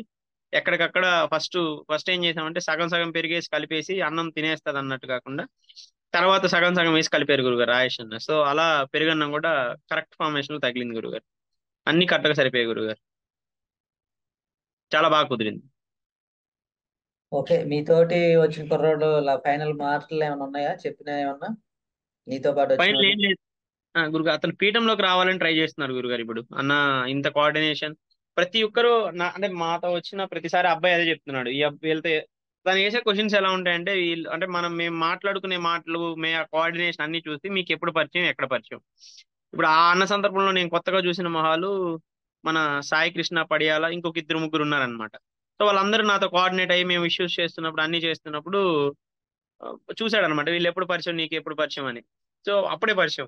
ఎక్కడికక్కడ ఫస్ట్ ఫస్ట్ ఏం చేసామంటే సగం సగం పెరిగేసి కలిపేసి అన్నం తినేస్తుంది అన్నట్టు కాకుండా తర్వాత సగం సగం వేసి కలిపారు గురుగారు రాయేష్ అన్న. సో అలా పెరుగన్నం కూడా కరెక్ట్ ఫార్మేషన్ లో తగిలింది గురుగారు. అన్ని కరెక్ట్గా సరిపోయాయి గురుగారు. చాలా బాగా కుదిరింది. ఓకే, మీతోటి వచ్చిన కుర్రోడు ఫైనల్ మార్కులు ఏమైనా ఉన్నాయా, చెప్పిన ఏమన్నా నీతో పాటు వచ్చిన ఫైనల్ వాళ్ళు? ఏం లేదు గురుగారు, అతను పీఠంలోకి రావాలని ట్రై చేస్తున్నారు గురుగారు. ఇప్పుడు అన్న ఇంత కోఆర్డినేషన్ ప్రతి ఒక్కరు అంటే మాతో వచ్చిన ప్రతిసారి అబ్బాయి అదే చెప్తున్నాడు, ఈ అబ్బాయి వెళ్తే తను వేసే క్వశ్చన్స్ ఎలా ఉంటాయంటే వీళ్ళు అంటే మేము మాట్లాడుకునే మాటలు ఆ కోఆర్డినేషన్ అన్ని చూసి మీకు ఎప్పుడు పరిచయం ఎక్కడ పరిచయం. ఇప్పుడు ఆ అన్న సందర్భంలో నేను కొత్తగా చూసిన మొహాలు మన సాయి కృష్ణ పడియాల ఇంకొక ఇద్దరు ముగ్గురు ఉన్నారనమాట. సో వాళ్ళందరూ నాతో కోఆర్డినేట్ అయ్యి మేము ఇష్యూస్ చేస్తున్నప్పుడు అన్ని చేస్తున్నప్పుడు చూసాడు అనమాట, వీళ్ళు ఎప్పుడు పరిచయం నీకు ఎప్పుడు పరిచయం అని. సో అప్పుడే పరిచయం.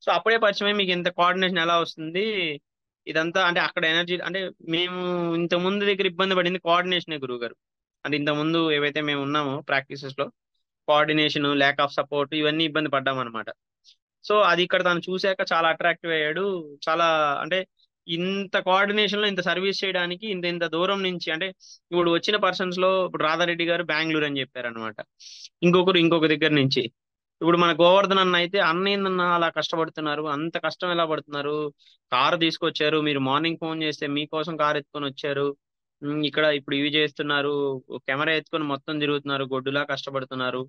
సో అప్పుడే పరిచయం అయ్యి మీకు ఇంత కోఆర్డినేషన్ ఎలా వస్తుంది ఇదంతా అంటే అక్కడ ఎనర్జీ అంటే మేము ఇంత ముందు దగ్గర ఇబ్బంది పడింది కోఆర్డినేషనే గురువు గారు. అంటే ఇంత ముందు ఏవైతే మేము ఉన్నామో ప్రాక్టీసెస్ లో కోఆర్డినేషన్ ల్యాక్ ఆఫ్ సపోర్ట్ ఇవన్నీ ఇబ్బంది పడ్డాం అనమాట. సో అది ఇక్కడ తను చూశాక చాలా అట్రాక్టివ్ అయ్యాడు. చాలా అంటే ఇంత కోఆర్డినేషన్ లో ఇంత సర్వీస్ చేయడానికి ఇంత ఇంత దూరం నుంచి అంటే ఇప్పుడు వచ్చిన పర్సన్స్ లో ఇప్పుడు రాధారెడ్డి గారు బెంగళూరు అని చెప్పారు అనమాట. ఇంకొకరు ఇంకొక దగ్గర నుంచి. ఇప్పుడు మన గోవర్ధన్ అన్న అయితే అన్న ఏందన్న అలా కష్టపడుతున్నారు, అంత కష్టం ఎలా పడుతున్నారు, కారు తీసుకొచ్చారు, మీరు మార్నింగ్ ఫోన్ చేస్తే మీకోసం కారు ఎత్తుకొని వచ్చారు, ఇక్కడ ఇప్పుడు ఇవి చేస్తున్నారు, కెమెరా ఎత్తుకొని మొత్తం తిరుగుతున్నారు, గొడ్డులా కష్టపడుతున్నారు,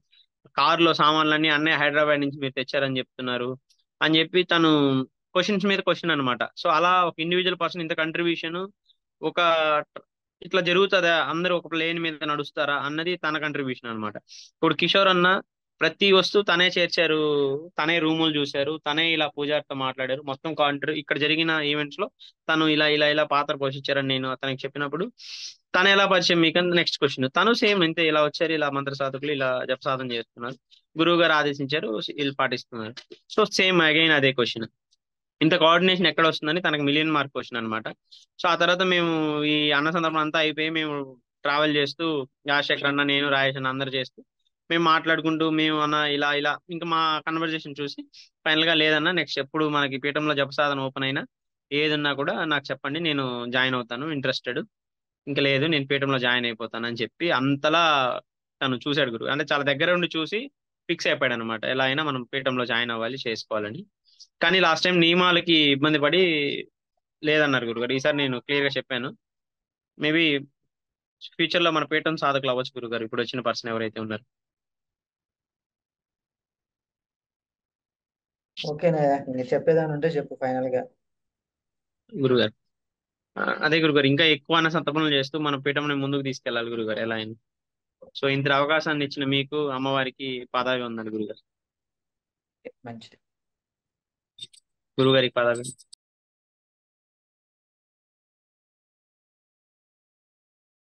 కారులో సామాన్లన్నీ అన్నయ్య హైదరాబాద్ నుంచి మీరు తెచ్చారని చెప్తున్నారు అని చెప్పి తను క్వశ్చన్స్ మీద క్వశ్చన్ అనమాట. సో అలా ఒక ఇండివిజువల్ పర్సన్ ఇంత కంట్రిబ్యూషన్ ఒక ఇట్లా జరుగుతుందా, అందరూ ఒక ప్లేన్ మీద నడుస్తారా అన్నది తన కంట్రిబ్యూషన్ అనమాట. ఇప్పుడు కిషోర్ అన్న ప్రతి వస్తువు తనే చేర్చారు, తనే రూములు చూశారు, తనే ఇలా పూజారితో మాట్లాడారు, మొత్తం ఇక్కడ జరిగిన ఈవెంట్స్ లో తను ఇలా ఇలా ఇలా పాత్ర పోషించారని నేను అతనికి చెప్పినప్పుడు తను ఎలా పరిచయం మీకు నెక్స్ట్ క్వశ్చన్. తను సేమ్ అంతే, ఇలా వచ్చారు, ఇలా మంత్ర సాధకులు ఇలా జప సాధన చేస్తున్నారు, గురువు గారు ఆదేశించారు, వీళ్ళు పాటిస్తున్నారు. సో సేమ్ అగైన్ అదే క్వశ్చన్. ఇంత కోఆర్డినేషన్ ఎక్కడ వస్తుందని తనకు మిలియన్ మార్క్ క్వశ్చన్ అనమాట. సో ఆ తర్వాత మేము ఈ అన్న సందర్భం అంతా అయిపోయి మేము ట్రావెల్ చేస్తూ రాజశేఖర్ అన్న నేను రాజేష్ అన్న అందరు చేస్తూ మేము మాట్లాడుకుంటూ మేము అన్న ఇలా ఇలా ఇంకా మా కన్వర్జేషన్ చూసి ఫైనల్ గా లేదన్నా నెక్స్ట్ ఎప్పుడు మనకి పీఠంలో జపసాధన ఓపెన్ అయినా ఏదన్నా కూడా నాకు చెప్పండి, నేను జాయిన్ అవుతాను, ఇంట్రెస్టెడ్. ఇంకా లేదు నేను పీఠంలో జాయిన్ అయిపోతాను అని చెప్పి అంతలా తను చూశాడు గురువు. అంటే చాలా దగ్గర ఉండి చూసి ఫిక్స్ అయిపోయాడు అనమాట, ఎలా అయినా మనం పీఠంలో జాయిన్ అవ్వాలి చేసుకోవాలని. కానీ లాస్ట్ టైం నియమాలకి ఇబ్బంది పడి లేదన్నారు గురుగారు. ఈసారి నేను క్లియర్ గా చెప్పాను, మేబీ ఫ్యూచర్ లో మన పీఠం సాధకులు అవ్వచ్చు గురుగారు ఇప్పుడు వచ్చిన పర్సన్ ఎవరైతే ఉన్నారు. ఓకేనా, ఇంకా చెప్పేదాని ఉంటే చెప్పు ఫైనల్ గా. గురుగారు అదే గురుగారు, ఇంకా ఎక్కువ అన్న సంతపనలు చేస్తూ మన పీఠంని ముందుకు తీసుకెళ్లాలి గురుగారు ఎలా అయినా. సో ఇంత అవకాశాన్ని ఇచ్చిన మీకు అమ్మవారికి పాదాభి వందనాలు గురుగారు. మంచిది. గురుగారికి పాదాభి.